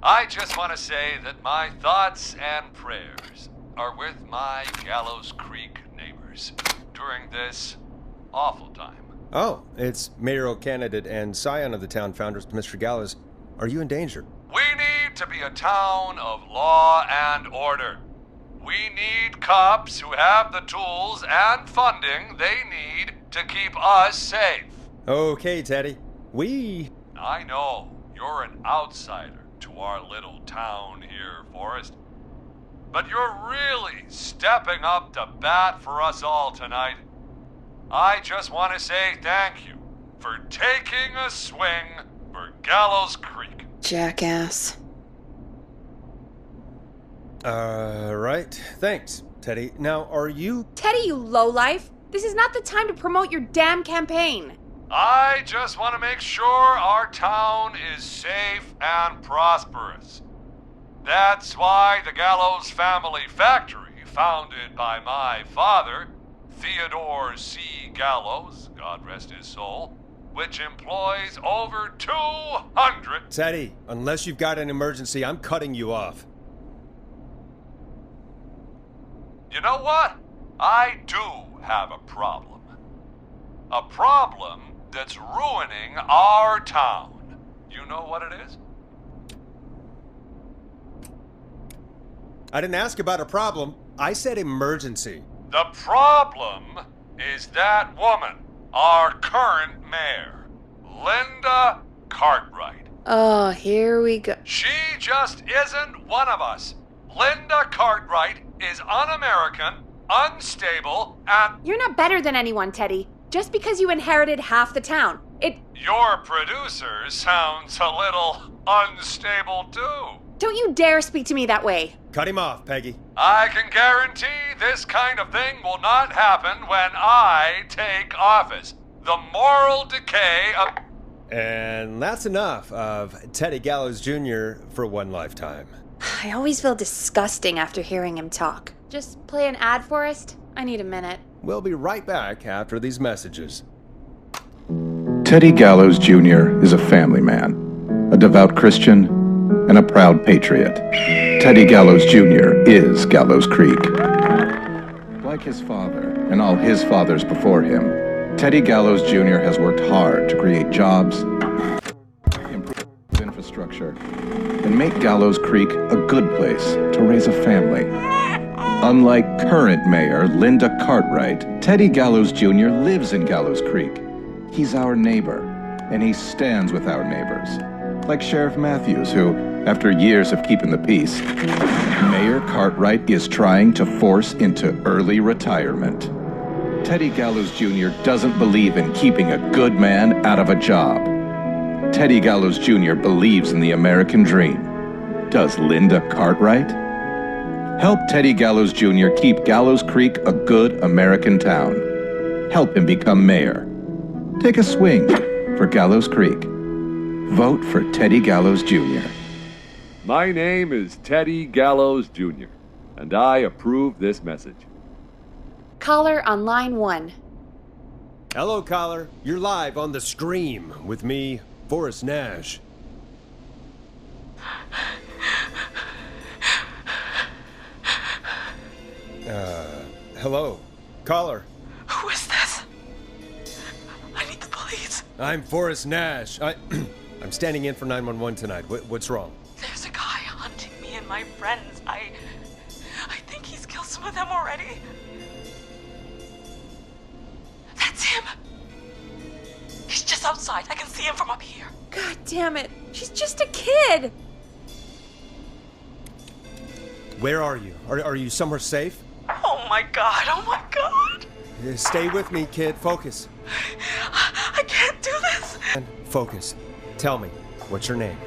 I just want to say that my thoughts and prayers are with my Gallows Creek neighbors during this awful time. Oh, it's mayoral candidate and scion of the town founders, Mr. Gallows. Are you in danger? We need to be a town of law and order. We need cops who have the tools and funding they need to keep us safe. Okay, Teddy. I know you're an outsider to our little town here, Forrest. But you're really stepping up to bat for us all tonight. I just want to say thank you for taking a swing for Gallows Creek. Jackass. Right. Thanks, Teddy. Now, are you... Teddy, you lowlife! This is not the time to promote your damn campaign. I just want to make sure our town is safe and prosperous. That's why the Gallows Family Factory, founded by my father, Theodore C. Gallows, God rest his soul, which employs over 200... Teddy, unless you've got an emergency, I'm cutting you off. You know what? I do have a problem. A problem that's ruining our town. You know what it is? I didn't ask about a problem. I said emergency. The problem is that woman, our current mayor, Linda Cartwright. Oh, here we go. She just isn't one of us. Linda Cartwright is un-American, unstable, and... You're not better than anyone, Teddy. Just because you inherited half the town, Your producer sounds a little unstable too. Don't you dare speak to me that way. Cut him off, Peggy. I can guarantee this kind of thing will not happen when I take office. The moral decay of... And that's enough of Teddy Gallows Jr. for one lifetime. I always feel disgusting after hearing him talk. Just play an ad, Forrest. I need a minute. We'll be right back after these messages. Teddy Gallows Jr. is a family man, a devout Christian, and a proud patriot. Teddy Gallows Jr. is Gallows Creek. Like his father and all his fathers before him, Teddy Gallows Jr. has worked hard to create jobs, improve infrastructure, and make Gallows Creek a good place to raise a family. Unlike current mayor Linda Cartwright, Teddy Gallows Jr. lives in Gallows Creek. He's our neighbor, and he stands with our neighbors. Like Sheriff Matthews, who, after years of keeping the peace, Mayor Cartwright is trying to force into early retirement. Teddy Gallows Jr. doesn't believe in keeping a good man out of a job. Teddy Gallows Jr. believes in the American dream. Does Linda Cartwright? Help Teddy Gallows Jr. keep Gallows Creek a good American town. Help him become mayor. Take a swing for Gallows Creek. Vote for Teddy Gallows Jr. My name is Teddy Gallows Jr., and I approve this message. Caller on line 1. Hello, caller. You're live on The Scream with me, Forrest Nash. Hello, caller. Who is this? I need the police. I'm Forrest Nash. I'm standing in for 911 tonight. What's wrong? There's a guy hunting me and my friends. I think he's killed some of them already. That's him. He's just outside. I can see him from up here. God damn it. She's just a kid. Where are you? Are you somewhere safe? Oh my god. Oh my god. Stay with me, kid. Focus. I can't do this. Focus. Tell me, what's your name?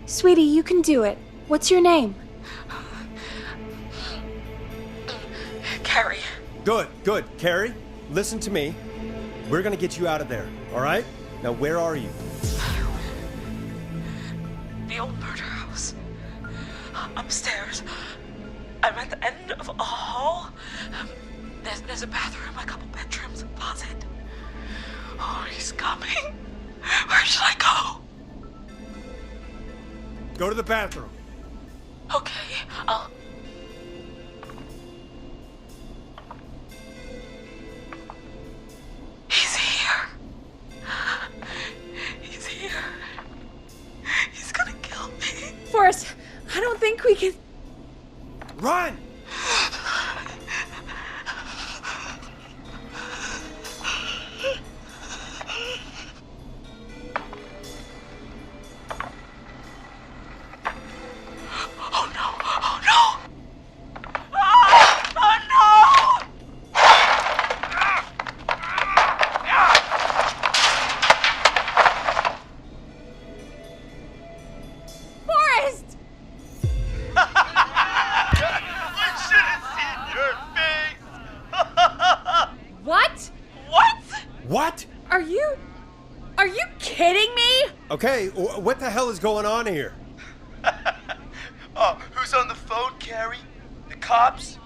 Sweetie, you can do it. What's your name? Carrie. Good. Carrie, listen to me. We're gonna get you out of there, all right? Now, where are you? The old murder house. Upstairs. I'm at the end of a hall. There's a bathroom, a couple bedrooms, a closet. Oh, he's coming. Where should I go? Go to the bathroom. Okay, I'll... He's here. He's here. He's gonna kill me. Forrest, I don't think we can... Run! Okay, what the hell is going on here? Oh, who's on the phone, Carrie? The cops?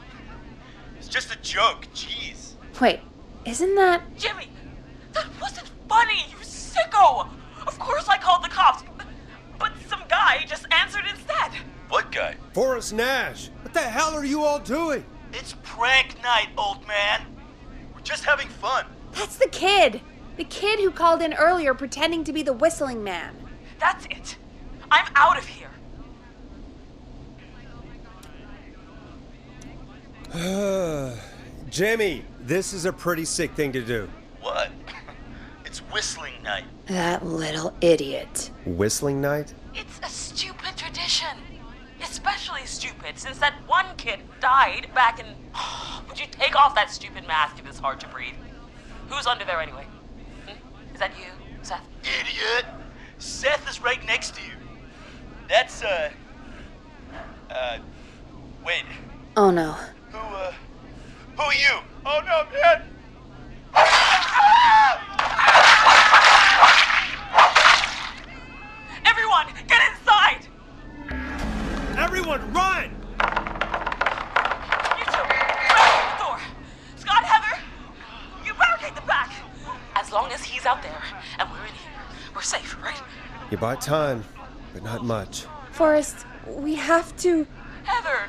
It's just a joke, jeez. Wait, isn't that... Jimmy, that wasn't funny, you sicko! Of course I called the cops, but some guy just answered instead. What guy? Forrest Nash. What the hell are you all doing? It's prank night, old man. We're just having fun. That's the kid. The kid who called in earlier pretending to be the whistling man. That's it. I'm out of here. Jimmy, this is a pretty sick thing to do. What? It's whistling night. That little idiot. Whistling night? It's a stupid tradition. Especially stupid since that one kid died back in... Would you take off that stupid mask if it's hard to breathe? Who's under there anyway? Is that you, Seth? Idiot! Seth is right next to you. That's, wait. Oh no. Who are you? Oh no, man! Everyone, get inside! Everyone, run! You two, right the door. Scott, Heather, you barricade the back. As long as he's out there and we're in here, we're safe, right? You bought time, but not much. Forrest, we have to... Heather,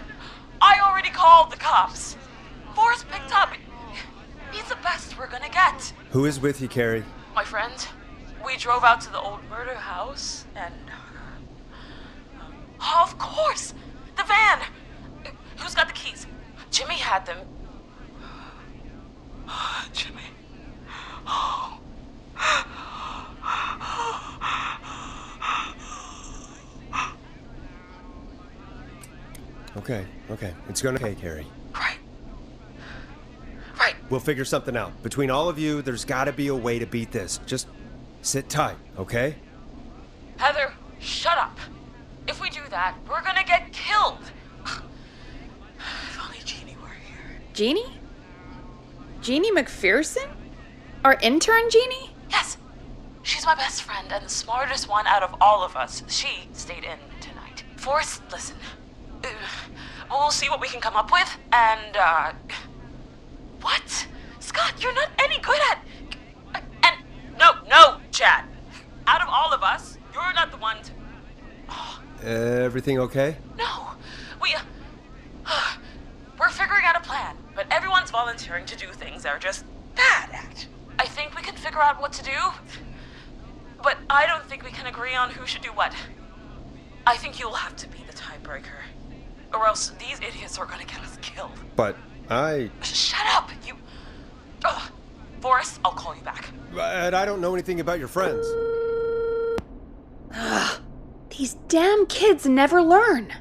I already called the cops. Forrest picked up. He's the best we're gonna get. Who is with you, Carrie? My friend, we drove out to the old murder house and... Oh, of course! The van! Who's got the keys? Jimmy had them. Jimmy. Oh. Okay. It's gonna okay, Carrie. Right. We'll figure something out. Between all of you, there's gotta be a way to beat this. Just sit tight, okay? Heather, shut up. If we do that, we're gonna get killed. If only Jeannie were here. Jeannie? Jeannie McPherson? Our intern Jeannie? Yes. She's my best friend and the smartest one out of all of us. She stayed in tonight. Forrest, listen. We'll see what we can come up with, and, What? Scott, you're not any good at... No, Chad. Out of all of us, you're not the one to... Everything okay? No. We're figuring out a plan, but everyone's volunteering to do things they're just bad at. I think we can figure out what to do, but I don't think we can agree on who should do what. I think you'll have to be the tiebreaker, or else these idiots are gonna get us killed. But Shut up, you... Forrest, I'll call you back. But I don't know anything about your friends. These damn kids never learn.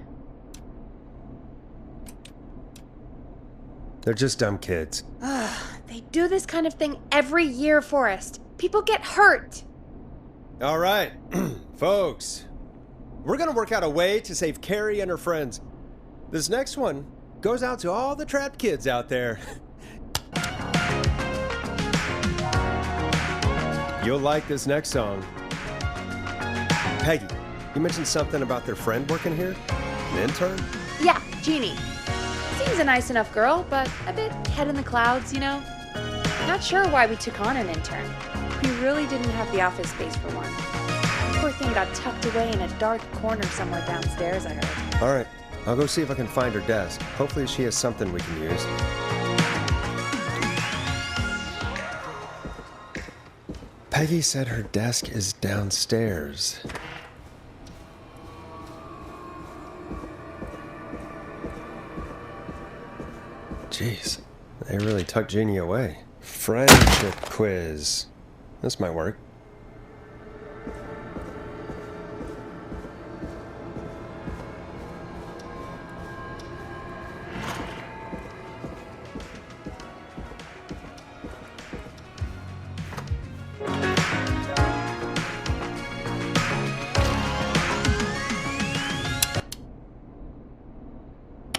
They're just dumb kids. They do this kind of thing every year, Forrest. People get hurt. All right, folks. We're gonna work out a way to save Carrie and her friends. This next one goes out to all the trapped kids out there. You'll like this next song. Peggy, you mentioned something about their friend working here? An intern? Yeah, Jeannie. Seems a nice enough girl, but a bit head in the clouds, you know? Not sure why we took on an intern. We really didn't have the office space for one. Poor thing got tucked away in a dark corner somewhere downstairs, I heard. All right, I'll go see if I can find her desk. Hopefully she has something we can use. Peggy said her desk is downstairs. Jeez, they really tucked Jeannie away. Friendship quiz. This might work.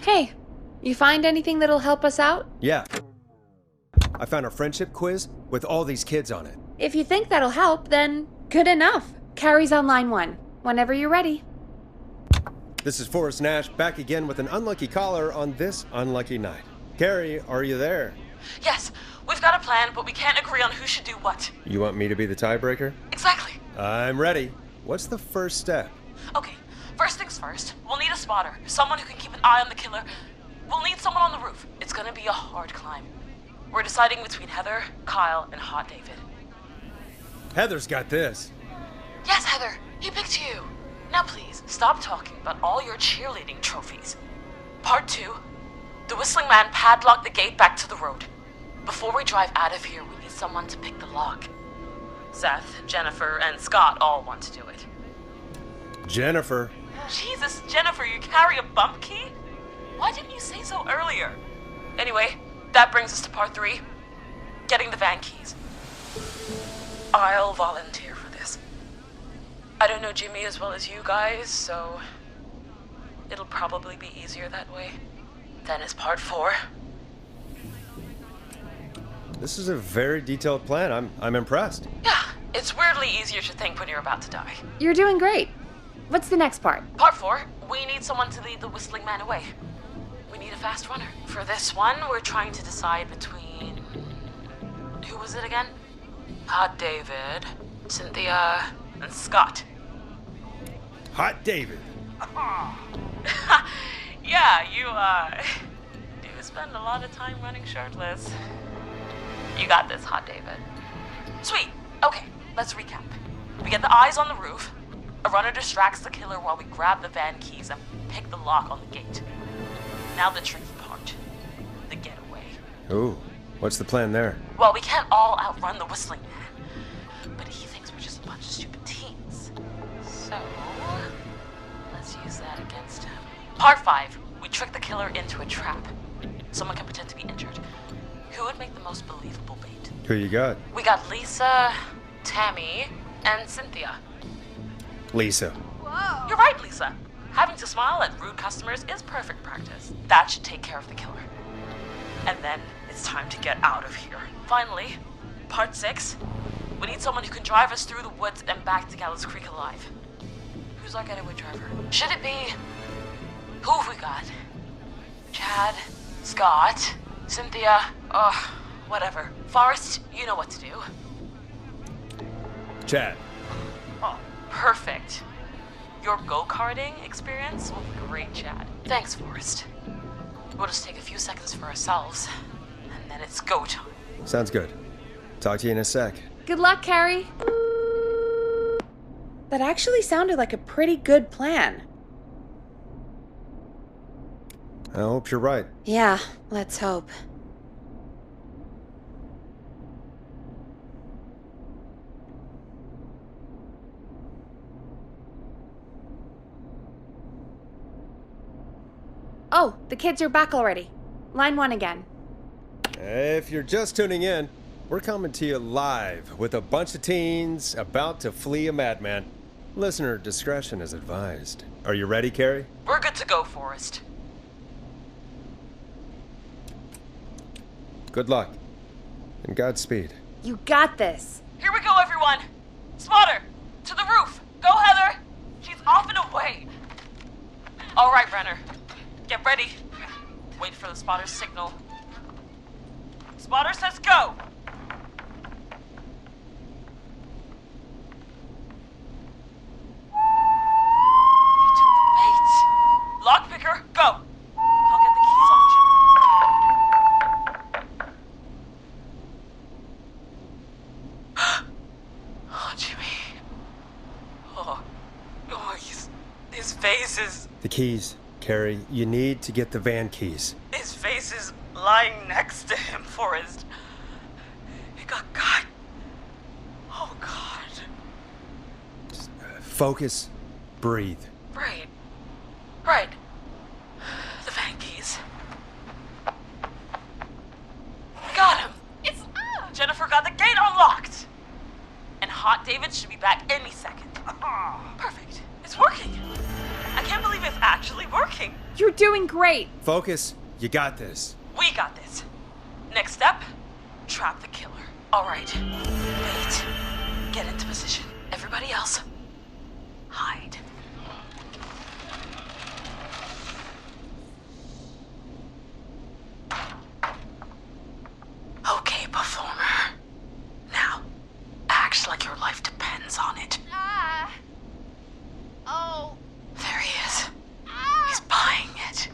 Hey, you find anything that'll help us out? Yeah. I found a friendship quiz with all these kids on it. If you think that'll help, then good enough. Carrie's on line 1. Whenever you're ready. This is Forrest Nash, back again with an unlucky caller on this unlucky night. Carrie, are you there? Yes, we've got a plan, but we can't agree on who should do what. You want me to be the tiebreaker? Exactly. I'm ready. What's the first step? Okay, first things first. We'll need a spotter, someone who can keep an eye on the killer. We'll need someone on the roof. It's gonna be a hard climb. We're deciding between Heather, Kyle, and Hot David. Heather's got this. Yes, Heather, he picked you. Now please, stop talking about all your cheerleading trophies. Part 2. The Whistling Man padlocked the gate back to the road. Before we drive out of here, we need someone to pick the lock. Seth, Jennifer, and Scott all want to do it. Jennifer. Jesus, Jennifer, you carry a bump key? Why didn't you say so earlier? Anyway, that brings us to part 3. Getting the van keys. I'll volunteer for this. I don't know Jimmy as well as you guys, so it'll probably be easier that way. Then is part 4. This is a very detailed plan. I'm impressed. Yeah, it's weirdly easier to think when you're about to die. You're doing great. What's the next part? Part 4, we need someone to lead the whistling man away. We need a fast runner. For this one, we're trying to decide between... Who was it again? Hot David, Cynthia, and Scott. Hot David. Yeah, you, do spend a lot of time running shirtless. You got this, Hot David. Sweet. Okay, let's recap. We get the eyes on the roof. A runner distracts the killer while we grab the van keys and pick the lock on the gate. Now the tricky part. The getaway. Ooh, what's the plan there? Well, we can't all outrun the whistling man. But he thinks we're just a bunch of stupid teens. So, let's use that against him. Part 5. We trick the killer into a trap. Someone can pretend to be injured. Who would make the most believable bait? Who you got? We got Lisa, Tammy, and Cynthia. Lisa. Whoa. You're right, Lisa. Having to smile at rude customers is perfect practice. That should take care of the killer. And then it's time to get out of here. Finally, part 6. We need someone who can drive us through the woods and back to Gallows Creek alive. Who's our getaway driver? Should it be... Who have we got? Chad, Scott, Cynthia, whatever. Forrest, you know what to do. Chad. Oh, perfect. Your go-karting experience will be great, Chad. Thanks, Forrest. We'll just take a few seconds for ourselves, and then it's go time. Sounds good. Talk to you in a sec. Good luck, Carrie. That actually sounded like a pretty good plan. I hope you're right. Yeah, let's hope. Oh, the kids are back already. Line 1 again. If you're just tuning in, we're coming to you live with a bunch of teens about to flee a madman. Listener discretion is advised. Are you ready, Carrie? We're good to go, Forrest. Good luck. And Godspeed. You got this. Here we go, everyone. Spotter, to the roof. Go, Heather. She's off and away. All right, Renner. Get ready. Wait for the spotter's signal. Spotter says go. You took the bait. Lockpicker, go. I'll get the keys off Jimmy. Oh, Jimmy. Oh, his face is... The keys. Carrie, you need to get the van keys. His face is lying next to him, Forrest. He got caught. Oh, God. Just, focus. Breathe. Right. The van keys. We got him. It's... Jennifer got the gate unlocked. And Hot David should be back any second. Perfect. It's working. I can't believe it's actually working. You're doing great. Focus. You got this. We got this. Next step, trap the killer. All right. Wait. Get into position. Everybody else, hide. Okay, performer. Now, act like your life depends on it. Oh. There he is. He's buying it.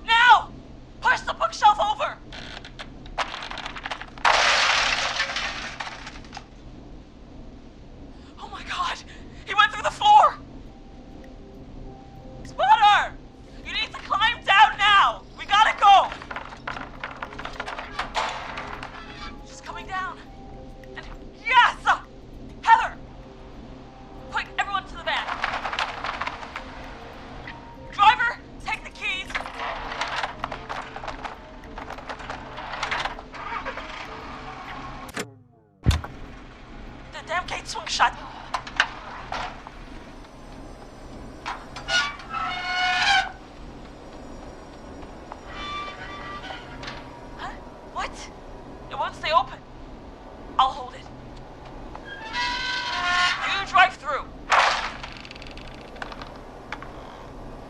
Now! Push the bookshelf over! Oh my God! He went through the floor! Spotter! You need to climb down now! stay open. I'll hold it. You drive through.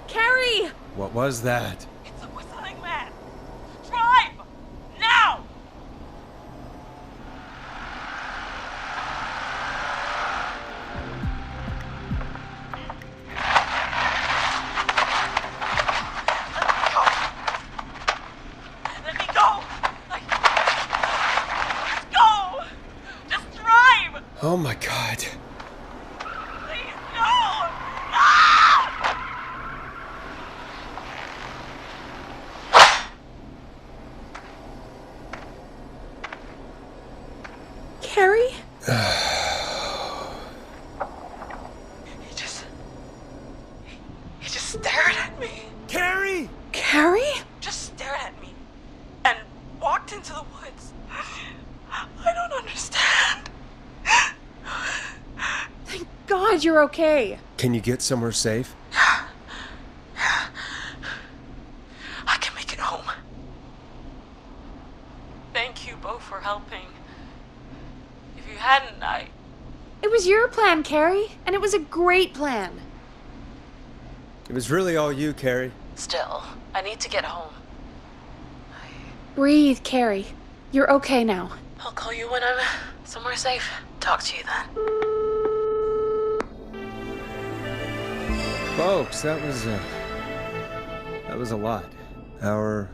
Carrie! What was that? It's a whistling man. Drive! Now! Let me go! Let's go! Just drive! Oh my god. Please, no! No! Carrie? He just stared at me. Carrie! Carrie? Just stared at me and walked into the woods. I don't understand. Thank God you're okay. Can you get somewhere safe? I can make it home. Thank you both for helping. If you hadn't, It was your plan, Carrie, and it was a great plan. It was really all you, Carrie. Still, I need to get home. Breathe, Carrie. You're okay now. I'll call you when I'm somewhere safe. Talk to you then. Folks, that was a lot. Our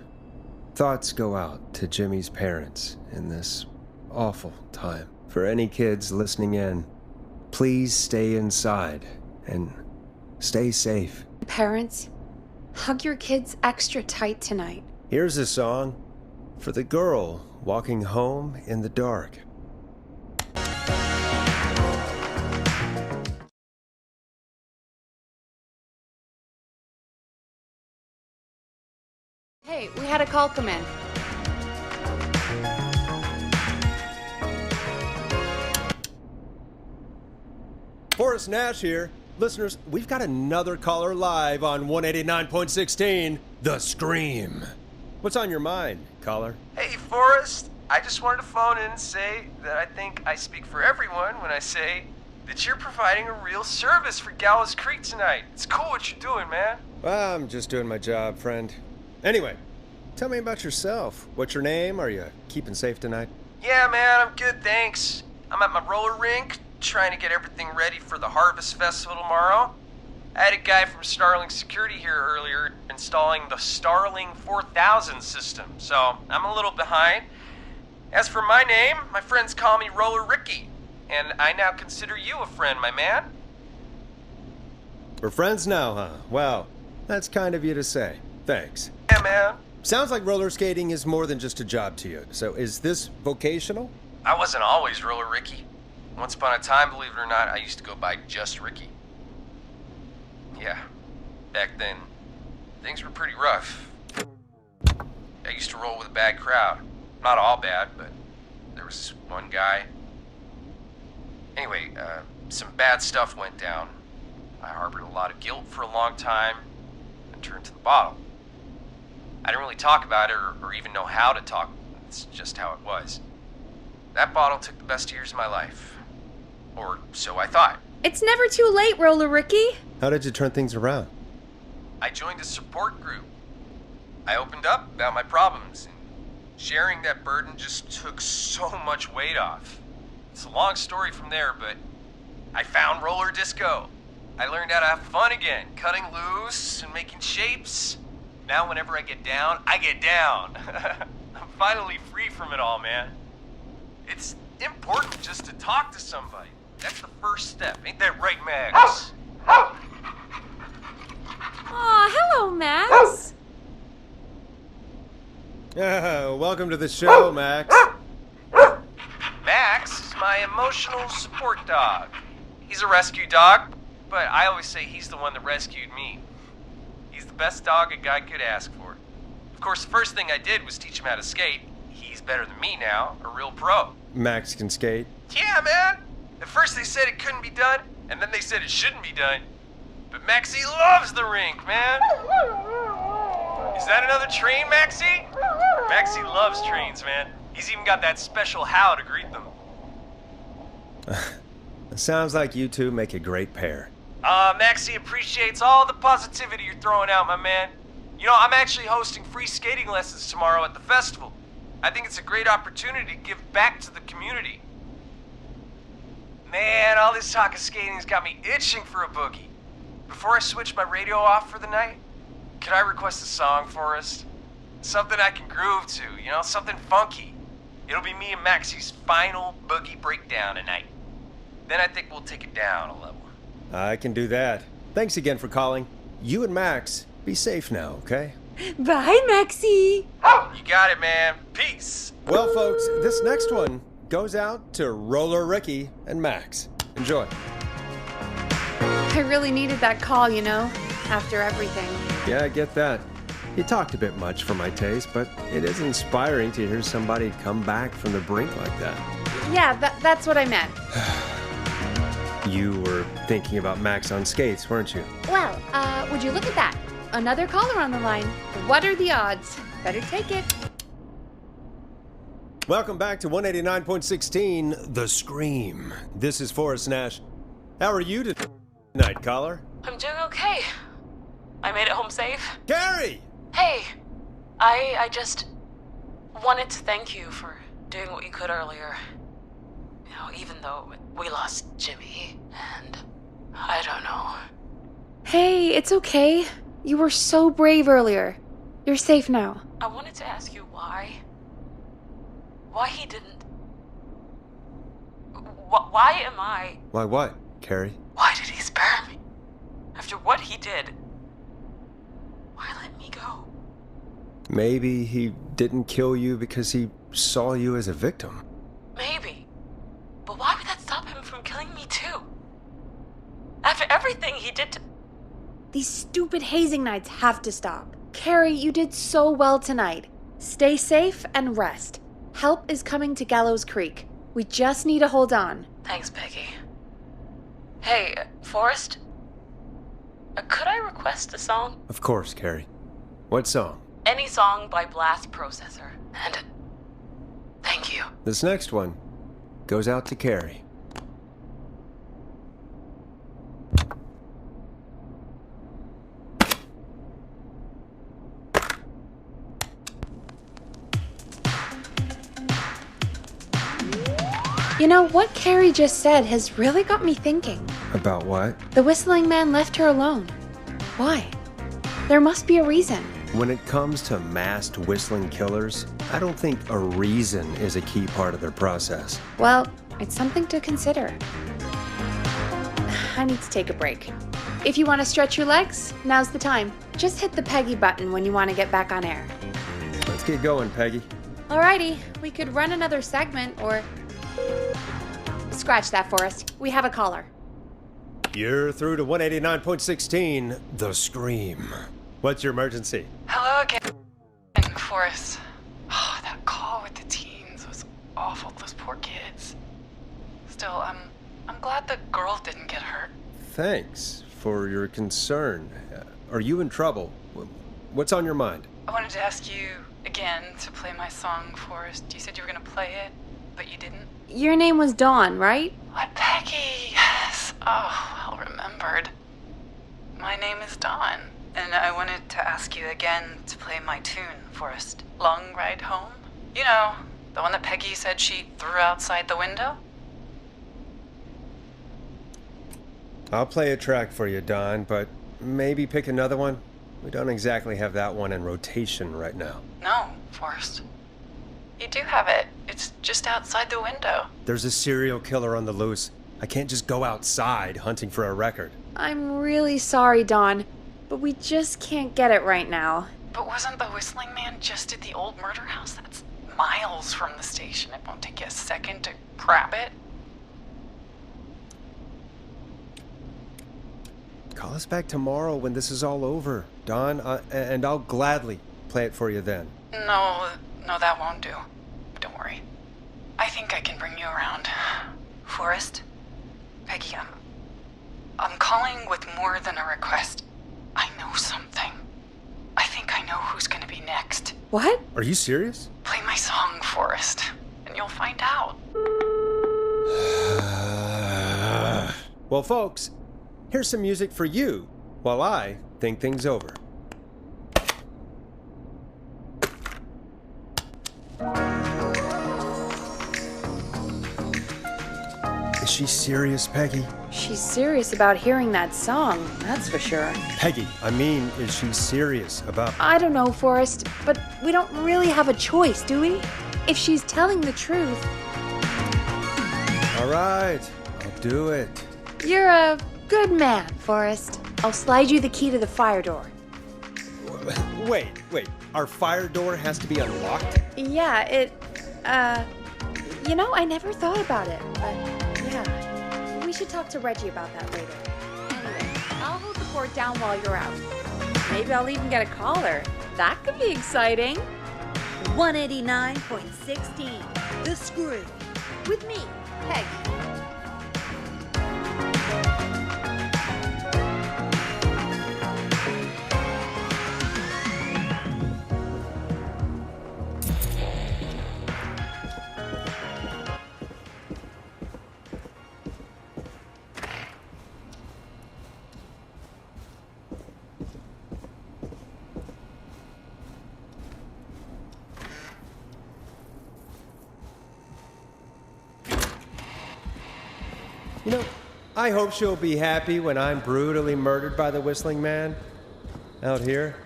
thoughts go out to Jimmy's parents in this awful time. For any kids listening in, please stay inside and stay safe. Parents, hug your kids extra tight tonight. Here's a song for the girl walking home in the dark. Hey, we had a call come in. Forrest Nash here. Listeners, we've got another caller live on 189.16, The Scream. What's on your mind, caller? Hey, Forrest. I just wanted to phone in and say that I think I speak for everyone when I say that you're providing a real service for Gallows Creek tonight. It's cool what you're doing, man. Well, I'm just doing my job, friend. Anyway, tell me about yourself. What's your name? Are you keeping safe tonight? Yeah, man, I'm good, thanks. I'm at my roller rink, trying to get everything ready for the Harvest Festival tomorrow. I had a guy from Starling Security here earlier installing the Starling 4000 system, so I'm a little behind. As for my name, my friends call me Roller Ricky, and I now consider you a friend, my man. We're friends now, huh? Well, that's kind of you to say. Thanks. Yeah, man. Sounds like roller skating is more than just a job to you. So is this vocational? I wasn't always Roller Ricky. Once upon a time, believe it or not, I used to go by just Ricky. Yeah, back then, things were pretty rough. I used to roll with a bad crowd. Not all bad, but there was one guy. Anyway, some bad stuff went down. I harbored a lot of guilt for a long time and turned to the bottle. I didn't really talk about it or even know how to talk. It's just how it was. That bottle took the best years of my life. Or so I thought. It's never too late, Roller Ricky. How did you turn things around? I joined a support group. I opened up about my problems, and sharing that burden just took so much weight off. It's a long story from there, but I found roller disco. I learned how to have fun again, cutting loose and making shapes. Now whenever I get down, I get down. I'm finally free from it all, man. It's important just to talk to somebody. That's the first step. Ain't that right, Max? Aw, hello, Max. Welcome to the show, Max. Max is my emotional support dog. He's a rescue dog, but I always say he's the one that rescued me. He's the best dog a guy could ask for. Of course, the first thing I did was teach him how to skate. He's better than me now, a real pro. Max can skate. Yeah, man. At first they said it couldn't be done, and then they said it shouldn't be done. But Maxie loves the rink, man. Is that another train, Maxie? Maxie loves trains, man. He's even got that special how to greet them. It sounds like you two make a great pair. Maxie appreciates all the positivity you're throwing out, my man. You know, I'm actually hosting free skating lessons tomorrow at the festival. I think it's a great opportunity to give back to the community. Man, all this talk of skating's got me itching for a boogie. Before I switch my radio off for the night, could I request a song, Forrest? Something I can groove to, you know, something funky. It'll be me and Maxie's final boogie breakdown tonight. Then I think we'll take it down a level. I can do that. Thanks again for calling. You and Max, be safe now, okay? Bye, Maxie. You got it, man. Peace. Well, folks, this next one goes out to Roller Ricky and Max. Enjoy. I really needed that call, you know, after everything. Yeah, I get that. You talked a bit much for my taste, but it is inspiring to hear somebody come back from the brink like that. Yeah, that's what I meant. You were thinking about Max on skates, weren't you? Well, would you look at that? Another caller on the line. What are the odds? Better take it. Welcome back to 189.16, The Scream. This is Forrest Nash. How are you tonight, caller? I'm doing okay. I made it home safe. Carrie! Hey, I just wanted to thank you for doing what you could earlier. You know, even though we lost Jimmy, and I don't know. Hey, it's okay. You were so brave earlier. You're safe now. I wanted to ask you why he didn't... Why am I... Why what, Carrie? Why did he spare me? After what he did, why let me go? Maybe he didn't kill you because he saw you as a victim. Maybe. But why would that stop him from killing me too? After everything he did to... These stupid hazing nights have to stop. Carrie, you did so well tonight. Stay safe and rest. Help is coming to Gallows Creek. We just need to hold on. Thanks, Peggy. Hey, Forrest? Could I request a song? Of course, Carrie. What song? Any song by Blast Processor. And thank you. This next one goes out to Carrie. You know, what Carrie just said has really got me thinking. About what? The whistling man left her alone. Why? There must be a reason. When it comes to masked whistling killers, I don't think a reason is a key part of their process. Well, it's something to consider. I need to take a break. If you want to stretch your legs, now's the time. Just hit the Peggy button when you want to get back on air. Let's get going, Peggy. Alrighty, we could run another segment or... Scratch that, Forrest. We have a caller. You're through to 189.16, The Scream. What's your emergency? Hello again, Forrest. Oh, that call with the teens was awful. Those poor kids. Still, I'm glad the girl didn't get hurt. Thanks for your concern. Are you in trouble? What's on your mind? I wanted to ask you again to play my song, Forrest. You said you were going to play it, but you didn't. Your name was Dawn, right? What, Peggy? Yes. Oh, well remembered. My name is Dawn, and I wanted to ask you again to play my tune, Forrest. Long Ride Home? You know, the one that Peggy said she threw outside the window? I'll play a track for you, Don, but maybe pick another one. We don't exactly have that one in rotation right now. No, Forrest. You do have it. It's just outside the window. There's a serial killer on the loose. I can't just go outside hunting for a record. I'm really sorry, Dawn, but we just can't get it right now. But wasn't the whistling man just at the old murder house? That's miles from the station. It won't take you a second to grab it. Call us back tomorrow when this is all over, Don, and I'll gladly play it for you then. No, that won't do. Don't worry. I think I can bring you around. Forrest? Peggy, I'm calling with more than a request. I know something. I think I know who's gonna be next. What? Are you serious? Play my song, Forrest. Well, folks, here's some music for you while I think things over. Is she serious, Peggy? She's serious about hearing that song, that's for sure. Peggy, I mean, is she serious about... I don't know, Forrest, but we don't really have a choice, do we? If she's telling the truth... All right, I'll do it. You're a good man, Forrest. I'll slide you the key to the fire door. Wait. Our fire door has to be unlocked? Yeah, you know, I never thought about it, but yeah. We should talk to Reggie about that later. Anyway, I'll hold the fort down while you're out. Maybe I'll even get a caller. That could be exciting. 189.16, The Screw. With me, Peg. You know, I hope she'll be happy when I'm brutally murdered by the Whistling Man. Out here,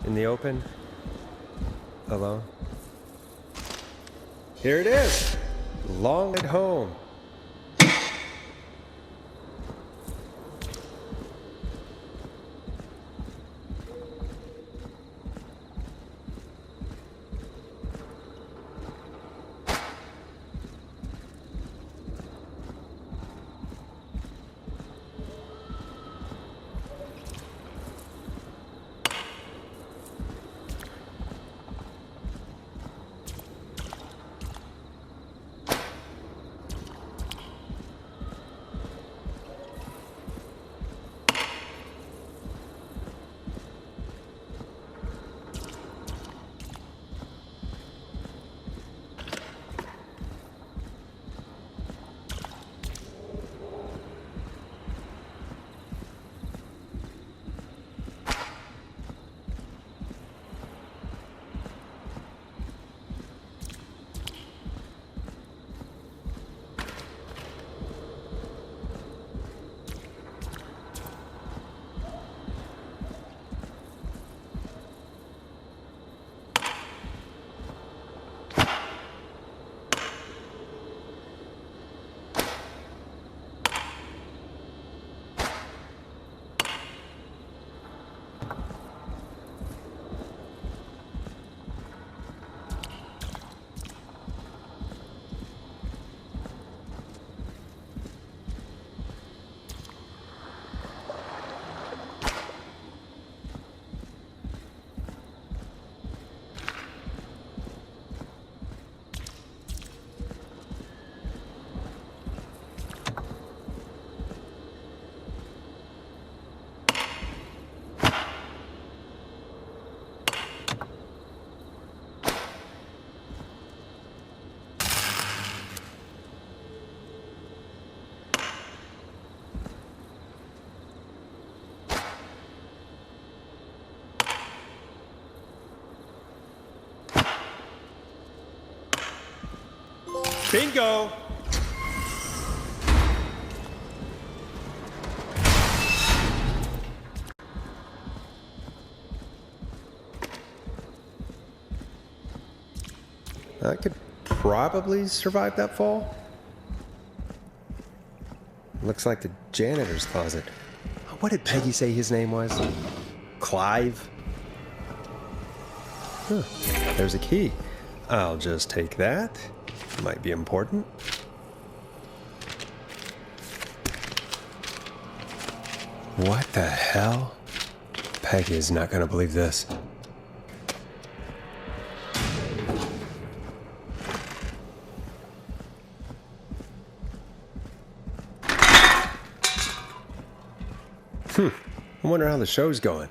in the open, alone. Here it is, long at home. Bingo! I could probably survive that fall. Looks like the janitor's closet. What did Peggy say his name was? Clive? Huh. There's a key. I'll just take that. Might be important. What the hell? Peggy is not gonna believe this. I wonder how the show's going.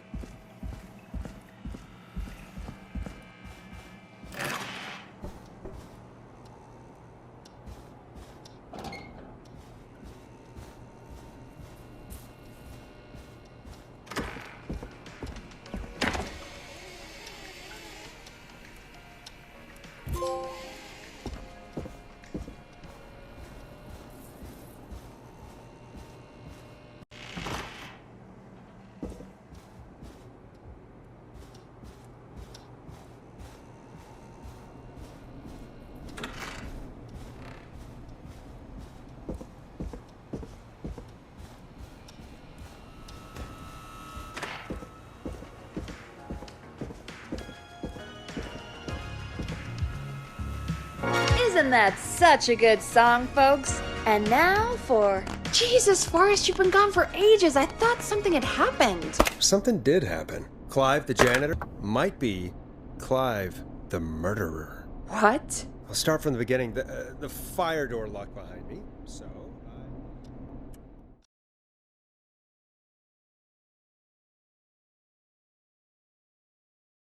Isn't that such a good song, folks? And now for... Jesus, Forrest, you've been gone for ages. I thought something had happened. Something did happen. Clive, the janitor, might be Clive, the murderer. What? I'll start from the beginning. The fire door locked behind me, so...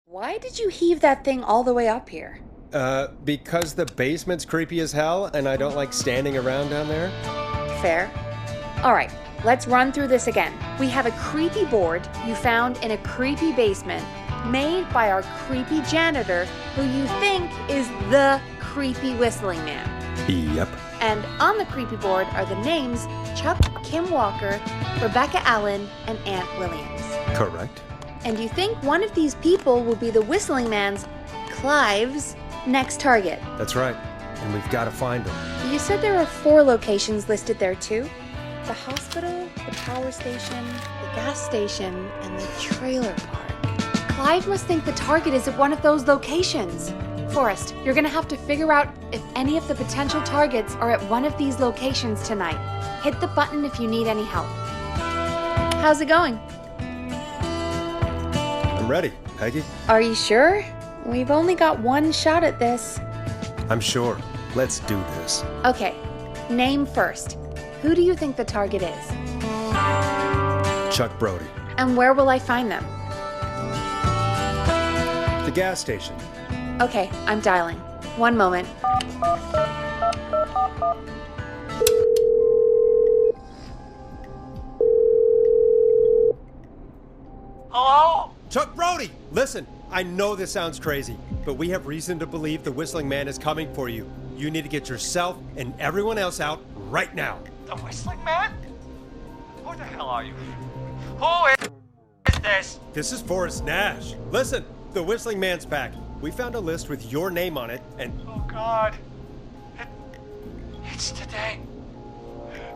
Why did you heave that thing all the way up here? Because the basement's creepy as hell, and I don't like standing around down there. Fair. Alright, let's run through this again. We have a creepy board you found in a creepy basement, made by our creepy janitor, who you think is the creepy whistling man. Yep. And on the creepy board are the names Chuck, Kim Walker, Rebecca Allen, and Aunt Williams. Correct. And you think one of these people will be the whistling man's, Clive's, next target. That's right. And we've got to find him. You said there are 4 locations listed there too? The hospital, the power station, the gas station, and the trailer park. Clive must think the target is at one of those locations. Forrest, you're gonna have to figure out if any of the potential targets are at one of these locations tonight. Hit the button if you need any help. How's it going? I'm ready, Peggy. Are you sure? We've only got one shot at this. I'm sure. Let's do this. Okay, name first. Who do you think the target is? Chuck Brody. And where will I find them? The gas station. Okay, I'm dialing. One moment. Hello? Chuck Brody! Listen, I know this sounds crazy, but we have reason to believe the Whistling Man is coming for you. You need to get yourself and everyone else out right now. The Whistling Man? Who the hell are you? Who is this? This is Forrest Nash. Listen, the Whistling Man's back. We found a list with your name on it, and... Oh, God. It's today.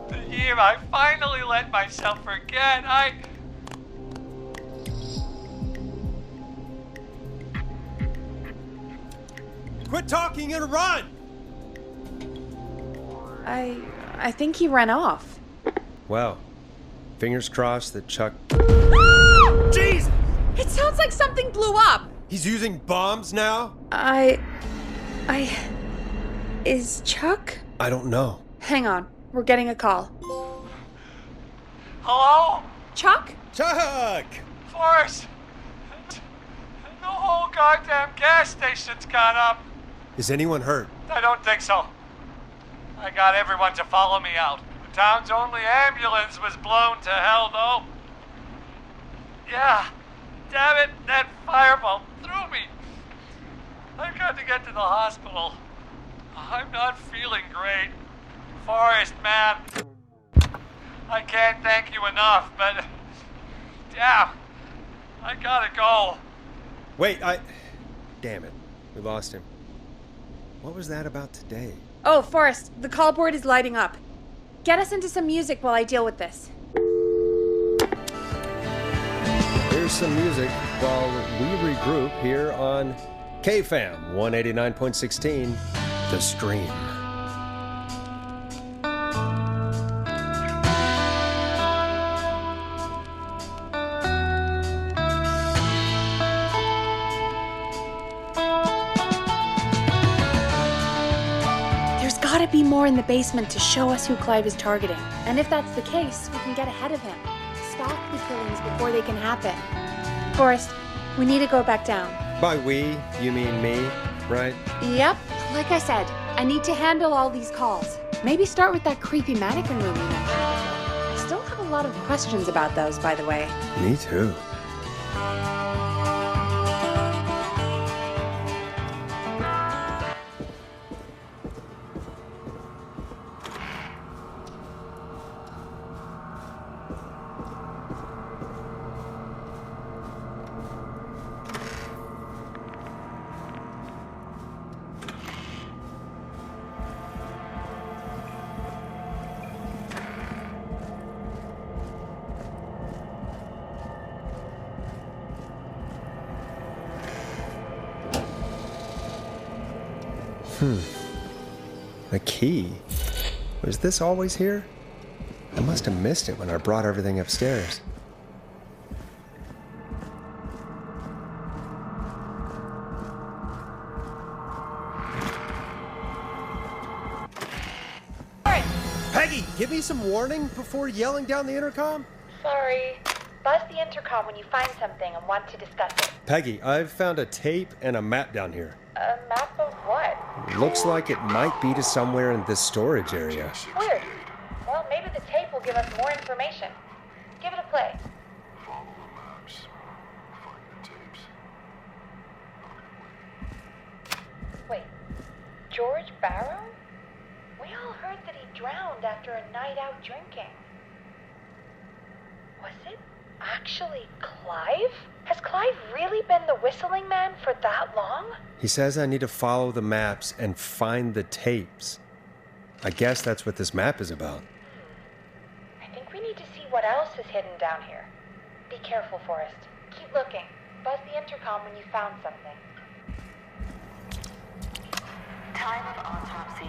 The year I finally let myself forget. Quit talking and run! I think he ran off. Well, fingers crossed that Chuck... Jeez! It sounds like something blew up! He's using bombs now? Is Chuck? I don't know. Hang on, we're getting a call. Hello? Chuck? Chuck! Forrest! The whole goddamn gas station's gone up. Is anyone hurt? I don't think so. I got everyone to follow me out. The town's only ambulance was blown to hell, though. Yeah. Damn it, that fireball threw me. I've got to get to the hospital. I'm not feeling great. Forrest, man. I can't thank you enough, but... Damn. I gotta go. Wait, Damn it. We lost him. What was that about today? Oh, Forrest, the call board is lighting up. Get us into some music while I deal with this. Here's some music while we regroup here on KFAM 189.16, The Stream. Gotta be more in the basement to show us who Clive is targeting. And if that's the case, we can get ahead of him. Stop the killings before they can happen. Forrest, we need to go back down. By we, you mean me, right? Yep. Like I said, I need to handle all these calls. Maybe start with that creepy mannequin room you mentioned before. I still have a lot of questions about those, by the way. Me too. The key? Was this always here? I must have missed it when I brought everything upstairs. Peggy, give me some warning before yelling down the intercom. Sorry. Buzz the intercom when you find something and want to discuss it. Peggy, I've found a tape and a map down here. A map of what? Looks like it might be to somewhere in this storage area. Weird. Well, maybe the tape will give us more information. Give it a play. Follow the maps. Find the tapes. Wait. George Barrow? We all heard that he drowned after a night out drinking. Was it actually Clive? Has Clive really been the whistling man for that long? He says I need to follow the maps and find the tapes. I guess that's what this map is about. I think we need to see what else is hidden down here. Be careful, Forrest. Keep looking. Buzz the intercom when you found something. Time of autopsy.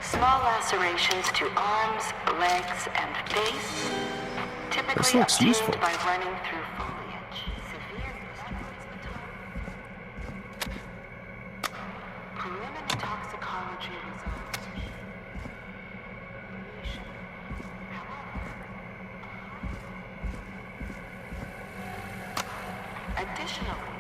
Small lacerations to arms, legs, and face. Typically This looks obtained useful. by running through foliage. Severe preliminary toxicology results. Additionally,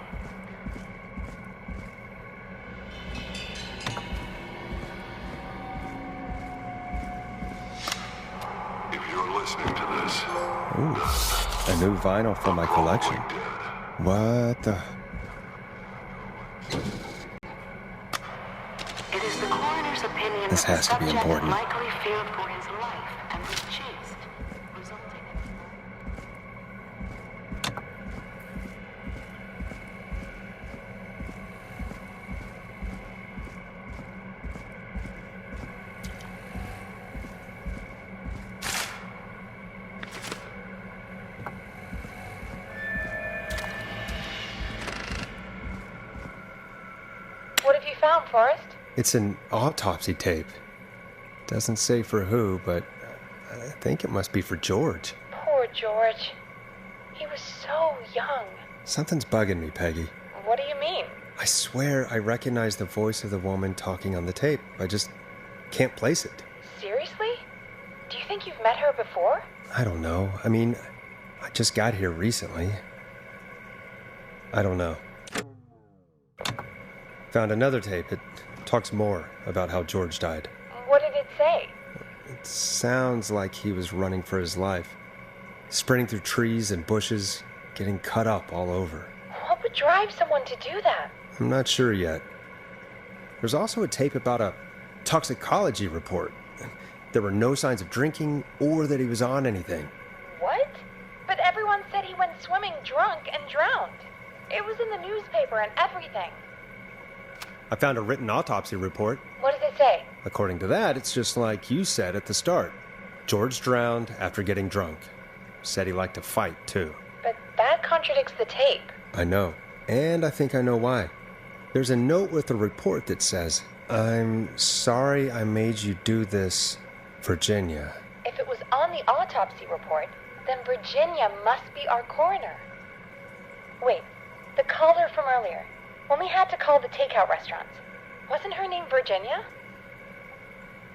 If you're listening to this, Ooh, a new vinyl for my collection. What the... it is the coroner's opinion This that has the to be subject important. likely feared for his life and was chased, resulting What have you found, Forrest? It's an autopsy tape. Doesn't say for who, but I think it must be for George. Poor George. He was so young. Something's bugging me, Peggy. What do you mean? I swear I recognize the voice of the woman talking on the tape. I just can't place it. Seriously? Do you think you've met her before? I don't know. I mean, I just got here recently. I don't know. Found another tape. It talks more about how George died. What did it say? It sounds like he was running for his life. Sprinting through trees and bushes, getting cut up all over. What would drive someone to do that? I'm not sure yet. There's also a tape about a toxicology report. There were no signs of drinking or that he was on anything. What? But everyone said he went swimming drunk and drowned. It was in the newspaper and everything. I found a written autopsy report. What does it say? According to that, it's just like you said at the start. George drowned after getting drunk. Said he liked to fight, too. But that contradicts the tape. I know. And I think I know why. There's a note with the report that says, "I'm sorry I made you do this, Virginia." If it was on the autopsy report, then Virginia must be our coroner. Wait, the caller from earlier, when we had to call the takeout restaurants, wasn't her name Virginia?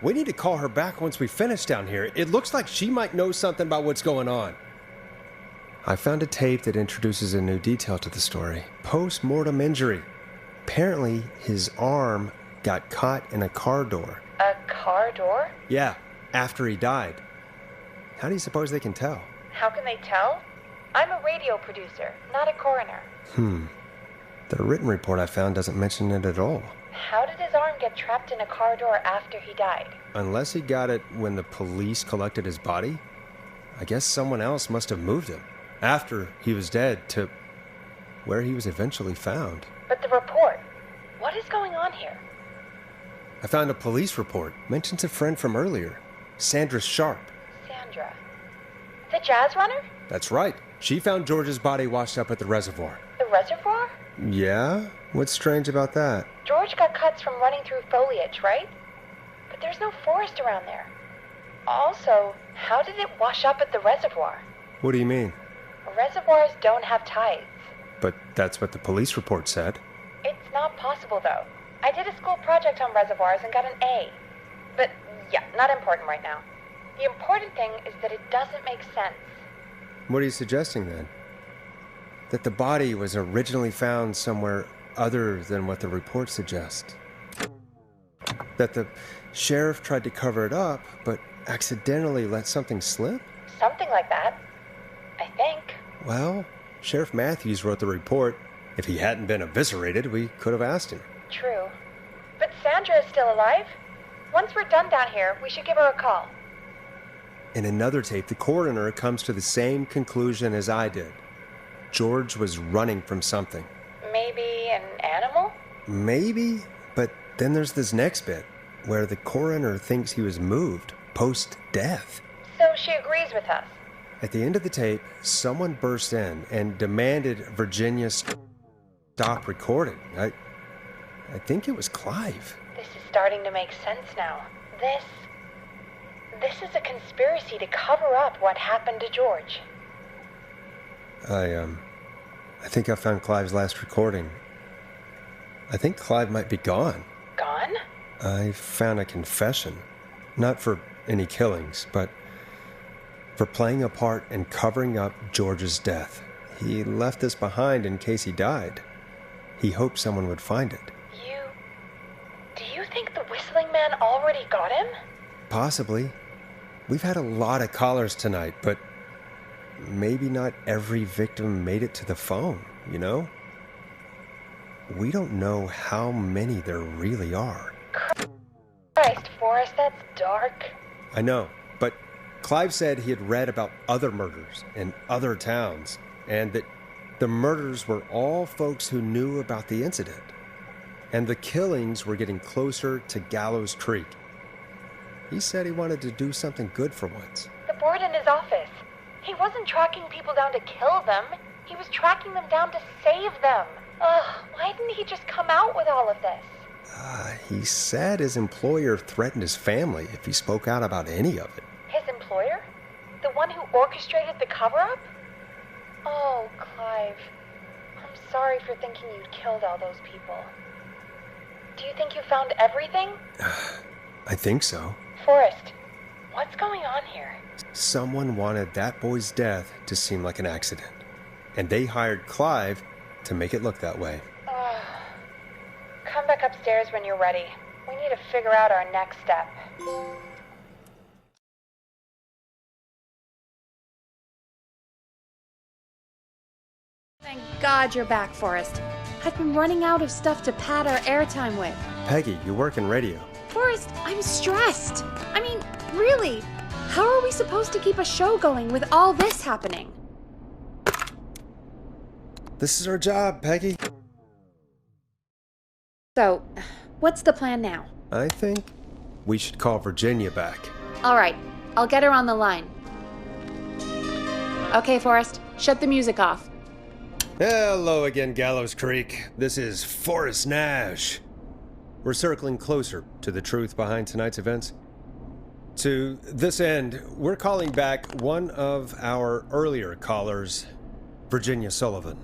We need to call her back once we finish down here. It looks like she might know something about what's going on. I found a tape that introduces a new detail to the story. Post-mortem injury. Apparently, his arm got caught in a car door. A car door? Yeah, after he died. How do you suppose they can tell? How can they tell? I'm a radio producer, not a coroner. The written report I found doesn't mention it at all. How did his arm get trapped in a car door after he died? Unless he got it when the police collected his body, I guess someone else must have moved him after he was dead to where he was eventually found. But the report, what is going on here? I found a police report. Mentions a friend from earlier, Sandra Sharp. Sandra. The jazz runner? That's right. She found George's body washed up at the reservoir. The reservoir? Yeah? What's strange about that? George got cuts from running through foliage, right? But there's no forest around there. Also, how did it wash up at the reservoir? What do you mean? Reservoirs don't have tides. But that's what the police report said. It's not possible, though. I did a school project on reservoirs and got an A. But, yeah, not important right now. The important thing is that it doesn't make sense. What are you suggesting, then? That the body was originally found somewhere other than what the report suggests? That the sheriff tried to cover it up, but accidentally let something slip? Something like that. I think. Well, Sheriff Matthews wrote the report. If he hadn't been eviscerated, we could have asked him. True. But Sandra is still alive? Once we're done down here, we should give her a call. In another tape, the coroner comes to the same conclusion as I did. George was running from something. Maybe an animal? Maybe, but then there's this next bit, where the coroner thinks he was moved post-death. So she agrees with us. At the end of the tape, someone burst in and demanded Virginia stop recording. I think it was Clive. This is starting to make sense now. This is a conspiracy to cover up what happened to George. I think I found Clive's last recording. I think Clive might be gone. Gone? I found a confession. Not for any killings, but for playing a part in covering up George's death. He left this behind in case he died. He hoped someone would find it. Do you think the Whistling Man already got him? Possibly. We've had a lot of callers tonight, but maybe not every victim made it to the phone, you know? We don't know how many there really are. Christ, Forrest, that's dark. I know, but Clive said he had read about other murders in other towns, and that the murders were all folks who knew about the incident. And the killings were getting closer to Gallows Creek. He said he wanted to do something good for once. The board in his office. He wasn't tracking people down to kill them. He was tracking them down to save them. Ugh, why didn't he just come out with all of this? He said his employer threatened his family if he spoke out about any of it. His employer? The one who orchestrated the cover-up? Oh, Clive. I'm sorry for thinking you'd killed all those people. Do you think you found everything? I think so. Forrest, what's going on here? Someone wanted that boy's death to seem like an accident. And they hired Clive to make it look that way. Come back upstairs when you're ready. We need to figure out our next step. Thank God you're back, Forrest. I've been running out of stuff to pad our airtime with. Peggy, you work in radio. Forrest, I'm stressed. I mean, really, how are we supposed to keep a show going with all this happening? This is our job, Peggy. So, what's the plan now? I think we should call Virginia back. All right, I'll get her on the line. Okay, Forrest, shut the music off. Hello again, Gallows Creek. This is Forrest Nash. We're circling closer to the truth behind tonight's events. To this end, we're calling back one of our earlier callers, Virginia Sullivan.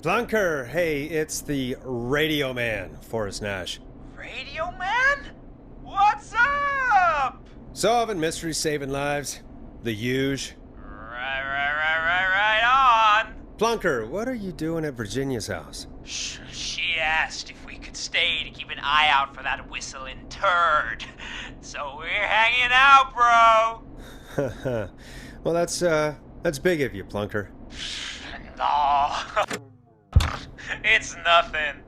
Plunker, hey, it's the Radio Man, Forrest Nash. Radio Man? What's up? Solving mysteries, saving lives. The huge. Right on. Plunker, what are you doing at Virginia's house? She asked if we could stay to keep an eye out for that whistling turd. So we're hanging out, bro. Well, that's big of you, Plunker. No. It's nothing.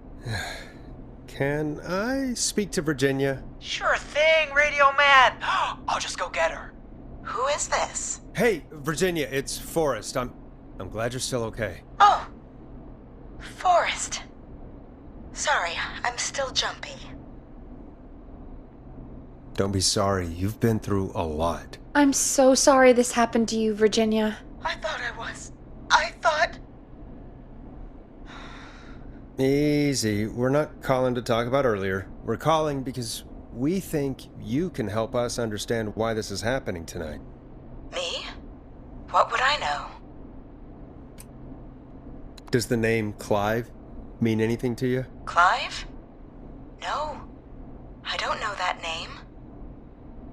Can I speak to Virginia? Sure thing, Radio Man. I'll just go get her. Who is this? Hey, Virginia, it's Forrest. I'm glad you're still okay. Oh, Forrest. Sorry, I'm still jumpy. Don't be sorry. You've been through a lot. I'm so sorry this happened to you, Virginia. I thought I was. I thought... Easy. We're not calling to talk about earlier. We're calling because we think you can help us understand why this is happening tonight. Me? What would I know? Does the name Clive mean anything to you? Clive? No. I don't know that name.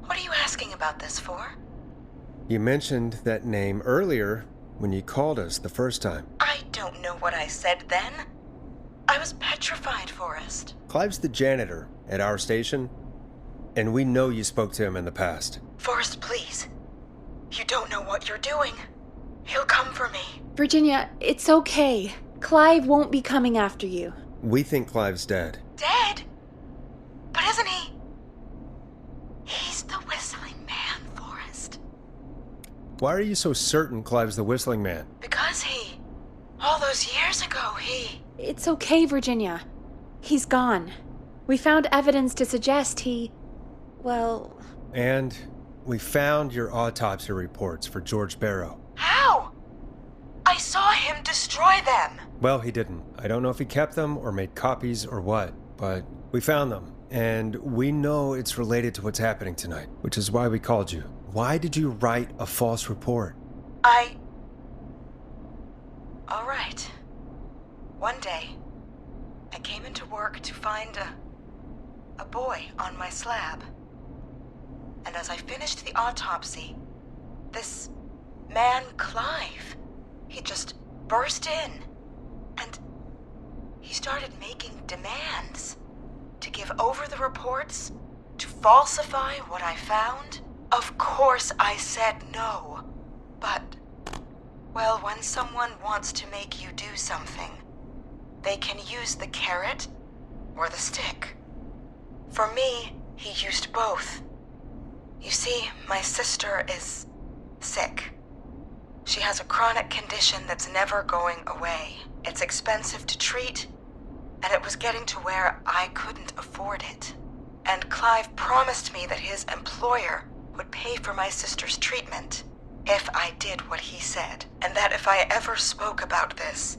What are you asking about this for? You mentioned that name earlier when you called us the first time. I don't know what I said then. I was petrified, Forrest. Clive's the janitor at our station, and we know you spoke to him in the past. Forrest, please. You don't know what you're doing. He'll come for me. Virginia, it's okay. Clive won't be coming after you. We think Clive's dead. Dead? But isn't he? He's the whistling man, Forrest. Why are you so certain Clive's the whistling man? Because all those years ago, It's okay, Virginia. He's gone. We found evidence to suggest well... And we found your autopsy reports for George Barrow. How? I saw him destroy them. Well, he didn't. I don't know if he kept them or made copies or what, but we found them. And we know it's related to what's happening tonight, which is why we called you. Why did you write a false report? All right. One day, I came into work to find a boy on my slab. And as I finished the autopsy, this man, Clive, he just burst in. And he started making demands to give over the reports, to falsify what I found. Of course I said no. But, well, when someone wants to make you do something, they can use the carrot or the stick. For me, he used both. You see, my sister is sick. She has a chronic condition that's never going away. It's expensive to treat, and it was getting to where I couldn't afford it. And Clive promised me that his employer would pay for my sister's treatment if I did what he said, and that if I ever spoke about this,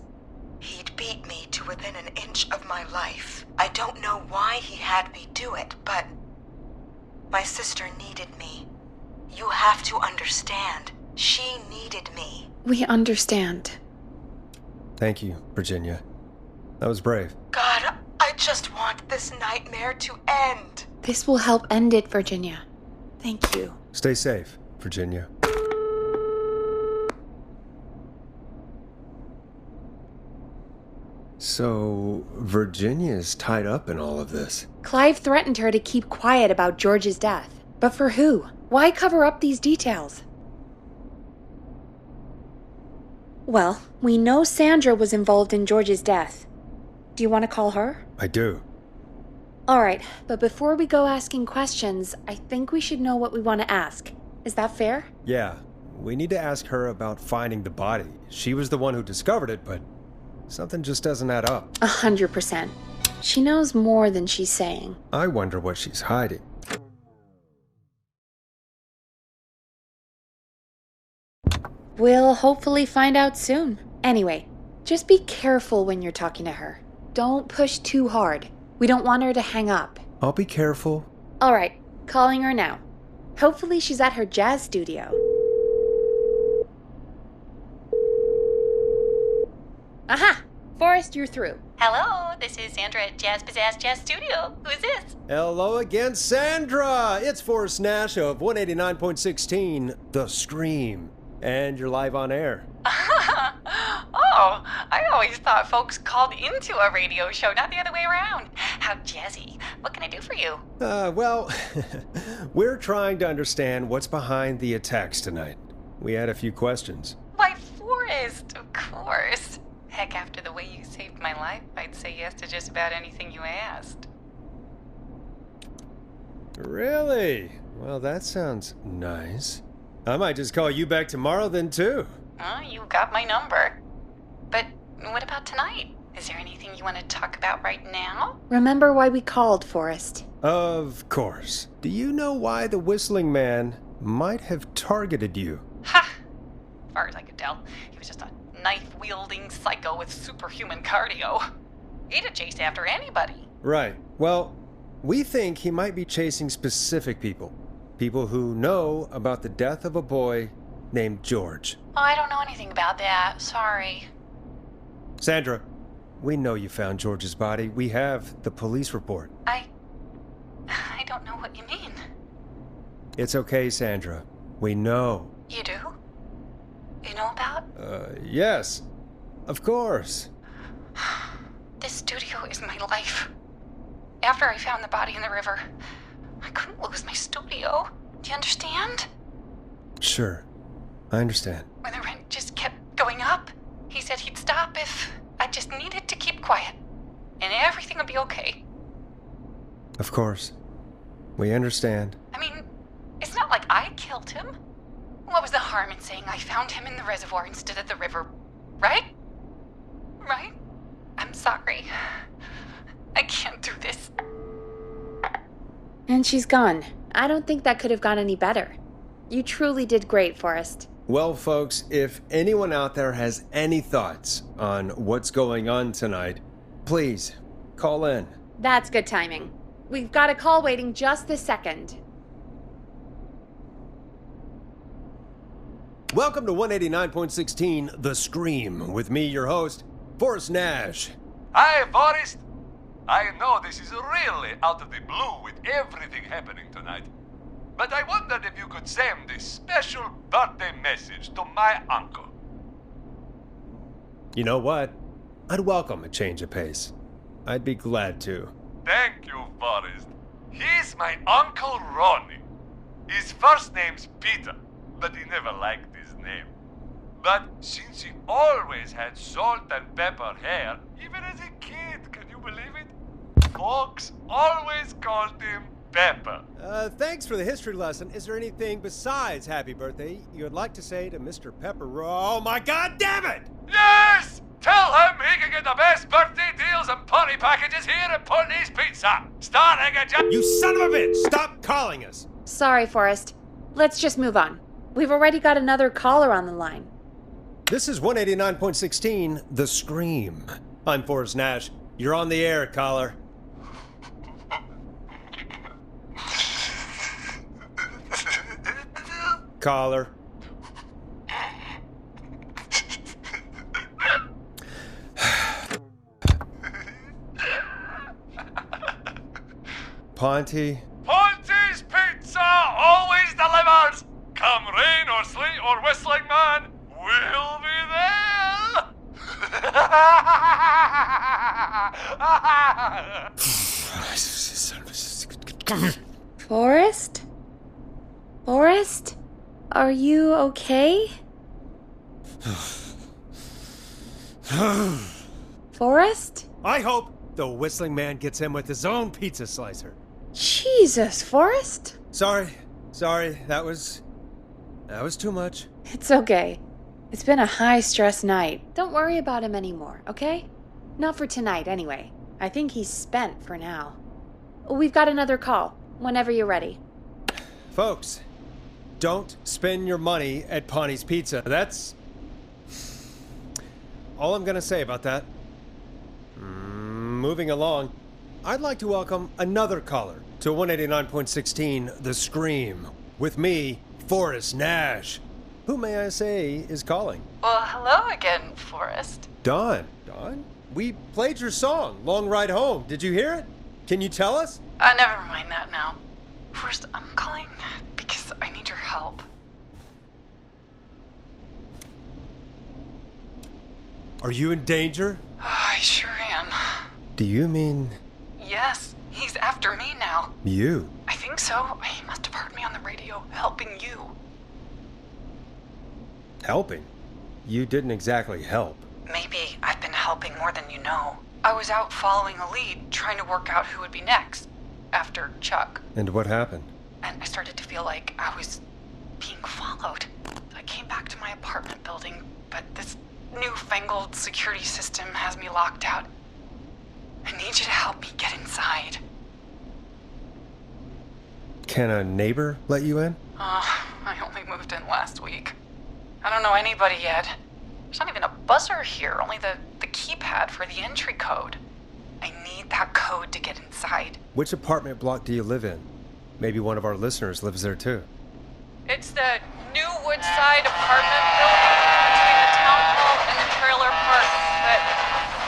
he'd beat me to within an inch of my life. I don't know why he had me do it, but my sister needed me. You have to understand. She needed me. We understand. Thank you, Virginia. That was brave. God, I just want this nightmare to end. This will help end it, Virginia. Thank you. Stay safe, Virginia. So, Virginia's tied up in all of this. Clive threatened her to keep quiet about George's death. But for who? Why cover up these details? Well, we know Sandra was involved in George's death. Do you want to call her? I do. Alright, but before we go asking questions, I think we should know what we want to ask. Is that fair? Yeah, we need to ask her about finding the body. She was the one who discovered it, but something just doesn't add up. 100%. She knows more than she's saying. I wonder what she's hiding. We'll hopefully find out soon. Anyway, just be careful when you're talking to her. Don't push too hard. We don't want her to hang up. I'll be careful. Alright, calling her now. Hopefully she's at her jazz studio. Aha! Forrest, you're through. Hello, this is Sandra at Jazz Pizzazz Jazz Studio. Who's this? Hello again, Sandra! It's Forrest Nash of 189.16, The Scream. And you're live on air. Oh, I always thought folks called into a radio show, not the other way around. How jazzy. What can I do for you? Well, we're trying to understand what's behind the attacks tonight. We had a few questions. Why, Forrest, of course. Heck, after the way you saved my life, I'd say yes to just about anything you asked. Really? Well, that sounds nice. I might just call you back tomorrow then, too. You got my number. But what about tonight? Is there anything you want to talk about right now? Remember why we called, Forrest? Of course. Do you know why the Whistling Man might have targeted you? Ha! As far as I could tell, he was just a knife-wielding psycho with superhuman cardio. He'd have chased after anybody. Right. Well, we think he might be chasing specific people. People who know about the death of a boy named George. Oh, I don't know anything about that. Sorry. Sandra, we know you found George's body. We have the police report. I don't know what you mean. It's okay, Sandra. We know. You do? You know about? Yes. Of course. This studio is my life. After I found the body in the river, I couldn't lose my studio. Do you understand? Sure. I understand. When the rent just kept going up, he said he'd stop if I just needed to keep quiet. And everything would be okay. Of course. We understand. I mean, it's not like I killed him. What was the harm in saying I found him in the reservoir instead of the river, right? Right? I'm sorry. I can't do this. And she's gone. I don't think that could have gone any better. You truly did great, Forrest. Well, folks, if anyone out there has any thoughts on what's going on tonight, please call in. That's good timing. We've got a call waiting just this second. Welcome to 189.16 The Scream, with me, your host, Forrest Nash. Hi, Forrest. I know this is really out of the blue with everything happening tonight, but I wondered if you could send this special birthday message to my uncle. You know what? I'd welcome a change of pace. I'd be glad to. Thank you, Forrest. He's my Uncle Ronnie. His first name's Peter, but he never liked his name. But since he always had salt and pepper hair, even as a kid, can you believe it? Folks always called him Pepper. Thanks for the history lesson. Is there anything besides happy birthday you would like to say to Mr. Pepper? Oh my god damn it! Yes! Tell him he can get the best birthday deals and party packages here at Putney's Pizza. Starting at You son of a bitch! Stop calling us! Sorry, Forrest. Let's just move on. We've already got another caller on the line. This is 189.16 The Scream. I'm Forrest Nash. You're on the air, caller. Caller. Ponty. Ponty's Pizza always delivers. Come rain or sleet or whistling man, we'll be there. Forrest? Forrest? Are you okay? Forrest? I hope the Whistling Man gets him with his own pizza slicer. Jesus, Forrest? Sorry. That was too much. It's okay. It's been a high-stress night. Don't worry about him anymore, okay? Not for tonight, anyway. I think he's spent for now. We've got another call, whenever you're ready. Folks, don't spend your money at Ponty's Pizza. That's all I'm gonna say about that. Moving along, I'd like to welcome another caller to 189.16 The Scream, with me, Forrest Nash. Who, may I say, is calling? Well, hello again, Forrest. Dawn, we played your song, Long Ride Home. Did you hear it? Can you tell us? Never mind that now. First, I'm calling because I need your help. Are you in danger? I sure am. Do you mean... Yes, he's after me now. You? I think so. He must have heard me on the radio helping you. Helping? You didn't exactly help. Maybe I've been helping more than you know. I was out following a lead, trying to work out who would be next, after Chuck. And what happened? And I started to feel like I was being followed. I came back to my apartment building, but this newfangled security system has me locked out. I need you to help me get inside. Can a neighbor let you in? I only moved in last week. I don't know anybody yet. There's not even a buzzer here, only the keypad for the entry code. I need that code to get inside. Which apartment block do you live in? Maybe one of our listeners lives there too. It's the new Woodside apartment building between the town hall and the trailer park, but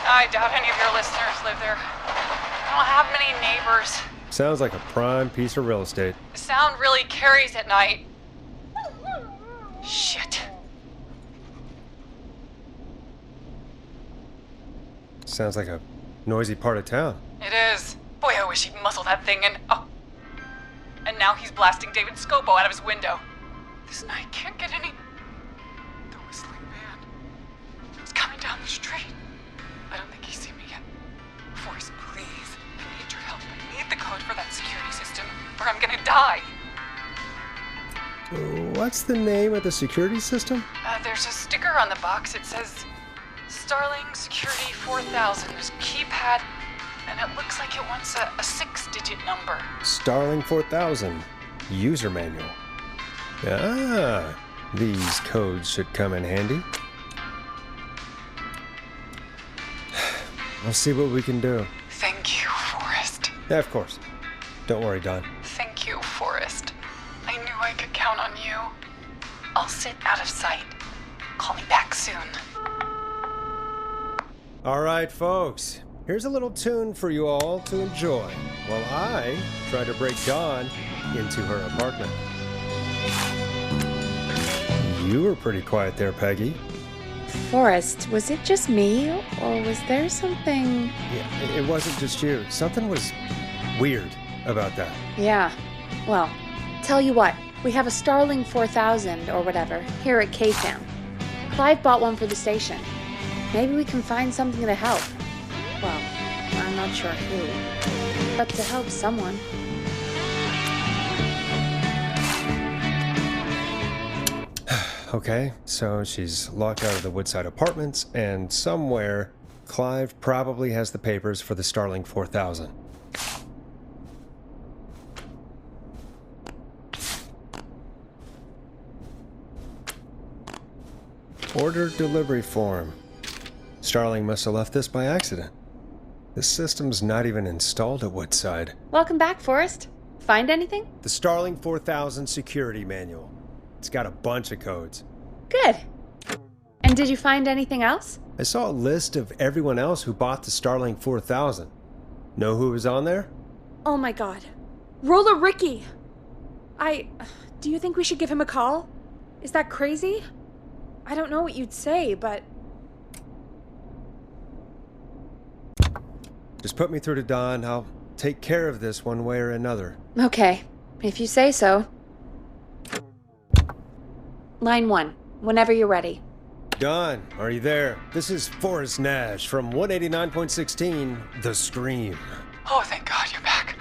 I doubt any of your listeners live there. I don't have many neighbors. Sounds like a prime piece of real estate. The sound really carries at night. Shit. Sounds like a noisy part of town. It is. Boy, I wish he'd muzzle that thing in. Oh. And now he's blasting David Scopo out of his window. This night can't get any... The whistling man. He's coming down the street. I don't think he's seen me yet. Forrest, please. I need your help. I need the code for that security system, or I'm gonna die. What's the name of the security system? There's a sticker on the box. It says Starling Security 4000. There's a keypad, and it looks like it wants a 6-digit number. Starling 4000. User manual. Ah, these codes should come in handy. We'll see what we can do. Thank you, Forrest. Yeah, of course. Don't worry, Don. Thank you, Forrest. I knew I could count on you. I'll sit out of sight. Call me back soon. All right, folks. Here's a little tune for you all to enjoy while I try to break Dawn into her apartment. You were pretty quiet there, Peggy. Forrest, was it just me, or was there something... Yeah, it wasn't just you. Something was weird about that. Yeah. Well, tell you what, we have a Starling 4000 or whatever here at K-Town. Clive bought one for the station. Maybe we can find something to help. Well, I'm not sure who, but to help someone. Okay, so she's locked out of the Woodside Apartments, and somewhere, Clive probably has the papers for the Starling 4000. Order delivery form. Starling must have left this by accident. The system's not even installed at Woodside. Welcome back, Forrest. Find anything? The Starling 4000 security manual. It's got a bunch of codes. Good. And did you find anything else? I saw a list of everyone else who bought the Starling 4000. Know who was on there? Oh my god. Roller Ricky! Do you think we should give him a call? Is that crazy? I don't know what you'd say, but... Just put me through to Don. I'll take care of this one way or another. Okay, if you say so. Line 1, whenever you're ready. Don, are you there? This is Forrest Nash from 189.16, The Scream. Oh, thank God you're back.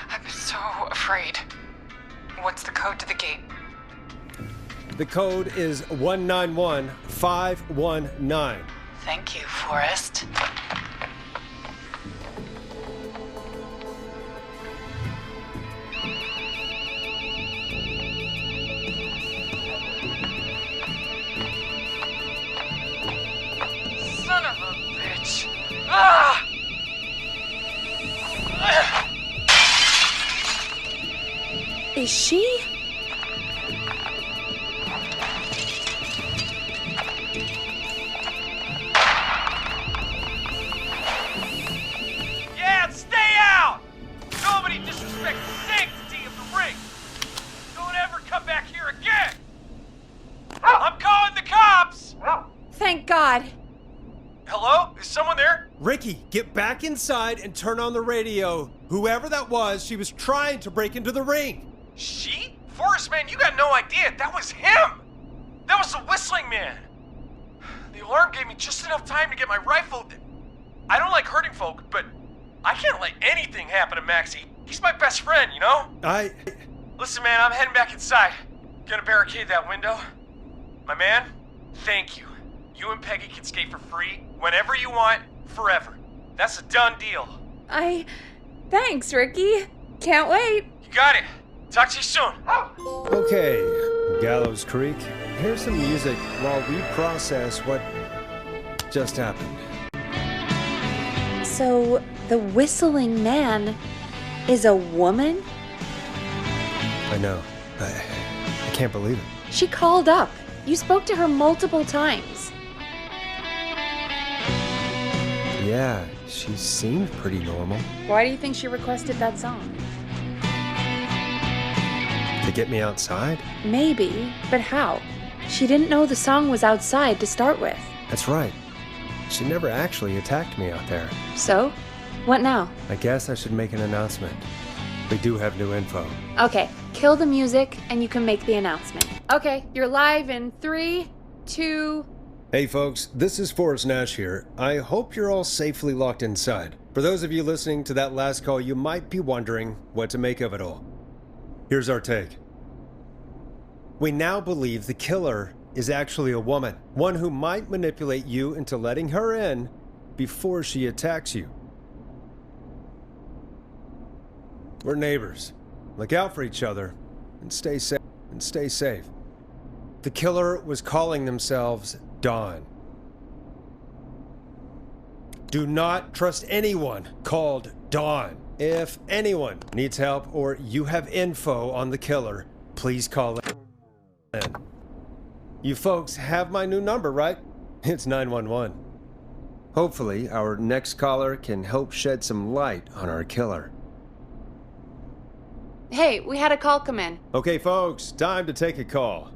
I've been so afraid. What's the code to the gate? The code is 191519. Thank you, Forrest. Son of a bitch. Ah! Is she? Yeah, stay out! Nobody disrespect the sanctity of the ring! Don't ever come back here again! I'm calling the cops! Thank God. Hello? Is someone there? Ricky, get back inside and turn on the radio. Whoever that was, she was trying to break into the ring. She? Forrest, man, you got no idea. That was him! That was the whistling man! The alarm gave me just enough time to get my rifle. I don't like hurting folk, but I can't let anything happen to Maxie. He's my best friend, you know? Listen, man, I'm heading back inside. Gonna barricade that window. My man, thank you. you and Peggy can skate for free whenever you want, forever. That's a done deal. Thanks, Ricky. Can't wait. You got it. Talk to you soon. Okay, Gallows Creek, here's some music while we process what just happened. So, the whistling man is a woman? I know. I can't believe it. She called up. You spoke to her multiple times. Yeah, she seemed pretty normal. Why do you think she requested that song? To get me outside? Maybe, but how? She didn't know the song was outside to start with. That's right. She never actually attacked me out there. So? What now? I guess I should make an announcement. We do have new info. Okay, kill the music and you can make the announcement. Okay, you're live in 3, 2... Hey folks, this is Forrest Nash here. I hope you're all safely locked inside. For those of you listening to that last call, you might be wondering what to make of it all. Here's our take. We now believe the killer is actually a woman, one who might manipulate you into letting her in before she attacks you. We're neighbors. Look out for each other and stay safe. The killer was calling themselves Dawn. Do not trust anyone called Dawn. If anyone needs help or you have info on the killer, please call in. You folks have my new number, right? It's 911. Hopefully, our next caller can help shed some light on our killer. Hey, we had a call come in. Okay, folks, time to take a call.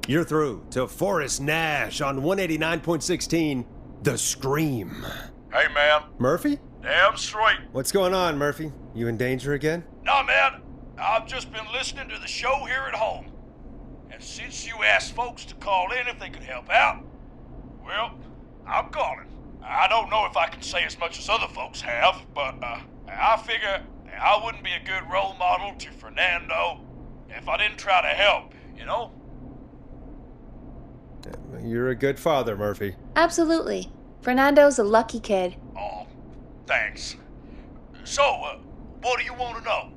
You're through to Forrest Nash on 189.16, The Scream. Hey, man. Murphy? Damn straight. What's going on, Murphy? You in danger again? Nah, man. I've just been listening to the show here at home. And since you asked folks to call in if they could help out, well, I'm calling. I don't know if I can say as much as other folks have, but I figure I wouldn't be a good role model to Fernando if I didn't try to help, you know? You're a good father, Murphy. Absolutely. Fernando's a lucky kid. Oh, thanks. So, what do you want to know?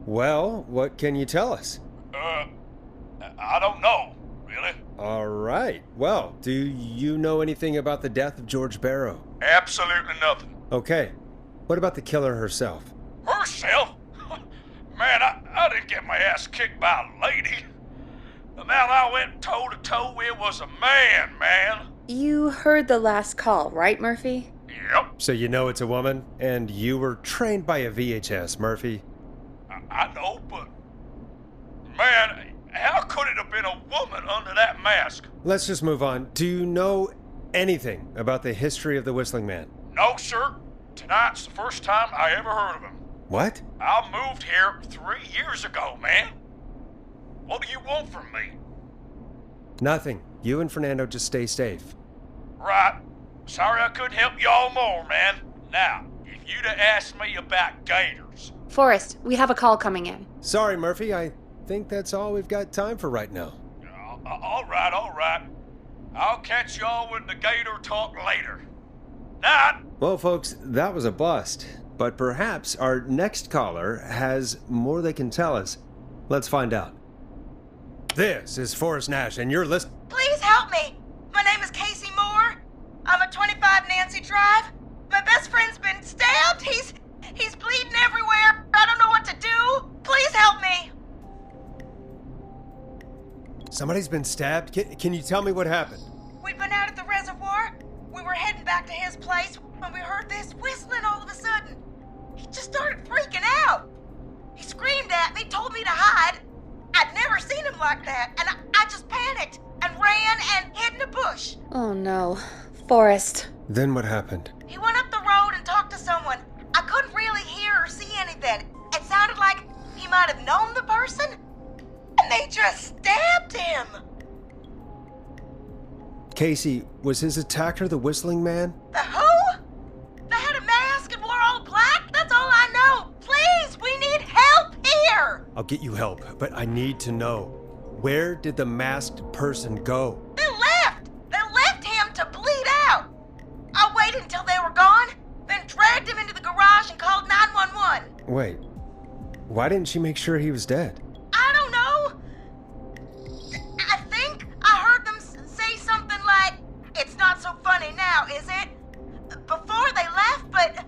Well, what can you tell us? I don't know, really. All right. Well, do you know anything about the death of George Barrow? Absolutely nothing. Okay. What about the killer herself? Herself? Man, I didn't get my ass kicked by a lady. The man I went toe-to-toe with was a man. You heard the last call, right, Murphy? Yep. So you know it's a woman, and you were trained by a VHS, Murphy. I know, but... Man, how could it have been a woman under that mask? Let's just move on. Do you know anything about the history of the Whistling Man? No, sir. Tonight's the first time I ever heard of him. What? I moved here 3 years ago, man. What do you want from me? Nothing. You and Fernando just stay safe. Right. Sorry I couldn't help you all more, man. Now, if you'd have asked me about gators... Forrest, we have a call coming in. Sorry, Murphy. I think that's all we've got time for right now. All right. I'll catch y'all with the gator talk later. Night. Well, folks, that was a bust. But perhaps our next caller has more they can tell us. Let's find out. This is Forrest Nash, and you're listening. Please help me. My name is Casey Moore. I'm at 25 Nancy Drive. My best friend's been stabbed. He's bleeding everywhere. I don't know what to do. Please help me. Somebody's been stabbed? Can you tell me what happened? We'd been out at the reservoir. We were heading back to his place when we heard this whistling all of a sudden. He just started freaking out. He screamed at me, told me to hide. I'd never seen him like that, and I just panicked and ran and hid in a bush. Oh no. Forrest. Then what happened? He went up the road and talked to someone. I couldn't really hear or see anything. It sounded like he might have known the person, and they just stabbed him. Casey, was his attacker the Whistling Man? The who? They had a mask and wore all black? That's all I know. Please, we need help here. I'll get you help, but I need to know. Where did the masked person go? They left him Wait, why didn't she make sure he was dead? I don't know. I think I heard them say something like, "It's not so funny now, is it?" before they left, but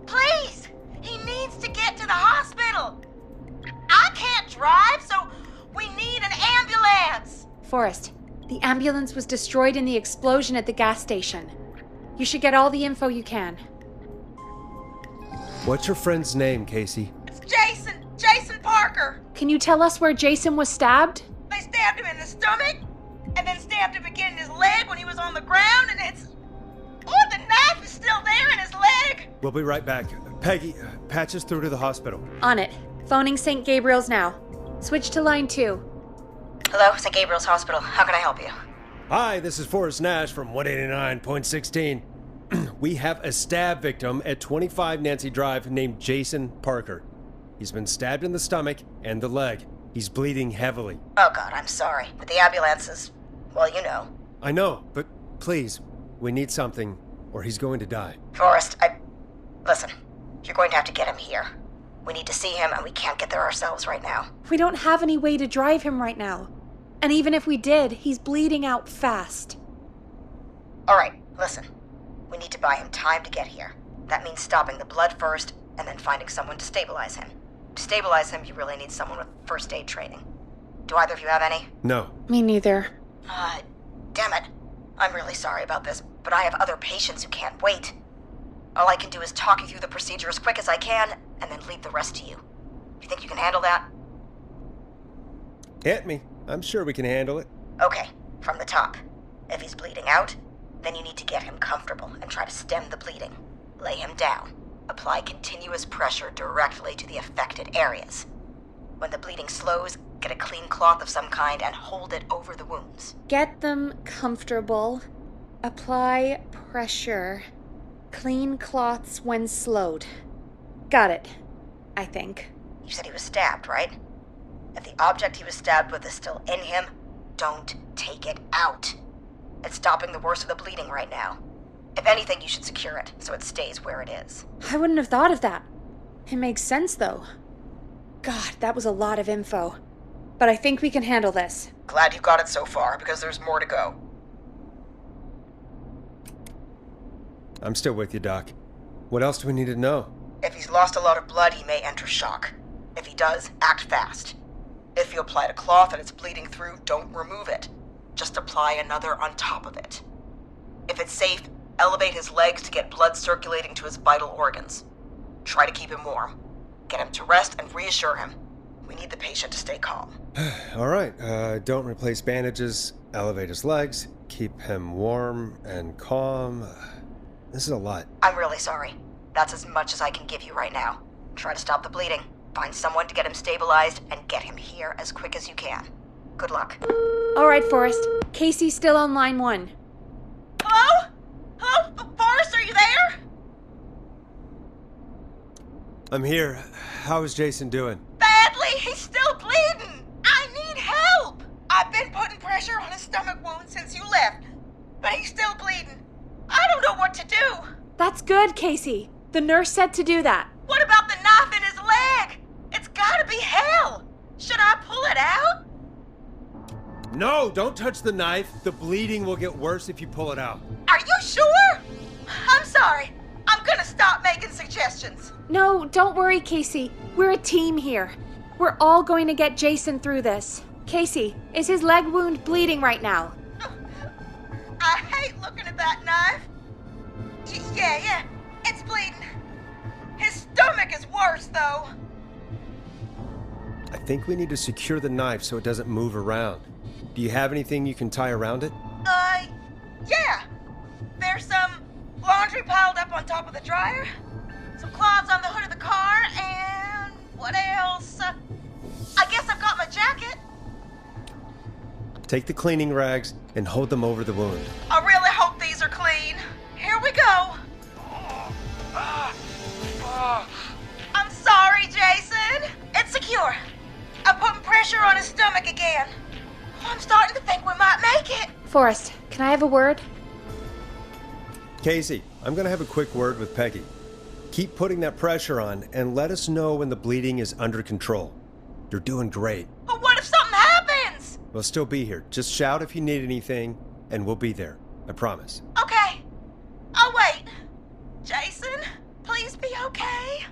please, he needs to get to the hospital. I can't drive, so we need an ambulance. Forrest, the ambulance was destroyed in the explosion at the gas station. You should get all the info you can. What's your friend's name, Casey? It's Jason Parker. Can you tell us where Jason was stabbed? They stabbed him in the stomach, and then stabbed him again in his leg when he was on the ground, and it's... Oh, the knife is still there in his leg. We'll be right back. Peggy, patch us through to the hospital. On it. Phoning St. Gabriel's now. Switch to line 2. Hello, St. Gabriel's Hospital. How can I help you? Hi, this is Forrest Nash from 189.16. We have a stab victim at 25 Nancy Drive named Jason Parker. He's been stabbed in the stomach and the leg. He's bleeding heavily. Oh, God, I'm sorry. But the ambulance is... well, you know. I know, but please, we need something, or he's going to die. Forrest, Listen, you're going to have to get him here. We need to see him, and we can't get there ourselves right now. We don't have any way to drive him right now. And even if we did, he's bleeding out fast. All right, listen. We need to buy him time to get here. That means stopping the blood first, and then finding someone to stabilize him. To stabilize him, you really need someone with first aid training. Do either of you have any? No. Me neither. Damn it. I'm really sorry about this, but I have other patients who can't wait. All I can do is talk you through the procedure as quick as I can, and then leave the rest to you. You think you can handle that? Hit me. I'm sure we can handle it. Okay, from the top. If he's bleeding out, then you need to get him comfortable and try to stem the bleeding. Lay him down. Apply continuous pressure directly to the affected areas. When the bleeding slows, get a clean cloth of some kind and hold it over the wounds. Get them comfortable. Apply pressure. Clean cloths when slowed. Got it, I think. You said he was stabbed, right? If the object he was stabbed with is still in him, don't take it out. It's stopping the worst of the bleeding right now. If anything, you should secure it so it stays where it is. I wouldn't have thought of that. It makes sense, though. God, that was a lot of info. But I think we can handle this. Glad you got it so far, because there's more to go. I'm still with you, Doc. What else do we need to know? If he's lost a lot of blood, he may enter shock. If he does, act fast. If you applied a cloth and it's bleeding through, don't remove it. Just apply another on top of it. If it's safe, elevate his legs to get blood circulating to his vital organs. Try to keep him warm. Get him to rest and reassure him. We need the patient to stay calm. All right, don't replace bandages, elevate his legs, keep him warm and calm. This is a lot. I'm really sorry. That's as much as I can give you right now. Try to stop the bleeding, find someone to get him stabilized, and get him here as quick as you can. Good luck. All right, Forrest. Casey's still on line 1. Hello? Hello? Forrest, are you there? I'm here. How is Jason doing? Badly. He's still bleeding. I need help. I've been putting pressure on his stomach wound since you left, but he's still bleeding. I don't know what to do. That's good, Casey. The nurse said to do that. What about the knife in his leg? It's gotta be hell. Should I pull it out? No, don't touch the knife. The bleeding will get worse if you pull it out. Are you sure? I'm sorry. I'm gonna stop making suggestions. No, don't worry, Casey. We're a team here. We're all going to get Jason through this. Casey, is his leg wound bleeding right now? I hate looking at that knife. Yeah, it's bleeding. His stomach is worse, though. I think we need to secure the knife so it doesn't move around. Do you have anything you can tie around it? Yeah. There's some laundry piled up on top of the dryer, some cloths on the hood of the car, and what else? I guess I've got my jacket. Take the cleaning rags and hold them over the wound. I really hope these are clean. Here we go. I'm sorry, Jason. It's secure. I'm putting pressure on his stomach again. I'm starting to think we might make it. Forrest, can I have a word? Casey, I'm gonna have a quick word with Peggy. Keep putting that pressure on and let us know when the bleeding is under control. You're doing great. But what if something happens? We'll still be here. Just shout if you need anything, and we'll be there. I promise. Okay. I'll wait. Jason, please be okay.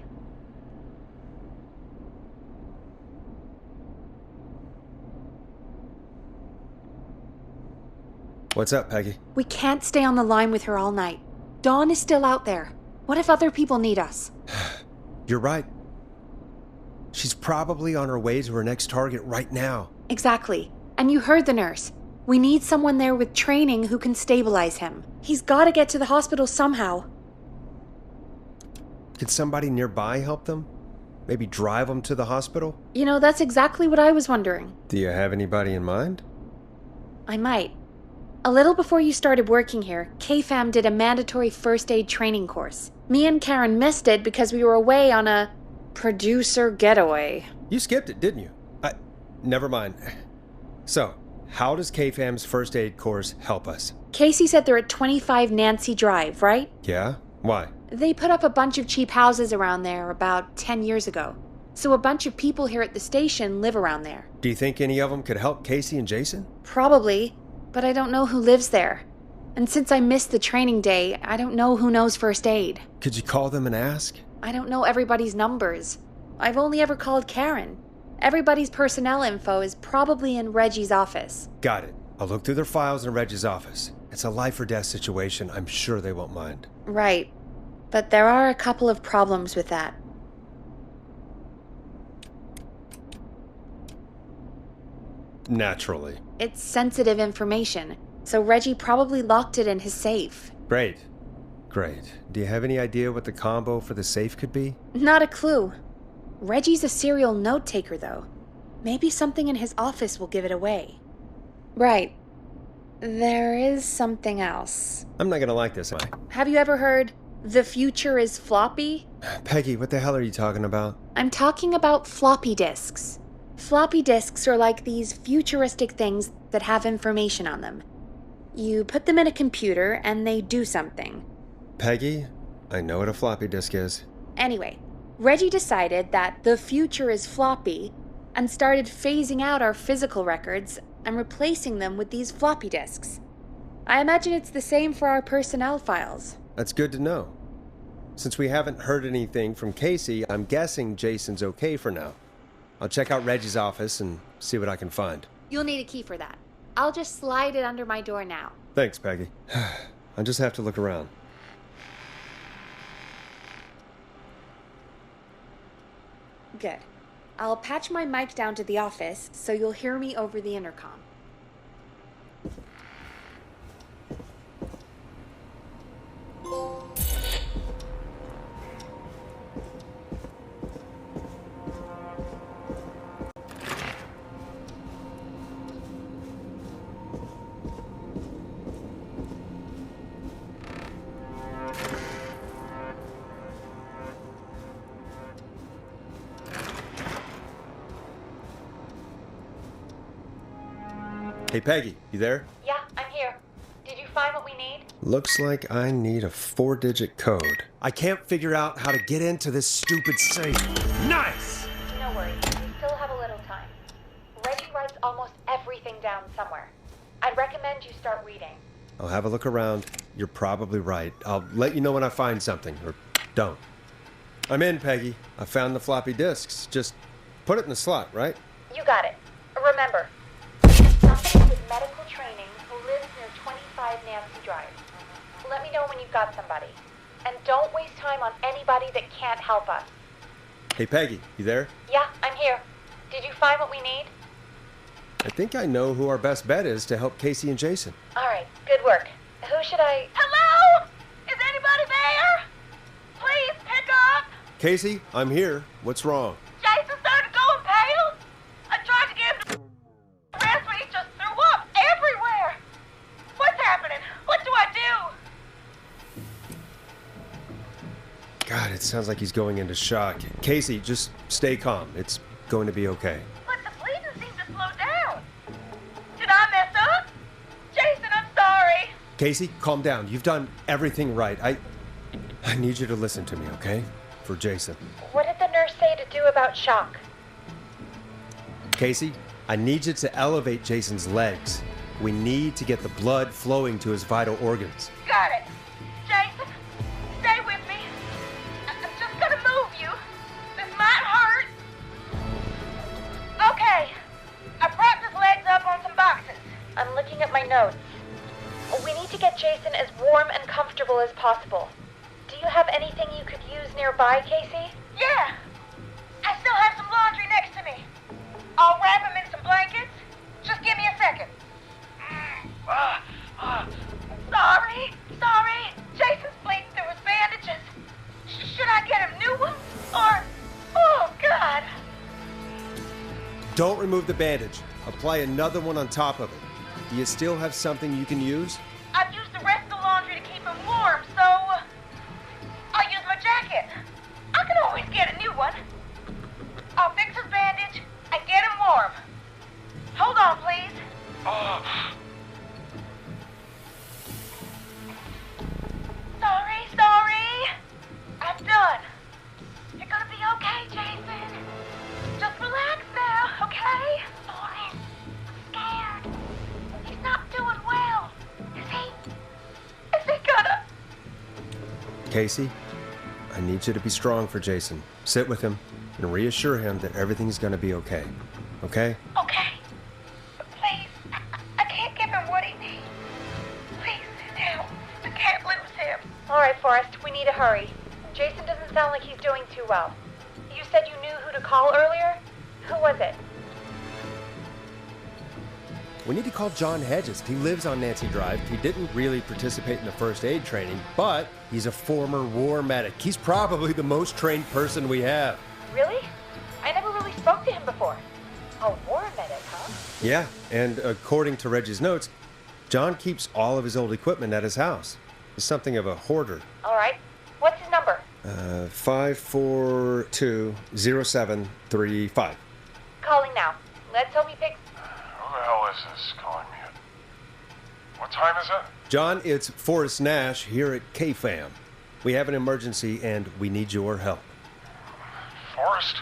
What's up, Peggy? We can't stay on the line with her all night. Dawn is still out there. What if other people need us? You're right. She's probably on her way to her next target right now. Exactly. And you heard the nurse. We need someone there with training who can stabilize him. He's got to get to the hospital somehow. Could somebody nearby help them? Maybe drive them to the hospital? You know, that's exactly what I was wondering. Do you have anybody in mind? I might. A little before you started working here, KFAM did a mandatory first aid training course. Me and Karen missed it because we were away on a producer getaway. You skipped it, didn't you? Never mind. So, how does KFAM's first aid course help us? Casey said they're at 25 Nancy Drive, right? Yeah? Why? They put up a bunch of cheap houses around there about 10 years ago. So a bunch of people here at the station live around there. Do you think any of them could help Casey and Jason? Probably, but I don't know who lives there. And since I missed the training day, I don't know who knows first aid. Could you call them and ask? I don't know everybody's numbers. I've only ever called Karen. Everybody's personnel info is probably in Reggie's office. Got it. I'll look through their files in Reggie's office. It's a life or death situation. I'm sure they won't mind. Right. But there are a couple of problems with that. Naturally. It's sensitive information, so Reggie probably locked it in his safe. Great. Do you have any idea what the combo for the safe could be? Not a clue. Reggie's a serial note-taker, though. Maybe something in his office will give it away. Right. There is something else. I'm not gonna like this, am I? Have you ever heard, "The future is floppy"? Peggy, what the hell are you talking about? I'm talking about floppy disks. Floppy disks are like these futuristic things that have information on them. You put them in a computer and they do something. Peggy, I know what a floppy disk is. Anyway, Reggie decided that the future is floppy and started phasing out our physical records and replacing them with these floppy disks. I imagine it's the same for our personnel files. That's good to know. Since we haven't heard anything from Casey, I'm guessing Jason's okay for now. I'll check out Reggie's office and see what I can find. You'll need a key for that. I'll just slide it under my door now. Thanks, Peggy. I just have to look around. Good. I'll patch my mic down to the office so you'll hear me over the intercom. Hey, Peggy, you there? Yeah, I'm here. Did you find what we need? Looks like I need a 4-digit code. I can't figure out how to get into this stupid safe. Nice! No worries. We still have a little time. Reggie writes almost everything down somewhere. I'd recommend you start reading. I'll have a look around. You're probably right. I'll let you know when I find something, or don't. I'm in, Peggy. I found the floppy disks. Just put it in the slot, right? You got it. Remember, somebody with medical training who lives near 25 Nancy Drive. Let me know when you've got somebody. And don't waste time on anybody that can't help us. Hey, Peggy, you there? Yeah, I'm here. Did you find what we need? I think I know who our best bet is to help Casey and Jason. All right, good work. Who should I... Hello? Is anybody there? Please pick up. Casey, I'm here. What's wrong? Jason started going pale. I tried to get him to rest, but he just threw up everywhere. What's happening? What do I do? God, it sounds like he's going into shock. Casey, just stay calm. It's going to be okay. But the bleeding seemed to slow down. Did I mess up? Jason, I'm sorry. Casey, calm down. You've done everything right. I need you to listen to me, okay? For Jason. What did the nurse say to do about shock? Casey, I need you to elevate Jason's legs. We need to get the blood flowing to his vital organs. Got it. Jason, stay with me. I'm just gonna move you. This might hurt. Okay. I propped his legs up on some boxes. I'm looking at my notes. We need to get Jason as warm and comfortable as possible. Do you have anything you could use nearby, Casey? Yeah. I still have some laundry next to me. I'll wrap him in some blankets. Just give me a second. Sorry. Jason's bleeding through his bandages. Should I get him new ones? Or... Oh, God. Don't remove the bandage. Apply another one on top of it. Do you still have something you can use? I've used the rest of the laundry to keep him warm, so... I'll use my jacket. I can always get a new one. I'll fix his bandage and get him warm. Hold on, please. Sorry. I'm done. You're gonna be okay, Jason. Just relax now, okay? Forrest, I'm scared. He's not doing well. Is he gonna... Casey, I need you to be strong for Jason. Sit with him and reassure him that everything's gonna be okay. Okay? Okay. But please, I can't give him what he needs. Please, now, I can't lose him. All right, Forrest, we need to hurry. Jason doesn't sound like he's doing too well. You said you knew who to call earlier? Who was it? We need to call John Hedges. He lives on Nancy Drive. He didn't really participate in the first aid training, but he's a former war medic. He's probably the most trained person we have. Really? I never really spoke to him before. A war medic, huh? Yeah, and according to Reggie's notes, John keeps all of his old equipment at his house. He's something of a hoarder. All right. What's his number? 542-0735. Calling now. Let's hope he picks... Who the hell is this calling me at... What time is it? John, it's Forrest Nash here at K-Fam. We have an emergency and we need your help. Forrest,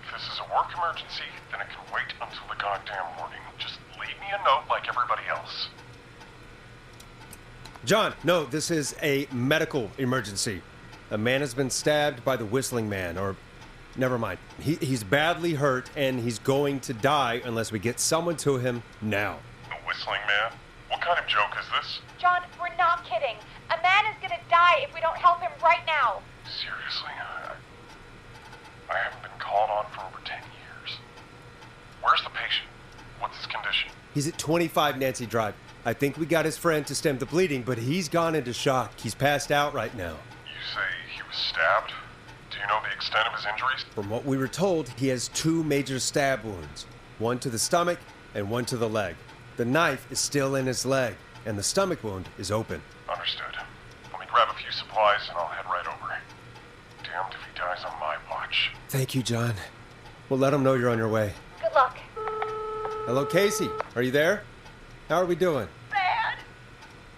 if this is a work emergency, then it can wait until the goddamn morning. Just leave me a note like everybody else. John, no, this is a medical emergency. A man has been stabbed by the Whistling Man, or... Never mind. He's badly hurt, and he's going to die unless we get someone to him now. The Whistling Man? What kind of joke is this? John, we're not kidding. A man is gonna die if we don't help him right now. Seriously? I haven't been called on for over 10 years. Where's the patient? What's his condition? He's at 25 Nancy Drive. I think we got his friend to stem the bleeding, but he's gone into shock. He's passed out right now. You say he was stabbed? Do you know the extent of his injuries? From what we were told, he has 2 major stab wounds. One to the stomach and one to the leg. The knife is still in his leg, and the stomach wound is open. Understood. Let me grab a few supplies and I'll head right over. Damned if he dies on my watch. Thank you, John. We'll let him know you're on your way. Good luck. Hello, Casey. Are you there? How are we doing? Bad.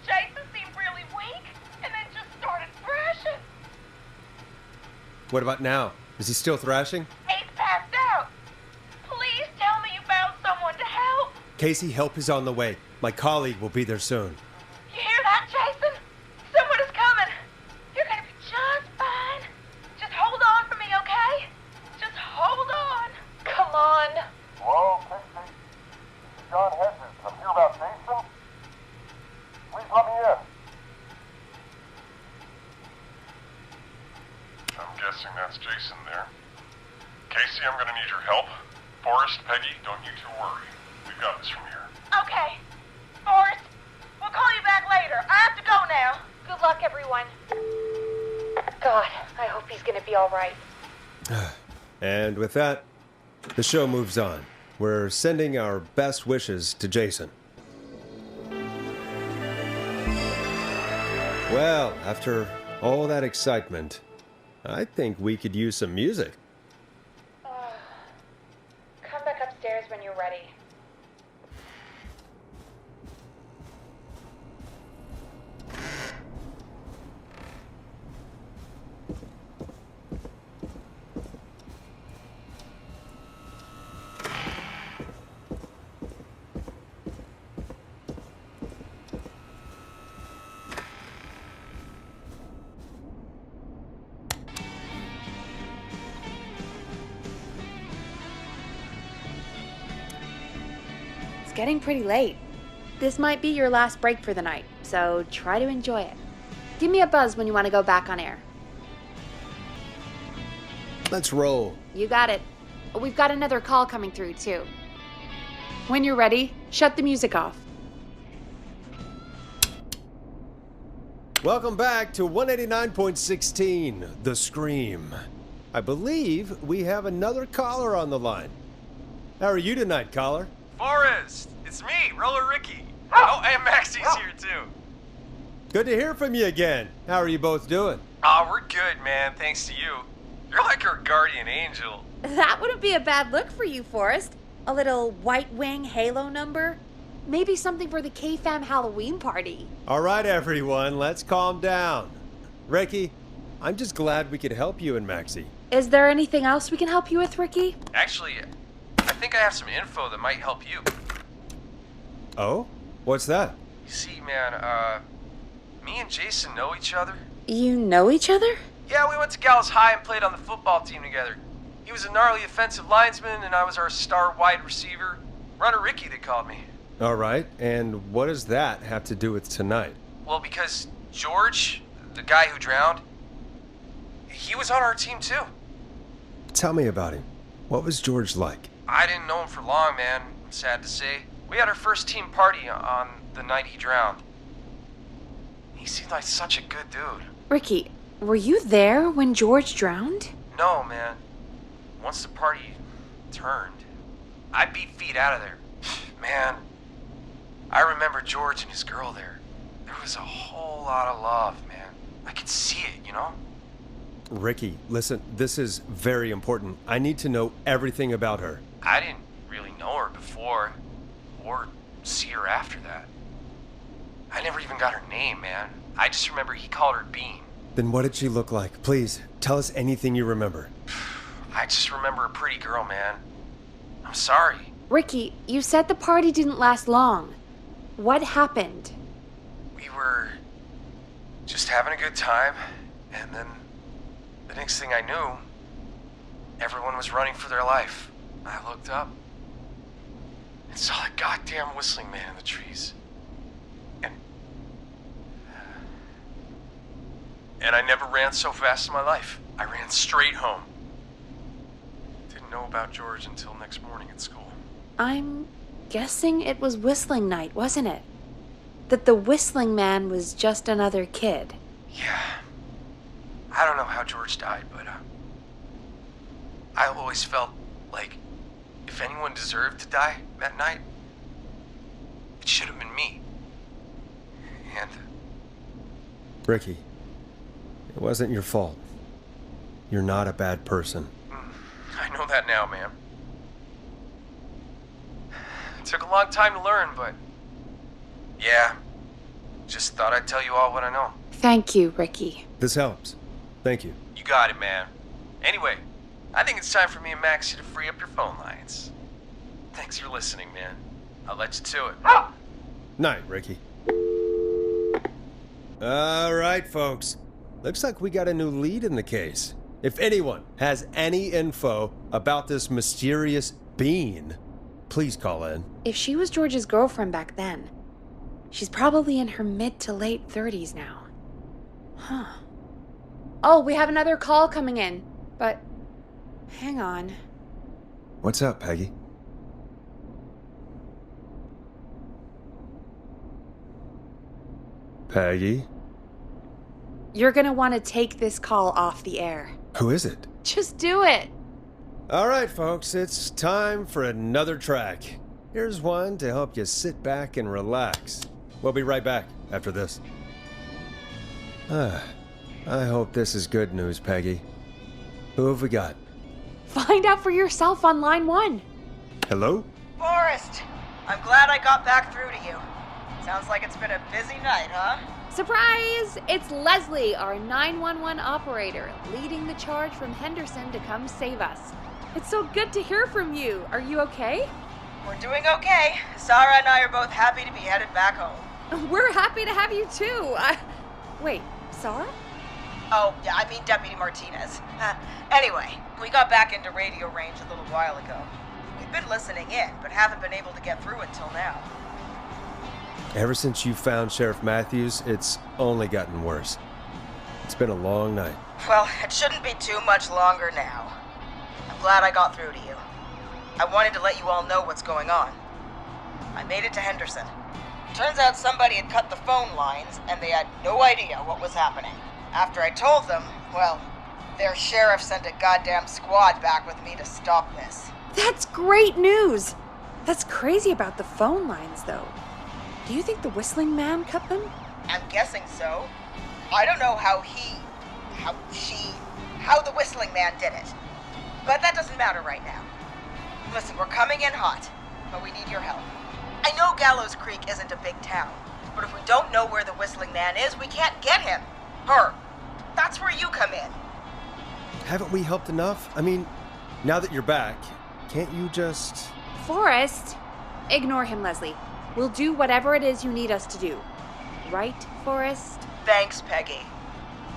Jason seemed really weak and then just started thrashing. What about now? Is he still thrashing? He's passed out. Please tell me you found someone to help. Casey, help is on the way. My colleague will be there soon. You hear that, Jason? Someone is coming. You're gonna be just fine. Just hold on for me, okay? Just hold on. Come on. Hello, Casey. This is John Hedges. I'm here about Jason. Please let me in. I'm guessing that's Jason there. Casey, I'm gonna need your help. Forrest, Peggy, don't you two worry. We've got this from here. Okay. Forrest, we'll call you back later. I have to go now. Good luck, everyone. God, I hope he's gonna be all right. And with that, the show moves on. We're sending our best wishes to Jason. Well, after all that excitement, I think we could use some music. Come back upstairs when you're ready. getting pretty late. This might be your last break for the night, so try to enjoy it. Give me a buzz when you want to go back on air. Let's roll. You got it. We've got another call coming through, too. When you're ready, shut the music off. Welcome back to 189.16, The Scream. I believe we have another caller on the line. How are you tonight, caller? Forrest! It's me, Roller Ricky. Oh, and Maxie's here too. Good to hear from you again. How are you both doing? Oh, we're good, man, thanks to you. You're like our guardian angel. That wouldn't be a bad look for you, Forrest. A little white wing halo number. Maybe something for the K-Fam Halloween party. All right, everyone, let's calm down. Ricky, I'm just glad we could help you and Maxie. Is there anything else we can help you with, Ricky? Actually, I think I have some info that might help you. Oh? What's that? You see, man, me and Jason know each other. You know each other? Yeah, we went to Gallows High and played on the football team together. He was a gnarly offensive linesman, and I was our star wide receiver. Runner Ricky, they called me. All right, and what does that have to do with tonight? Well, because George, the guy who drowned, he was on our team too. Tell me about him. What was George like? I didn't know him for long, man, I'm sad to say. We had our first team party on the night he drowned. He seemed like such a good dude. Ricky, were you there when George drowned? No, man. Once the party turned, I beat feet out of there. Man, I remember George and his girl there. There was a whole lot of love, man. I could see it, you know? Ricky, listen, this is very important. I need to know everything about her. I didn't really know her before, or see her after that. I never even got her name, man. I just remember he called her Bean. Then what did she look like? Please, tell us anything you remember. I just remember a pretty girl, man. I'm sorry. Ricky, you said the party didn't last long. What happened? We were just having a good time, and then the next thing I knew, everyone was running for their life. I looked up and saw that goddamn whistling man in the trees. And I never ran so fast in my life. I ran straight home. Didn't know about George until next morning at school. I'm guessing it was whistling night, wasn't it? That the whistling man was just another kid. Yeah. I don't know how George died, but I always felt like if anyone deserved to die that night, it should have been me. And Ricky, it wasn't your fault. You're not a bad person. I know that now, ma'am. It took a long time to learn, but yeah, just thought I'd tell you all what I know. Thank you, Ricky. This helps. Thank you. You got it, man. Anyway, I think it's time for me and Maxie to free up your phone lines. Thanks for listening, man. I'll let you to it. Night, Ricky. All right, folks. Looks like we got a new lead in the case. If anyone has any info about this mysterious being, please call in. If she was George's girlfriend back then, she's probably in her mid to late 30s now. Huh. Oh, we have another call coming in, but hang on. What's up, Peggy? Peggy? You're gonna want to take this call off the air. Who is it? Just do it. All right, folks, it's time for another track. Here's one to help you sit back and relax. We'll be right back after this. I hope this is good news, Peggy. Who have we got? Find out for yourself on line 1. Hello? Forrest, I'm glad I got back through to you. Sounds like it's been a busy night, huh? Surprise! It's Leslie, our 911 operator, leading the charge from Henderson to come save us. It's so good to hear from you. Are you okay? We're doing okay. Sarah and I are both happy to be headed back home. We're happy to have you too. Wait, Sarah? Oh, yeah, I mean Deputy Martinez. Anyway, we got back into radio range a little while ago. We've been listening in, but haven't been able to get through until now. Ever since you found Sheriff Matthews, it's only gotten worse. It's been a long night. Well, it shouldn't be too much longer now. I'm glad I got through to you. I wanted to let you all know what's going on. I made it to Henderson. Turns out somebody had cut the phone lines, and they had no idea what was happening. After I told them, well, their sheriff sent a goddamn squad back with me to stop this. That's great news! That's crazy about the phone lines, though. Do you think the Whistling Man cut them? I'm guessing so. I don't know how the Whistling Man did it. But that doesn't matter right now. Listen, we're coming in hot, but we need your help. I know Gallows Creek isn't a big town, but if we don't know where the Whistling Man is, we can't get him. Her. That's where you come in. Haven't we helped enough? I mean, now that you're back, can't you just... Forrest! Ignore him, Leslie. We'll do whatever it is you need us to do. Right, Forrest? Thanks, Peggy.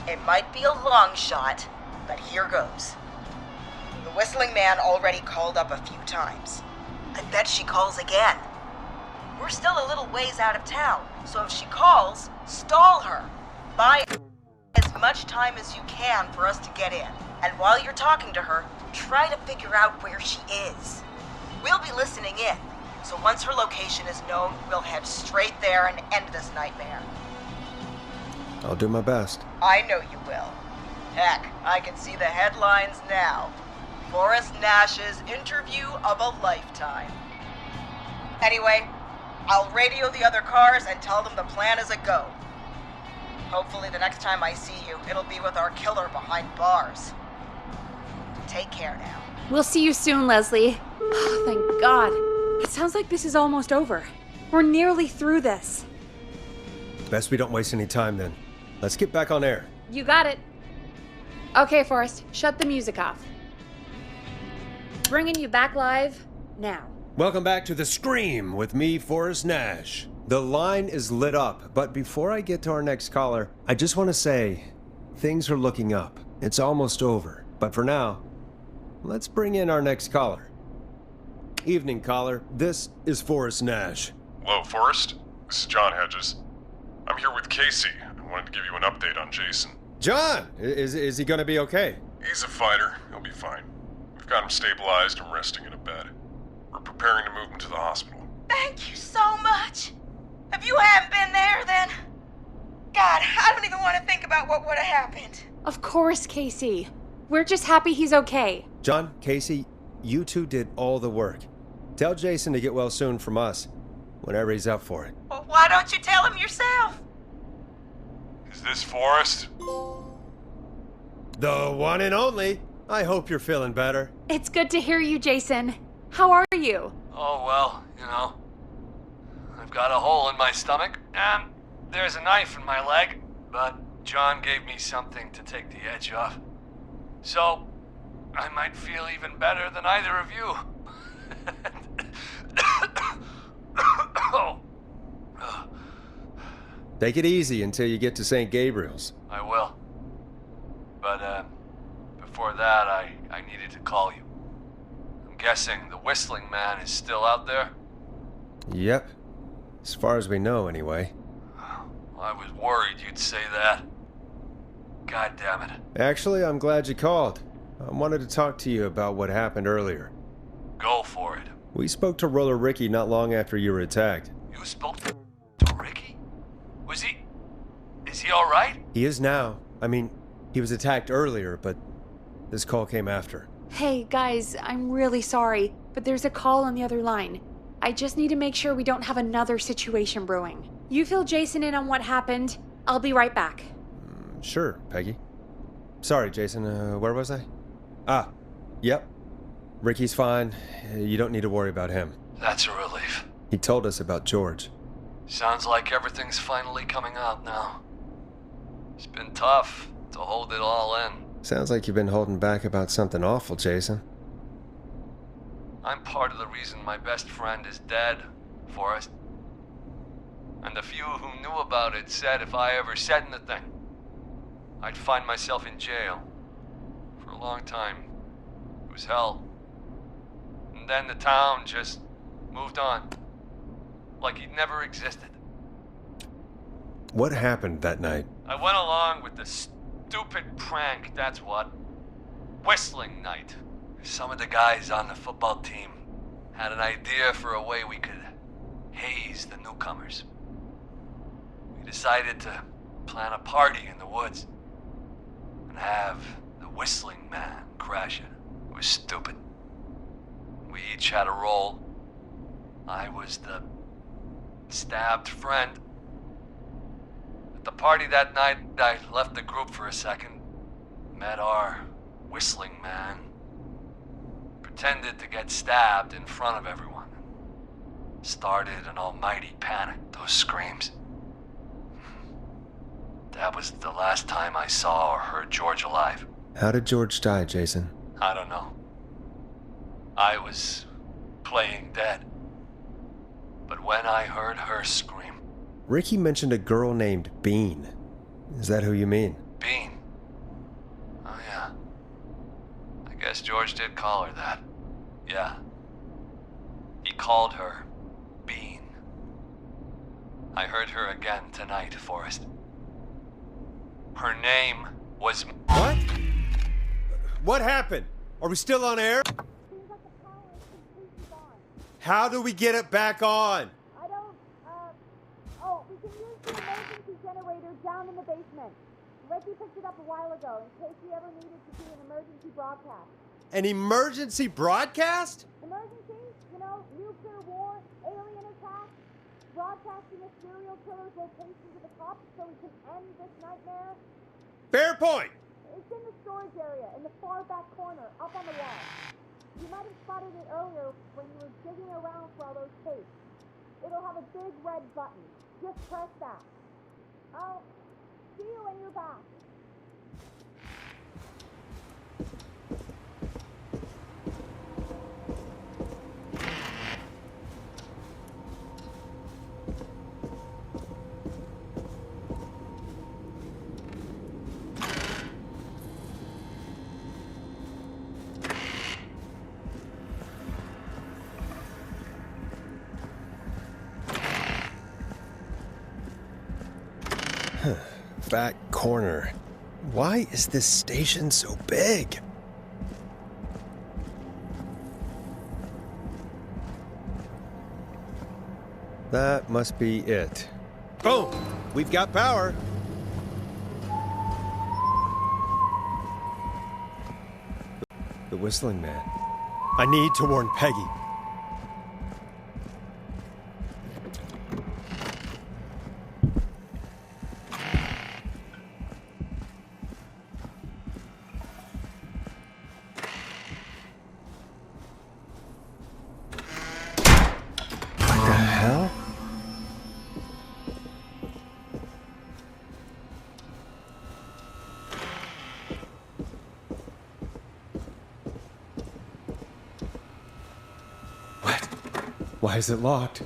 It might be a long shot, but here goes. The Whistling Man already called up a few times. I bet she calls again. We're still a little ways out of town, so if she calls, stall her. Buy as much time as you can for us to get in. And while you're talking to her, try to figure out where she is. We'll be listening in, so once her location is known, we'll head straight there and end this nightmare. I'll do my best. I know you will. Heck, I can see the headlines now. Forrest Nash's interview of a lifetime. Anyway, I'll radio the other cars and tell them the plan is a go. Hopefully the next time I see you, it'll be with our killer behind bars. Take care now. We'll see you soon, Leslie. Oh, thank God. It sounds like this is almost over. We're nearly through this. Best we don't waste any time then. Let's get back on air. You got it. Okay, Forrest, shut the music off. Bringing you back live now. Welcome back to The Scream with me, Forrest Nash. The line is lit up, but before I get to our next caller, I just want to say, things are looking up. It's almost over. But for now, let's bring in our next caller. Evening, caller. This is Forrest Nash. Hello, Forrest. This is John Hedges. I'm here with Casey. I wanted to give you an update on Jason. John! Is he gonna be okay? He's a fighter. He'll be fine. We've got him stabilized and resting in a bed. We're preparing to move him to the hospital. Thank you so much. If you hadn't been there, then... God, I don't even want to think about what would have happened. Of course, Casey. We're just happy he's okay. John, Casey, you two did all the work. Tell Jason to get well soon from us, whenever he's up for it. Well, why don't you tell him yourself? Is this Forrest? The one and only. I hope you're feeling better. It's good to hear you, Jason. How are you? Oh, well, you know. I've got a hole in my stomach, and there's a knife in my leg, but John gave me something to take the edge off. So, I might feel even better than either of you. Take it easy until you get to St. Gabriel's. I will. But, before that, I needed to call you. I'm guessing the Whistling Man is still out there? Yep. As far as we know, anyway. I was worried you'd say that. God damn it. Actually, I'm glad you called. I wanted to talk to you about what happened earlier. Go for it. We spoke to Roller Ricky not long after you were attacked. You spoke to Ricky? Is he alright? He is now. I mean, he was attacked earlier, but this call came after. Hey, guys, I'm really sorry, but there's a call on the other line. I just need to make sure we don't have another situation brewing. You fill Jason in on what happened. I'll be right back. Sure, Peggy. Sorry, Jason, where was I? Yep. Ricky's fine. You don't need to worry about him. That's a relief. He told us about George. Sounds like everything's finally coming out now. It's been tough to hold it all in. Sounds like you've been holding back about something awful, Jason. I'm part of the reason my best friend is dead, Forrest. And the few who knew about it said if I ever said anything, I'd find myself in jail. For a long time, it was hell. And then the town just moved on. Like he'd never existed. What happened that night? I went along with the stupid prank, that's what. Whistling night. Some of the guys on the football team had an idea for a way we could haze the newcomers. We decided to plan a party in the woods and have the whistling man crash it. It was stupid. We each had a role. I was the stabbed friend. At the party that night, I left the group for a second, met our whistling man, pretended to get stabbed in front of everyone. Started an almighty panic, those screams. That was the last time I saw or heard George alive. How did George die, Jason? I don't know. I was playing dead. But when I heard her scream... Ricky mentioned a girl named Bean. Is that who you mean? Bean? Oh yeah. I guess George did call her that. Yeah. He called her Bean. I heard her again tonight, Forrest. Her name was... What? What happened? Are we still on air? How do we get it back on? I don't, we can use the emergency generator down in the basement. Reggie picked it up a while ago in case we ever needed to do an emergency broadcast. An emergency broadcast? Emergency? You know, nuclear war, alien attack, broadcasting a serial killer's location to the cops so we can end this nightmare. Fair point! It's in the storage area, in the far back corner, up on the wall. You might have spotted it earlier when you were digging around for all those tapes. It'll have a big red button. Just press that. I'll see you when you're back. Back corner. Why is this station so big? That must be it. Boom! We've got power. The whistling man. I need to warn Peggy. Why is it locked?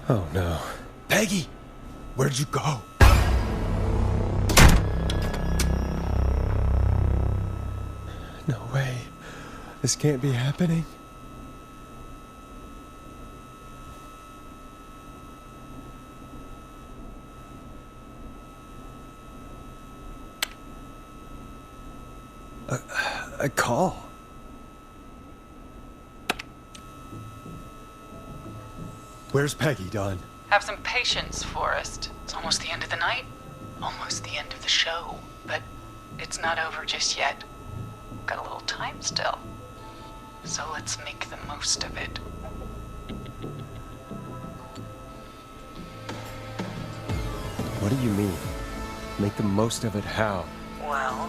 Oh no. Peggy! Where'd you go? No way. This can't be happening. A call. Where's Peggy, Don? Have some patience, Forrest. It's almost the end of the night. Almost the end of the show. But it's not over just yet. Got a little time still. So let's make the most of it. What do you mean? Make the most of it how? Well...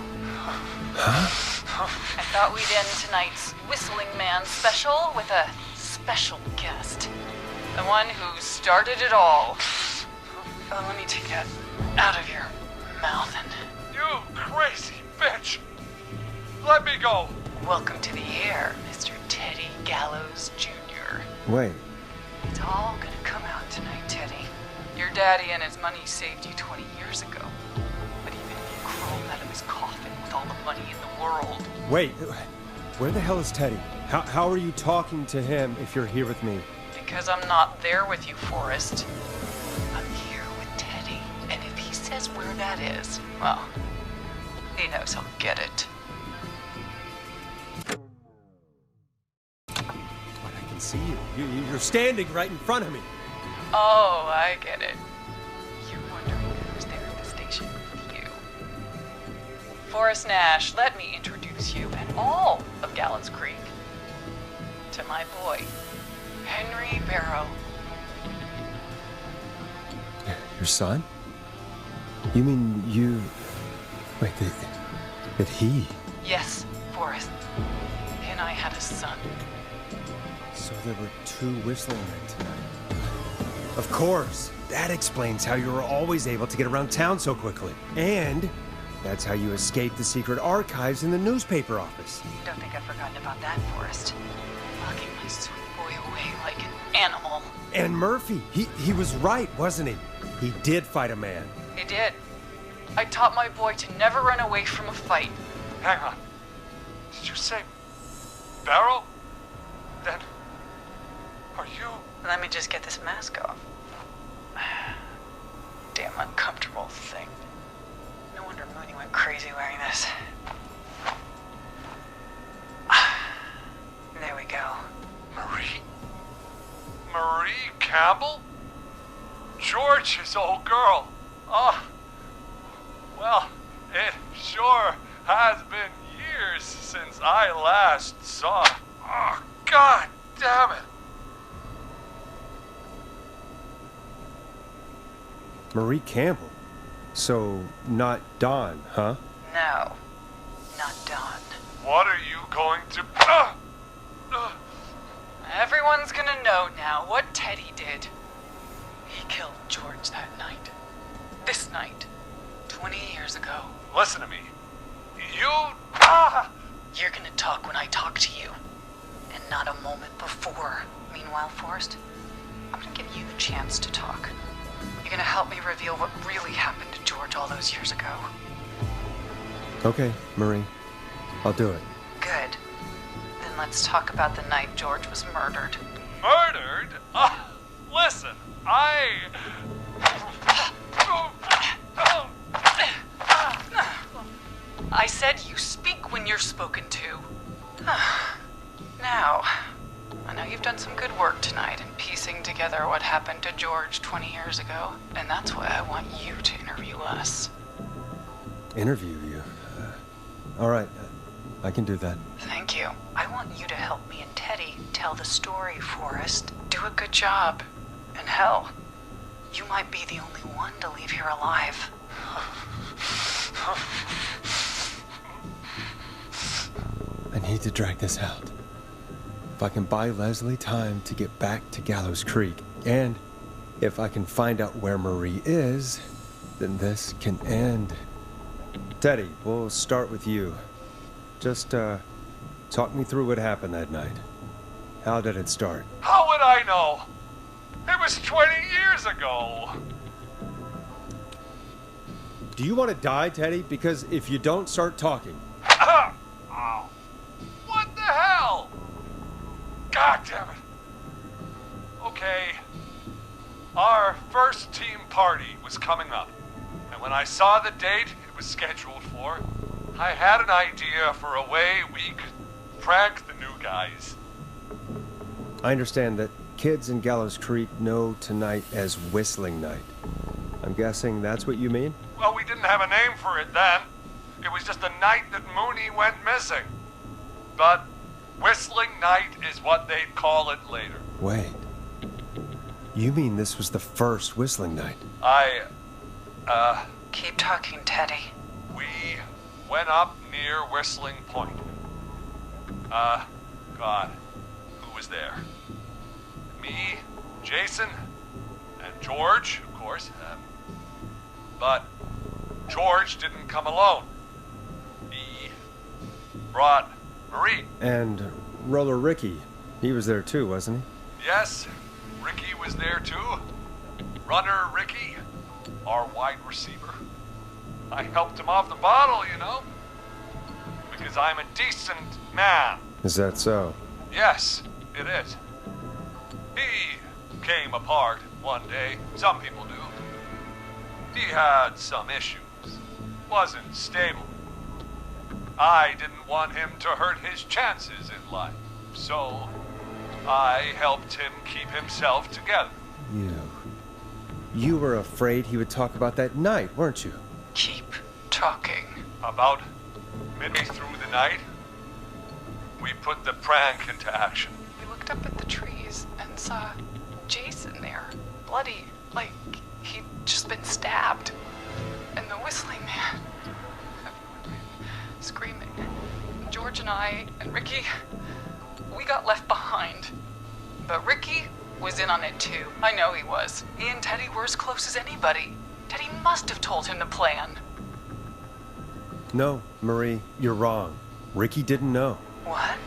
Huh? I thought we'd end tonight's Whistling Man special with a special guest. The one who started it all. Let me take that out of your mouth and... You crazy bitch! Let me go! Welcome to the air, Mr. Teddy Gallows Jr. Wait. It's all gonna come out tonight, Teddy. Your daddy and his money saved you 20 years ago. But even if you crawled out of his coffin with all the money in the world... Wait, where the hell is Teddy? How are you talking to him if you're here with me? Because I'm not there with you, Forrest. I'm here with Teddy, and if he says where that is, well, he knows he'll get it. But I can see you. You're standing right in front of me. Oh, I get it. You're wondering who's there at the station with you. Forrest Nash, let me introduce you and all of Gallows Creek to my boy, Henry Barrow. Your son? You mean you... Wait, that he... Yes, Forrest. He and I had a son. So there were 2 whistling men tonight. Of course. That explains how you were always able to get around town so quickly. And that's how you escaped the secret archives in the newspaper office. Don't think I've forgotten about that, Forrest. Locking my sweet boy away like an animal. And Murphy, he was right, wasn't he? He did fight a man. He did. I taught my boy to never run away from a fight. Hang on. Did you say Barrow? Then, are you... Let me just get this mask off. Damn uncomfortable thing. No wonder Mooney went crazy wearing this. There we go. Marie Campbell? George's old girl. Oh, well, it sure has been years since I last saw her. Oh, God damn it. Marie Campbell? So, not Dawn, huh? No, not Dawn. What are you going to... Everyone's gonna know now what Teddy did. He killed George that night. This night. 20 years ago. Listen to me. You... You're gonna talk when I talk to you. And not a moment before. Meanwhile, Forrest, I'm gonna give you the chance to talk. You're gonna help me reveal what really happened to George all those years ago. Okay, Marie. I'll do it. Good. Then let's talk about the night George was murdered. Murdered? Listen, I said you speak when you're spoken to. Now, I know you've done some good work tonight in piecing together what happened to George 20 years ago, and that's why I want you to interview us. Interview you? All right, I can do that. Thank you. I want you to help me and Teddy tell the story, Forrest. Do a good job. And hell, you might be the only one to leave here alive. I need to drag this out. If I can buy Leslie time to get back to Gallows Creek, and if I can find out where Marie is, then this can end. Teddy, we'll start with you. Just, talk me through what happened that night. How did it start? How would I know? It was 20 years ago. Do you want to die, Teddy? Because if you don't start talking... Oh. What the hell? God damn it. Okay. Our first team party was coming up. And when I saw the date it was scheduled for, I had an idea for a way we could prank the new guys. I understand that kids in Gallows Creek know tonight as Whistling Night. I'm guessing that's what you mean? Well, we didn't have a name for it then. It was just the night that Mooney went missing. But Whistling Night is what they'd call it later. Wait. You mean this was the first Whistling Night? Keep talking, Teddy. We went up near Whistling Point. God, who was there? Me, Jason, and George, of course. But George didn't come alone. He brought Marie. And Roller Ricky. He was there too, wasn't he? Yes, Ricky was there too. Runner Ricky, our wide receiver. I helped him off the bottle, you know. Because I'm a decent man. Is that so? Yes, it is. He came apart one day. Some people do. He had some issues. Wasn't stable. I didn't want him to hurt his chances in life, so I helped him keep himself together. You were afraid he would talk about that night, weren't you? Keep talking. About midway through the night, we put the prank into action. We looked up at the trees and saw Jason there, bloody, like he'd just been stabbed. And the whistling man, screaming. George and I and Ricky, we got left behind. But Ricky was in on it too. I know he was. He and Teddy were as close as anybody. Teddy must have told him the plan. No, Marie, you're wrong. Ricky didn't know. What?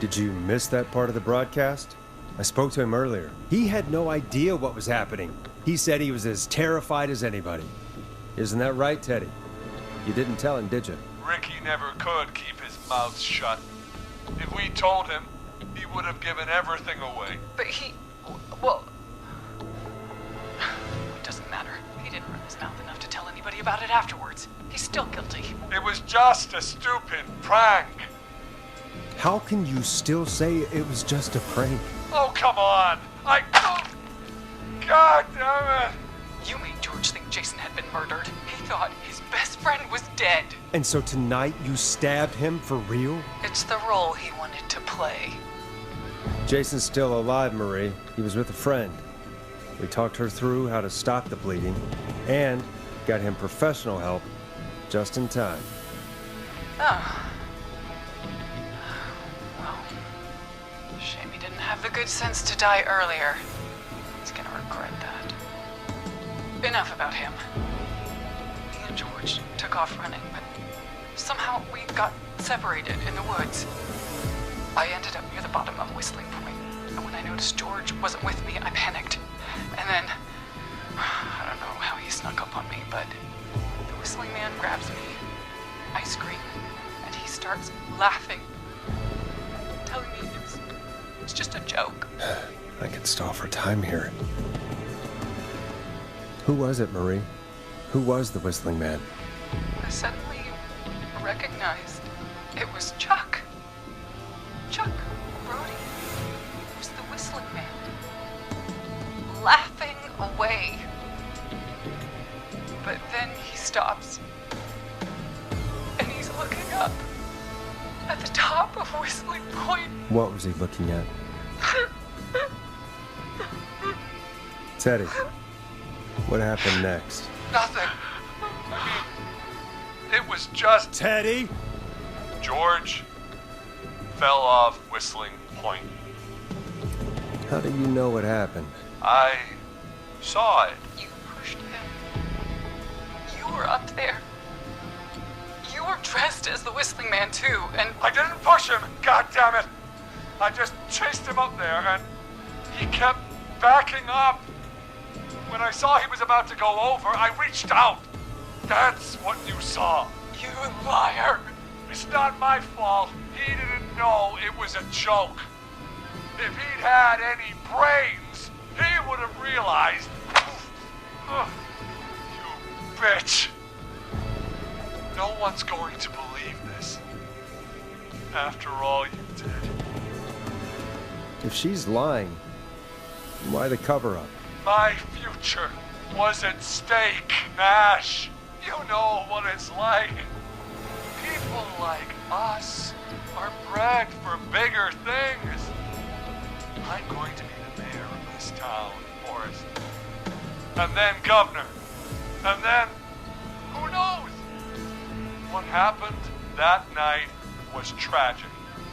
Did you miss that part of the broadcast? I spoke to him earlier. He had no idea what was happening. He said he was as terrified as anybody. Isn't that right, Teddy? You didn't tell him, did you? Ricky never could keep his mouth shut. If we told him, he would have given everything away. But well, it doesn't matter. He didn't run his mouth enough to tell anybody about it afterwards. He's still guilty. It was just a stupid prank. How can you still say it was just a prank? Oh, come on. God damn it. You made George think Jason had been murdered. He thought his best friend was dead. And so tonight you stabbed him for real? It's the role he wanted to play. Jason's still alive, Marie. He was with a friend. We talked her through how to stop the bleeding and got him professional help just in time. Oh. Well, shame he didn't have the good sense to die earlier. He's gonna regret that. Enough about him. Me and George took off running, but somehow we got separated in the woods. I ended up near the bottom of Whistling Point, and when I noticed George wasn't with me, I panicked. And then, I don't know how he snuck up on me, but the whistling man grabs me. I scream, and he starts laughing, telling me it's just a joke. I could stall for time here. Who was it, Marie? Who was the whistling man? I suddenly recognized it was Chuck. Chuck, Brody, was the whistling man. Laughing away. But then he stops. And he's looking up at the top of Whistling Point. What was he looking at? Teddy, what happened next? Nothing. I mean, it was just... Teddy? George fell off Whistling Point. How do you know what happened? I saw it. You pushed him. You were up there. You were dressed as the whistling man too, and... I didn't push him, God damn it! I just chased him up there, and he kept backing up. When I saw he was about to go over, I reached out. That's what you saw. You liar! It's not my fault. He didn't know it was a joke. If he'd had any brains, he would have realized. You bitch. No one's going to believe this. After all you did. If she's lying, why the cover-up? My future was at stake, Nash. You know what it's like. People like us are bred for bigger things. I'm going to be the mayor of this town, Forrest. And then governor. And then, who knows? What happened that night was tragic.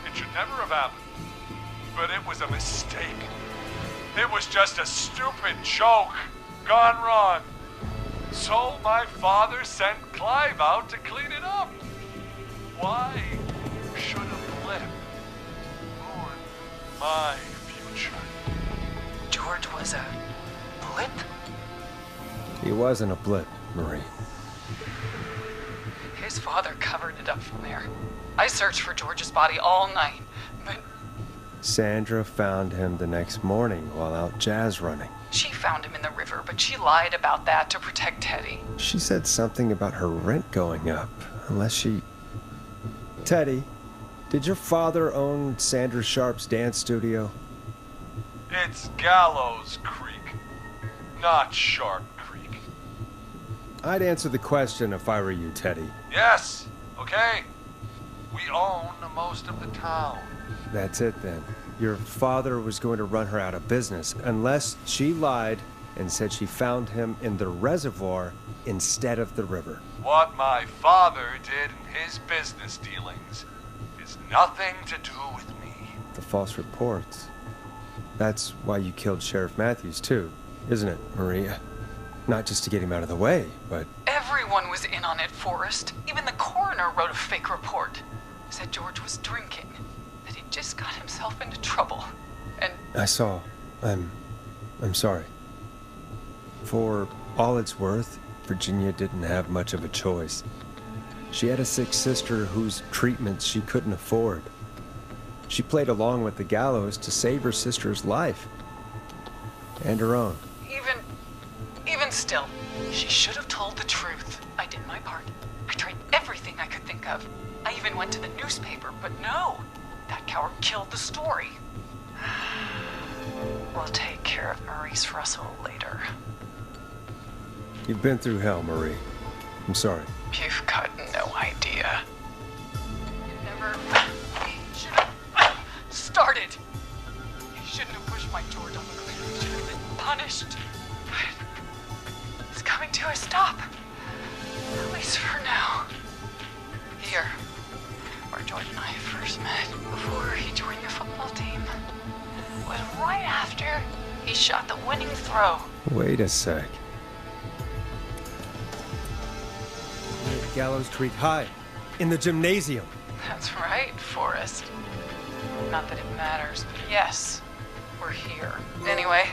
It should never have happened. But it was a mistake. It was just a stupid joke gone wrong. So my father sent Clive out to clean it up. Why should a blip ruin my future? George was a blip? He wasn't a blip, Marie. His father covered it up from there. I searched for George's body all night, but Sandra found him the next morning while out jazz running. She found him in the river, but she lied about that to protect Teddy. She said something about her rent going up, unless she... Teddy, did your father own Sandra Sharp's dance studio? It's Gallows Creek, not Sharp Creek. I'd answer the question if I were you, Teddy. Yes, okay. We own most of the town. That's it then. Your father was going to run her out of business unless she lied and said she found him in the reservoir instead of the river. What my father did in his business dealings is nothing to do with me. The false reports. That's why you killed Sheriff Matthews too, isn't it, Maria? Not just to get him out of the way, but... Everyone was in on it, Forrest. Even the coroner wrote a fake report. Said George was drinking. That he just got himself into trouble. And... I saw. I'm sorry. For all it's worth, Virginia didn't have much of a choice. She had a sick sister whose treatments she couldn't afford. She played along with the Gallows to save her sister's life. And her own. Even still, she should have told the truth. I did my part. I tried everything I could think of. I even went to the newspaper, but no. That coward killed the story. We'll take care of Maurice Russell later. You've been through hell, Marie. I'm sorry. You've got no idea. You never should have started. You shouldn't have pushed my door down the cliff. You should have been punished. But it's coming to a stop. At least for now. Here, where George and I first met, before he joined your football team, was right after he shot the winning throw. Wait a sec. Gallows Creek High, in the gymnasium. That's right, Forrest. Not that it matters, but yes, we're here. Anyway,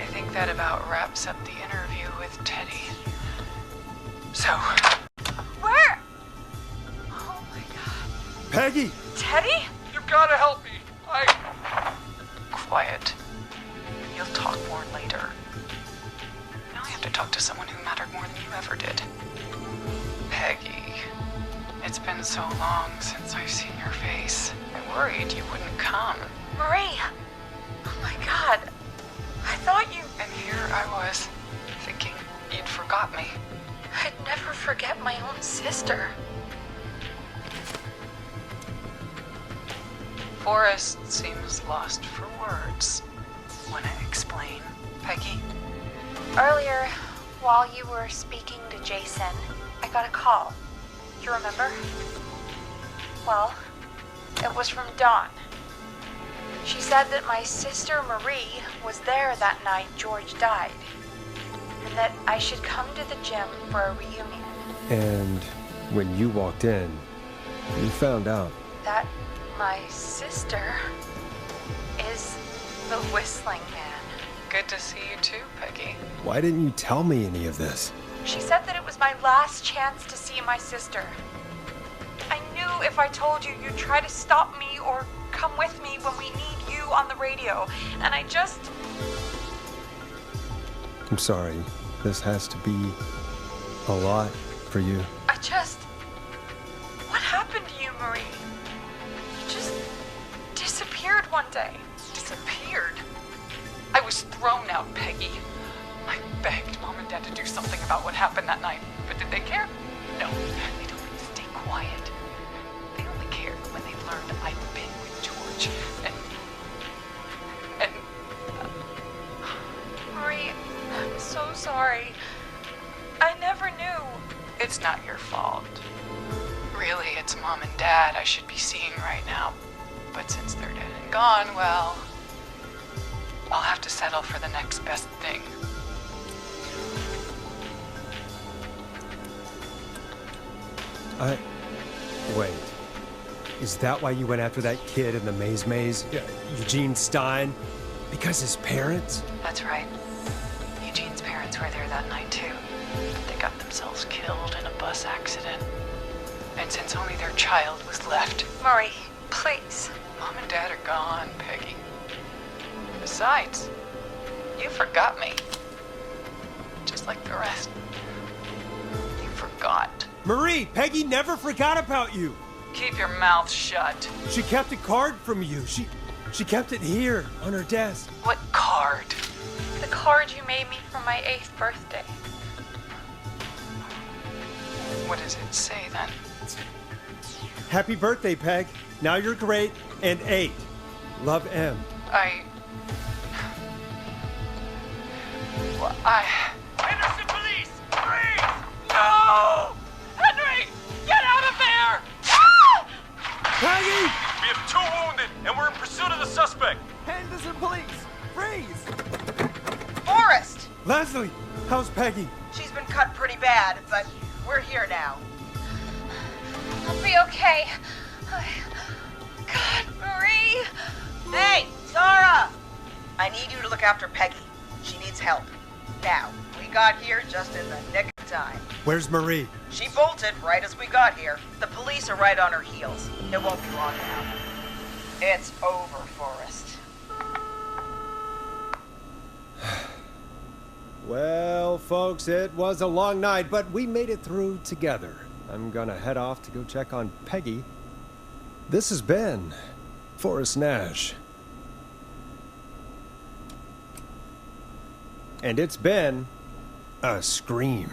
I think that about wraps up the interview with Teddy. So, where? Oh my God. Peggy! Teddy? You've got to help me. Quiet. You'll talk more later. Now I have to talk to someone who mattered more than you ever did. Peggy. It's been so long since I've seen your face. I worried you wouldn't come. Marie! Oh my God. I thought you... And here I was, thinking you'd forgot me. I'd never forget my own sister. Forrest seems lost for words. Wanna explain, Peggy? Earlier, while you were speaking to Jason, I got a call. You remember? Well, it was from Dawn. She said that my sister Marie was there that night George died, and that I should come to the gym for a reunion. And when you walked in, you found out That my sister is the Whistling Man. Good to see you too, Peggy. Why didn't you tell me any of this? She said that it was my last chance to see my sister. I knew if I told you, you'd try to stop me or come with me when we need you on the radio. And I just... I'm sorry. This has to be a lot for you. What happened to you, Marie? You just disappeared one day. Disappeared? I was thrown out, Peggy. I begged Mom and Dad to do something about what happened that night, but did they care? No, they told me to stay quiet. They only cared when they learned I'd been with George, and... Marie, I'm so sorry. I never knew. It's not your fault. Really, it's Mom and Dad I should be seeing right now. But since they're dead and gone, well... I'll have to settle for the next best thing. Wait. Is that why you went after that kid in the maze? Eugene Stein? Because his parents? That's right. Eugene's parents were there that night too. They got themselves killed in a bus accident. And since only their child was left... Marie, please. Mom and Dad are gone, Peggy. Besides, you forgot me. Just like the rest. You forgot. Marie, Peggy never forgot about you. Keep your mouth shut. She kept a card from you. She kept it here on her desk. What card? The card you made me for my 8th birthday. What does it say then? Happy birthday, Peg. Now you're great and 8. Love, M. Henderson police! Freeze! No! Henry! Get out of there! Ah! Peggy! We have 2 wounded, and we're in pursuit of the suspect. Henderson police! Freeze! Forrest! Leslie, how's Peggy? She's been cut pretty bad, but we're here now. I'll be okay. God, Marie! Hey, Zara! I need you to look after Peggy. She needs help. Now, we got here just in the nick of time. Where's Marie? She bolted right as we got here. The police are right on her heels. It won't be long now. It's over, Forrest. Well, folks, it was a long night, but we made it through together. I'm gonna head off to go check on Peggy. This has been Forrest Nash. And it's been a scream.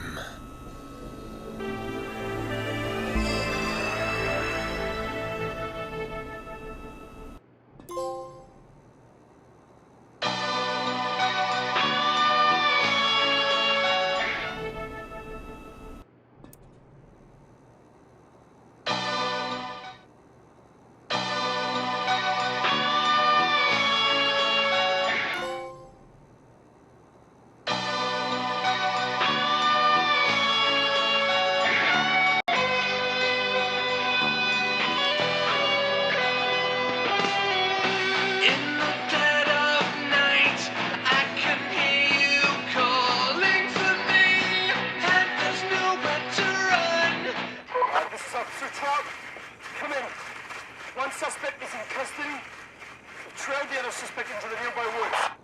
Come in. One suspect is in custody. Trail the other suspect into the nearby woods.